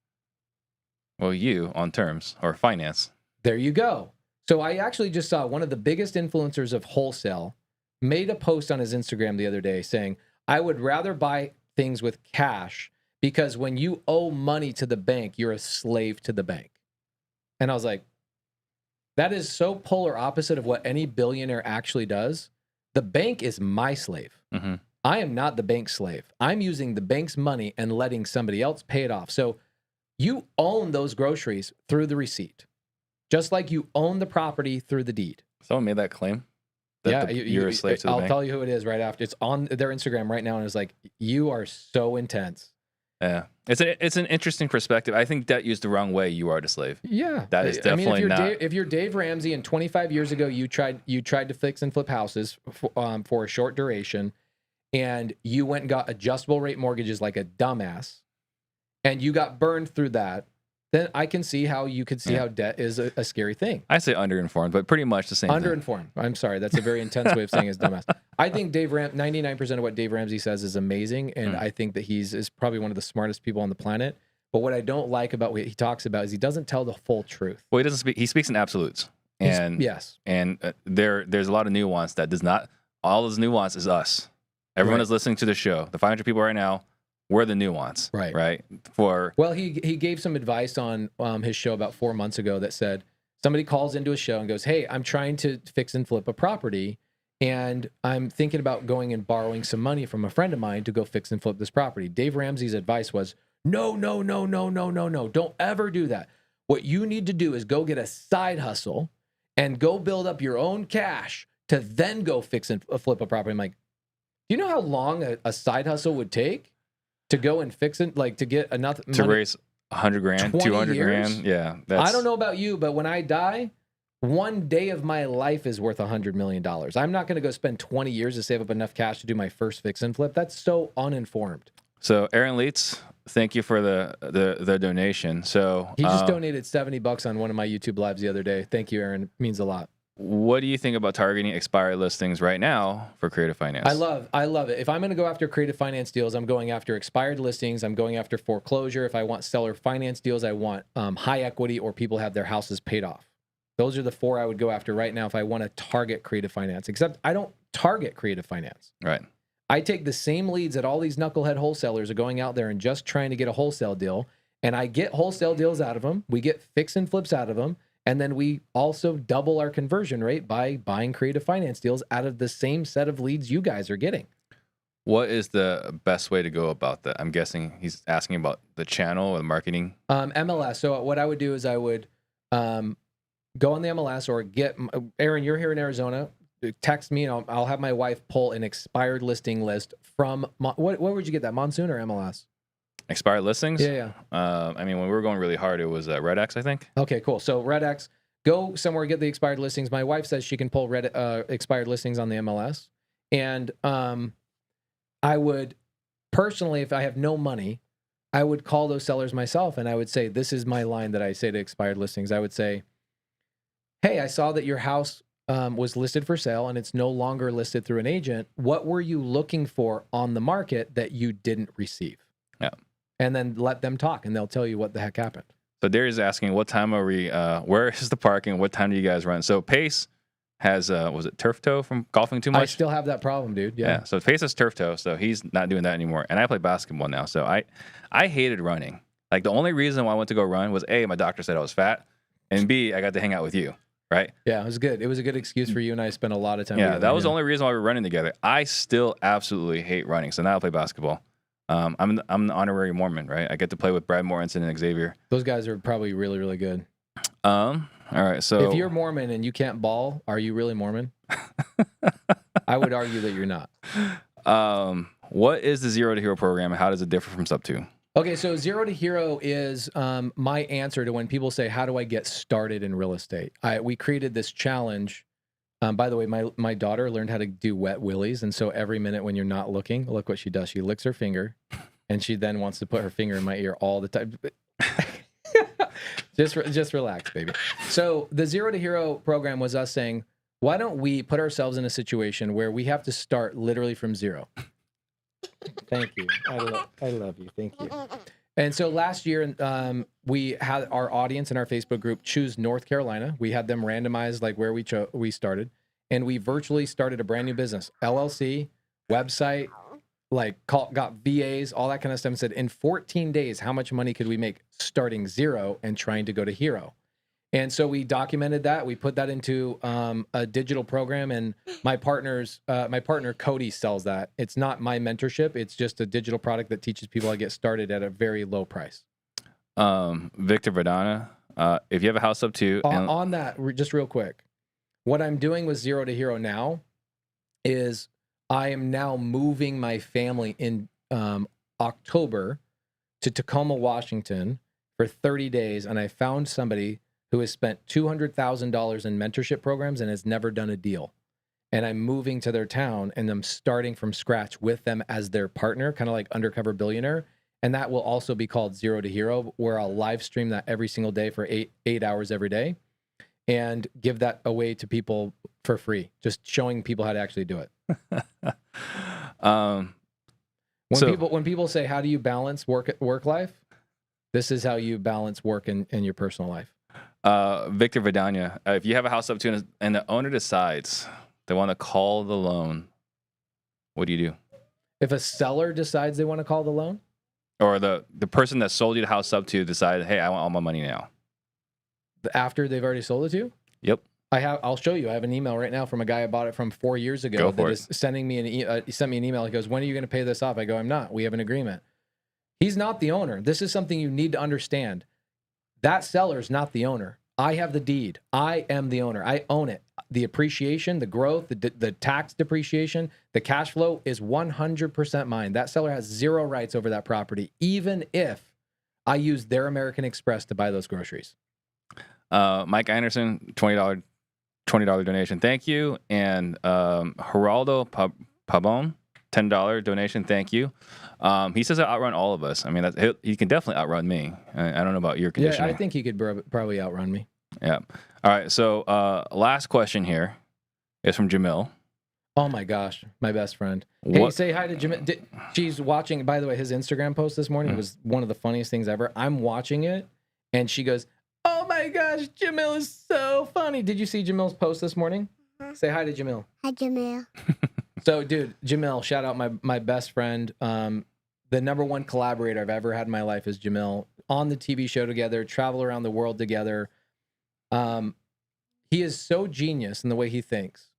S3: Well, you on terms or finance.
S4: There you go. So I actually just saw one of the biggest influencers of wholesale made a post on his Instagram the other day saying, I would rather buy things with cash because when you owe money to the bank, you're a slave to the bank. And I was like, that is so polar opposite of what any billionaire actually does. The bank is my slave. I am not the bank's slave. I'm using the bank's money and letting somebody else pay it off. So you own those groceries through the receipt, just like you own the property through the deed.
S3: Someone made that claim. That you're a slave to the bank.
S4: I'll tell you who it is right after. It's on their Instagram right now, and it's like, you are so intense.
S3: Yeah, it's an interesting perspective. I think debt used the wrong way, you are the slave.
S4: Yeah,
S3: that is definitely not.
S4: If you're Dave Ramsey and 25 years ago you tried to fix and flip houses for a short duration, and you went and got adjustable rate mortgages like a dumbass, and you got burned through that, then I can see how you could see how debt is a scary thing.
S3: I say underinformed, but pretty much the same thing.
S4: Underinformed. I'm sorry. That's a very intense way of saying is dumbass. I think 99% of what Dave Ramsey says is amazing, and I think that is probably one of the smartest people on the planet. But what I don't like about what he talks about is he doesn't tell the full truth.
S3: Well, he doesn't speak. He speaks in absolutes, and there's a lot of nuance that does not. All this nuance is us. Everyone is listening to the show. The 500 people right now. We're the nuance, right? Well, he gave some advice on his show about 4 months ago that said somebody calls into a show and goes, "Hey, I'm trying to fix and flip a property,
S4: and I'm thinking about going and borrowing some money from a friend of mine to go fix and flip this property. Dave Ramsey's advice was, no, no, no, no, no, no, no. Don't ever do that. What you need to do is go get a side hustle and go build up your own cash to then go fix and flip a property. I'm like, do you know how long a side hustle would take to go and fix it? Like to get enough
S3: To
S4: money?
S3: raise 100 grand,
S4: 20
S3: 200
S4: years?
S3: grand. Yeah.
S4: I don't know about you, but when I die, one day of my life is worth $100 million. I'm not going to go spend 20 years to save up enough cash to do my first fix and flip. That's so uninformed.
S3: So Aaron Leitz, thank you for the donation. So
S4: He just donated $70 on one of my YouTube lives the other day. Thank you, Aaron. It means a lot.
S3: what do you think about targeting expired listings right now for creative finance?
S4: I love it. If I'm going to go after creative finance deals, I'm going after expired listings. I'm going after foreclosure. If I want seller finance deals, I want high equity or people have their houses paid off. Those are the four I would go after right now if I want to target creative finance, except I don't target creative finance.
S3: Right.
S4: I take the same leads that all these knucklehead wholesalers are going out there and just trying to get a wholesale deal, and I get wholesale deals out of them. We get fix and flips out of them, and then we also double our conversion rate by buying creative finance deals out of the same set of leads you guys are getting.
S3: What is the best way to go about that? I'm guessing he's asking about the channel or the marketing.
S4: MLS. So what I would do is I would go on the MLS or get Aaron. You're here in Arizona. Text me, and I'll have my wife pull an expired listing list from what would you get that, Monsoon or MLS?
S3: Expired listings?
S4: Yeah.
S3: I mean, when we were going really hard, it was Red X, I think.
S4: Okay, cool. So Red X, go somewhere, get the expired listings. My wife says she can pull expired listings on the MLS. And I would personally, if I have no money, I would call those sellers myself and I would say, this is my line that I say to expired listings. I would say, hey, I saw that your house was listed for sale and it's no longer listed through an agent. What were you looking for on the market that you didn't receive?
S3: Yeah.
S4: And then let them talk and they'll tell you what the heck happened.
S3: So Darius asking, what time are we, where is the parking? What time do you guys run? So Pace has, was it turf toe from golfing too much?
S4: I still have that problem, dude. Yeah.
S3: So Pace has turf toe, so he's not doing that anymore. And I play basketball now. So I hated running. Like the only reason why I went to go run was A, my doctor said I was fat, and B, I got to hang out with you. Right?
S4: Yeah, it was good. It was a good excuse for you and I spent a lot of time.
S3: Yeah, that was the only reason why we were running together. I still absolutely hate running, so now I play basketball. I'm an honorary Mormon, right? I get to play with Brad Morrison and Xavier.
S4: Those guys are probably really, really good.
S3: All right, so
S4: if you're Mormon and you can't ball, are you really Mormon? I would argue that you're not.
S3: What is the Zero to Hero program and how does it differ from Subto?
S4: Okay, so Zero to Hero is my answer to when people say, how do I get started in real estate? We created this challenge. By the way, my daughter learned how to do wet willies. And so every minute when you're not looking, look what she does. She licks her finger and she then wants to put her finger in my ear all the time. Just relax, baby. So the Zero to Hero program was us saying, why don't we put ourselves in a situation where we have to start literally from zero? Thank you. I love you. Thank you. And so last year, we had our audience in our Facebook group choose North Carolina. We had them randomized like where we started, and we virtually started a brand new business, LLC, website, got VAs, all that kind of stuff. And said in 14 days, how much money could we make starting zero and trying to go to hero? And so we documented that. We put that into a digital program, and my partner Cody sells that. It's not my mentorship. It's just a digital product that teaches people how to get started at a very low price.
S3: Victor Verdana, if you have a house up to
S4: on that, just real quick, what I'm doing with Zero to Hero now is I am now moving my family in October to Tacoma, Washington for 30 days, and I found somebody who has spent $200,000 in mentorship programs and has never done a deal. And I'm moving to their town and I'm starting from scratch with them as their partner, kind of like Undercover Billionaire. And that will also be called Zero to Hero, where I'll live stream that every single day for eight hours every day and give that away to people for free, just showing people how to actually do it. When people say, how do you balance work life? This is how you balance work and your personal life.
S3: Victor Vidania, if you have a house up to and the owner decides they want to call the loan, what do you do?
S4: If a seller decides they want to call the loan?
S3: Or the person that sold you the house up to decide, hey, I want all my money now.
S4: After they've already sold it to you?
S3: Yep.
S4: I'll show you. I have an email right now from a guy I bought it from 4 years ago.
S3: Go for
S4: that
S3: it.
S4: is sending me he sent me an email. He goes, "When are you going to pay this off?" I go, "I'm not. We have an agreement." He's not the owner. This is something you need to understand. That seller's not the owner. I have the deed. I am the owner. I own it. The appreciation, the growth, the tax depreciation, the cash flow is 100% mine. That seller has zero rights over that property, even if I use their American Express to buy those groceries.
S3: Mike Anderson, $20 donation. Thank you. And Geraldo Pabon, $10 donation. Thank you. He says I outrun all of us. I mean, he can definitely outrun me. I don't know about your conditioning.
S4: Yeah, I think he could probably outrun me.
S3: Yeah. All right. So last question here is from Jamil.
S4: Oh my gosh, my best friend. Hey, say hi to Jamil. She's watching. By the way, his Instagram post this morning was one of the funniest things ever. I'm watching it, and she goes, "Oh my gosh, Jamil is so funny." Did you see Jamil's post this morning? Say hi to Jamil.
S10: Hi, Jamil.
S4: So, dude, Jamil, shout out my best friend. The number one collaborator I've ever had in my life is Jamil. On the TV show together, travel around the world together. He is so genius in the way he thinks.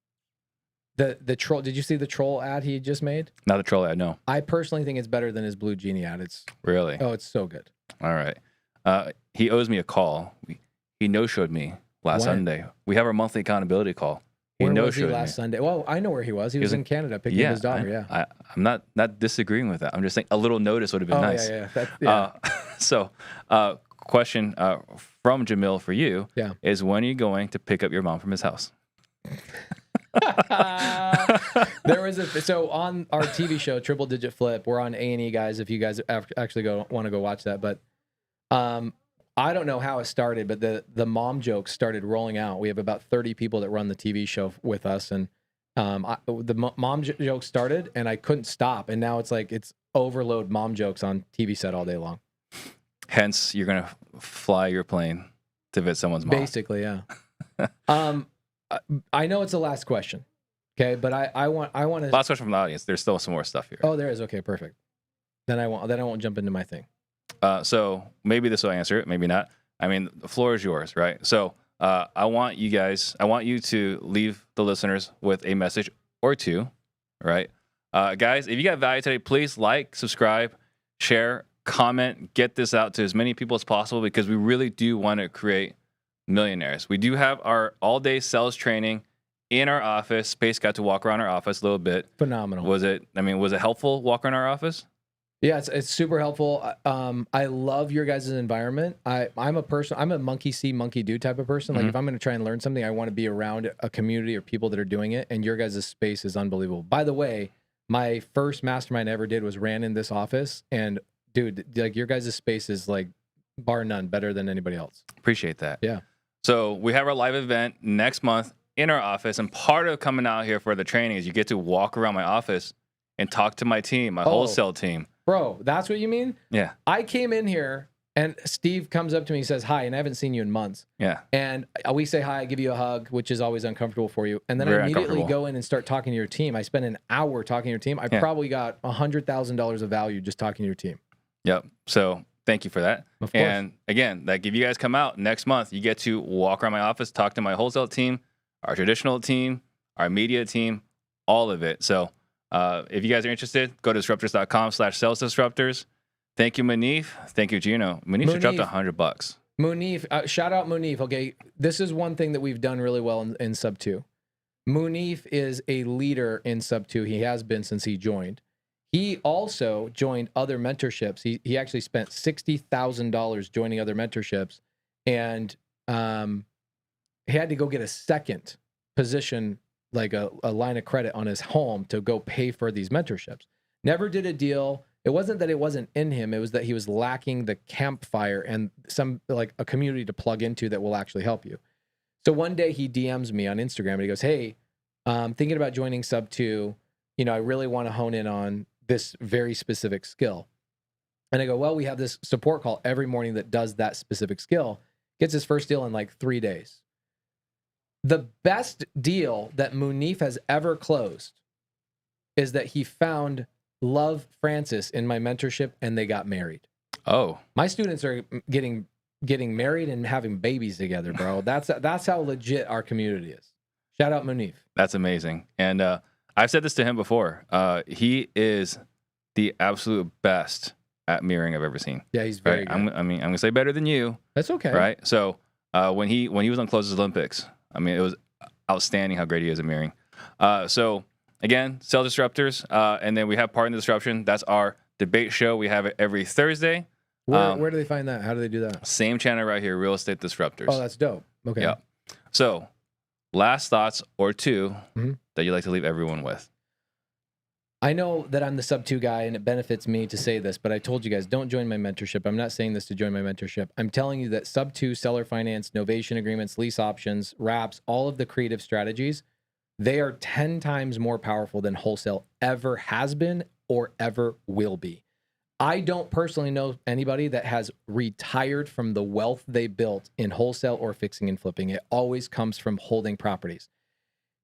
S4: The troll. Did you see the troll ad he just made?
S3: Not the troll ad, no.
S4: I personally think it's better than his Blue Genie ad. It's
S3: really.
S4: Oh, it's so good.
S3: All right. He owes me a call. He no-showed me last Sunday. We have our monthly accountability call.
S4: Where was he last Sunday? Well, I know where he was. He was in Canada picking up his daughter.
S3: I'm not disagreeing with that. I'm just saying a little notice would have been nice. So, question from Jamil for you is, when are you going to pick up your mom from his house?
S4: There was so on our TV show Triple Digit Flip, we're on A&E, guys, if you guys actually want to go watch that. But I don't know how it started, but the mom jokes started rolling out. We have about 30 people that run the TV show with us, and the mom jokes started, and I couldn't stop, and now it's overload mom jokes on TV set all day long.
S3: Hence, you're gonna fly your plane to visit someone's mom.
S4: Basically, yeah. I know it's the last question, okay, but I want to.
S3: Last question from the audience. There's still some more stuff here.
S4: Oh, there is. Okay, perfect. Then I won't jump into my thing.
S3: So maybe this will answer it, maybe not. I mean, the floor is yours, right? So I want you to leave the listeners with a message or two, right? Guys, if you got value today, please like, subscribe, share, comment, get this out to as many people as possible, because we really do want to create millionaires. We do have our all-day sales training in our office. Space got to walk around our office a little bit.
S4: Phenomenal.
S3: Was it helpful walk around our office?
S4: Yeah, it's super helpful. I love your guys' environment. I'm a monkey see, monkey do type of person. Like if I'm going to try and learn something, I want to be around a community or people that are doing it. And your guys' space is unbelievable. By the way, my first mastermind I ever did ran in this office. And dude, like your guys' space is like bar none better than anybody else.
S3: Appreciate that.
S4: Yeah.
S3: So we have our live event next month in our office. And part of coming out here for the training is you get to walk around my office and talk to my team, my wholesale team.
S4: Bro, that's what you mean?
S3: Yeah.
S4: I came in here and Steve comes up to me and says, hi, and I haven't seen you in months.
S3: Yeah.
S4: And we say hi, I give you a hug, which is always uncomfortable for you. And then
S3: Very
S4: I immediately go in and start talking to your team. I spend an hour talking to your team. I probably got $100,000 of value just talking to your team.
S3: Yep. So thank you for that.
S4: Of course.
S3: And again, like if you guys come out next month, you get to walk around my office, talk to my wholesale team, our traditional team, our media team, all of it. So if you guys are interested, go to disruptors.com/salesdisruptors. Thank you, Munif. Thank you, Gino. Munif should drop $100.
S4: Munif, shout out Munif. Okay, this is one thing that we've done really well in Subto. Munif is a leader in Subto. He has been since he joined. He also joined other mentorships. He actually spent $60,000 joining other mentorships, and he had to go get a second position, like a line of credit on his home, to go pay for these mentorships. Never did a deal. It wasn't that it wasn't in him. It was that he was lacking the campfire and a community to plug into that will actually help you. So one day he DMs me on Instagram and he goes, hey, I'm thinking about joining Subto. I really want to hone in on this very specific skill. And I go, well, we have this support call every morning that does that specific skill. Gets his first deal in like 3 days. The best deal that Munif has ever closed is that he found Love Francis in my mentorship and they got married.
S3: Oh.
S4: My students are getting getting married and having babies together, bro. That's how legit our community is. Shout out Munif.
S3: That's amazing. And I've said this to him before. He is the absolute best at mirroring I've ever seen.
S4: Yeah, he's very
S3: right?
S4: good.
S3: I'm gonna say better than you.
S4: That's okay.
S3: Right. So when he was on Closest Olympics, I mean, it was outstanding how great he is at mirroring. So again, Sales Disruptors, and then we have Pardon the Disruption. That's our debate show. We have it every Thursday.
S4: Where do they find that? How do they do that?
S3: Same channel right here, Real Estate Disruptors.
S4: Oh, that's dope. Okay.
S3: Yeah. So, last thoughts or two
S4: Mm-hmm.
S3: that you like to leave everyone with.
S4: I know that I'm the Subto guy and it benefits me to say this, but I told you guys, don't join my mentorship. I'm not saying this to join my mentorship. I'm telling you that Subto, seller finance, novation agreements, lease options, wraps, all of the creative strategies, they are 10 times more powerful than wholesale ever has been or ever will be. I don't personally know anybody that has retired from the wealth they built in wholesale or fixing and flipping. It always comes from holding properties.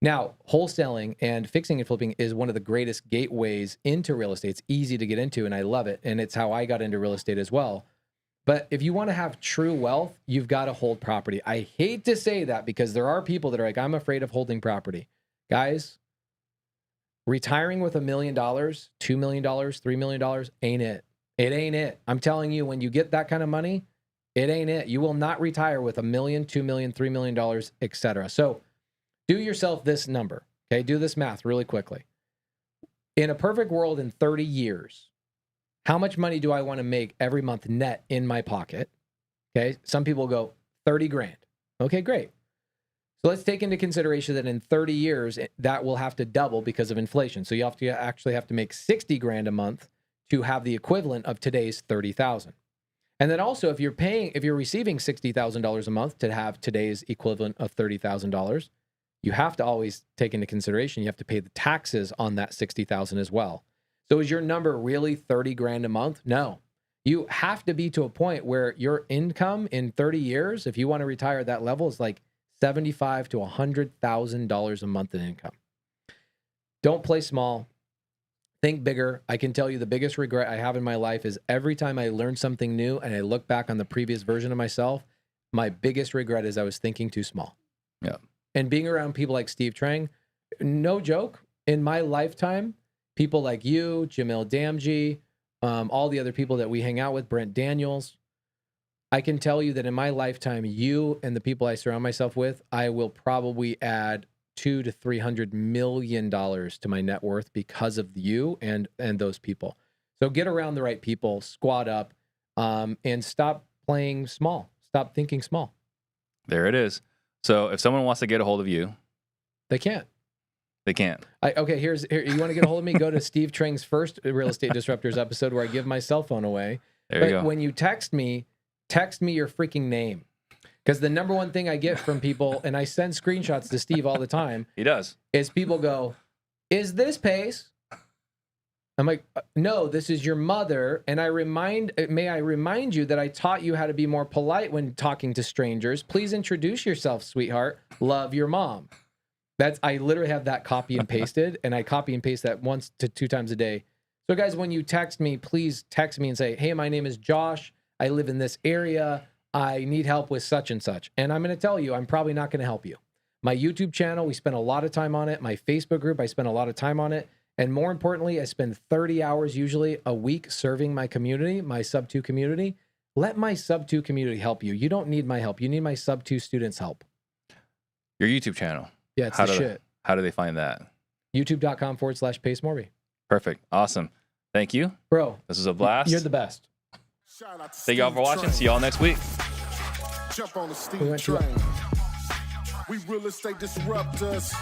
S4: Now, wholesaling and fixing and flipping is one of the greatest gateways into real estate. It's easy to get into, and I love it. And it's how I got into real estate as well. But if you want to have true wealth, you've got to hold property. I hate to say that because there are people that are like, I'm afraid of holding property. Guys, retiring with $1 million, $2 million, $3 million ain't it. It ain't it. I'm telling you, when you get that kind of money, it ain't it. You will not retire with $1 million, $2 million, $3 million, etc. So do yourself this number. Okay, do this math really quickly. In a perfect world, in 30 years, how much money do I want to make every month net in my pocket? Okay, some people go 30 grand. Okay, great. So let's take into consideration that in 30 years, that will have to double because of inflation. So you actually have to make 60 grand a month to have the equivalent of today's 30,000. And then also, if you're receiving $60,000 a month to have today's equivalent of $30,000, you have to always take into consideration, you have to pay the taxes on that 60,000 as well. So is your number really 30 grand a month? No. You have to be to a point where your income in 30 years, if you want to retire at that level, is like $75,000 to $100,000 a month in income. Don't play small. Think bigger. I can tell you the biggest regret I have in my life is every time I learn something new and I look back on the previous version of myself, my biggest regret is I was thinking too small.
S3: Yeah.
S4: And being around people like Steve Trang, no joke, in my lifetime, people like you, Jamil Damji, all the other people that we hang out with, Brent Daniels, I can tell you that in my lifetime, you and the people I surround myself with, I will probably add $200 to $300 million to my net worth because of you and those people. So get around the right people, squad up, and stop playing small. Stop thinking small.
S3: There it is. So if someone wants to get a hold of you,
S4: They can't.
S3: they can't.
S4: Okay, here, you want to get a hold of me? Go to Steve Trang's first Real Estate Disruptors episode where I give my cell phone away.
S3: There
S4: But
S3: you go.
S4: when you text me your freaking name. Because the number one thing I get from people, and I send screenshots to Steve all the time,
S3: He does.
S4: is people go, "Is this Pace?" I'm like, "No, this is your mother." And may I remind you that I taught you how to be more polite when talking to strangers. Please introduce yourself, sweetheart. Love, your mom. I literally have that copy and pasted, and I copy and paste that 1 to 2 times a day. So guys, when you text me, please text me and say, "Hey, my name is Josh. I live in this area. I need help with such and such." And I'm going to tell you, I'm probably not going to help you. My YouTube channel, we spend a lot of time on it. My Facebook group, I spend a lot of time on it. And more importantly, I spend 30 hours usually a week serving my community, my Subto community. Let my Subto community help you. You don't need my help. You need my Subto students' help.
S3: Your YouTube channel.
S4: Yeah, it's the shit.
S3: How do they find that?
S4: YouTube.com/Pace Morby.
S3: Perfect. Awesome. Thank you.
S4: Bro,
S3: This is a blast.
S4: you're the best.
S2: Shout out to
S3: Thank y'all for watching. See y'all next week.
S2: Jump on the
S4: We went
S2: Steve
S4: to-
S2: train. We real estate disruptors.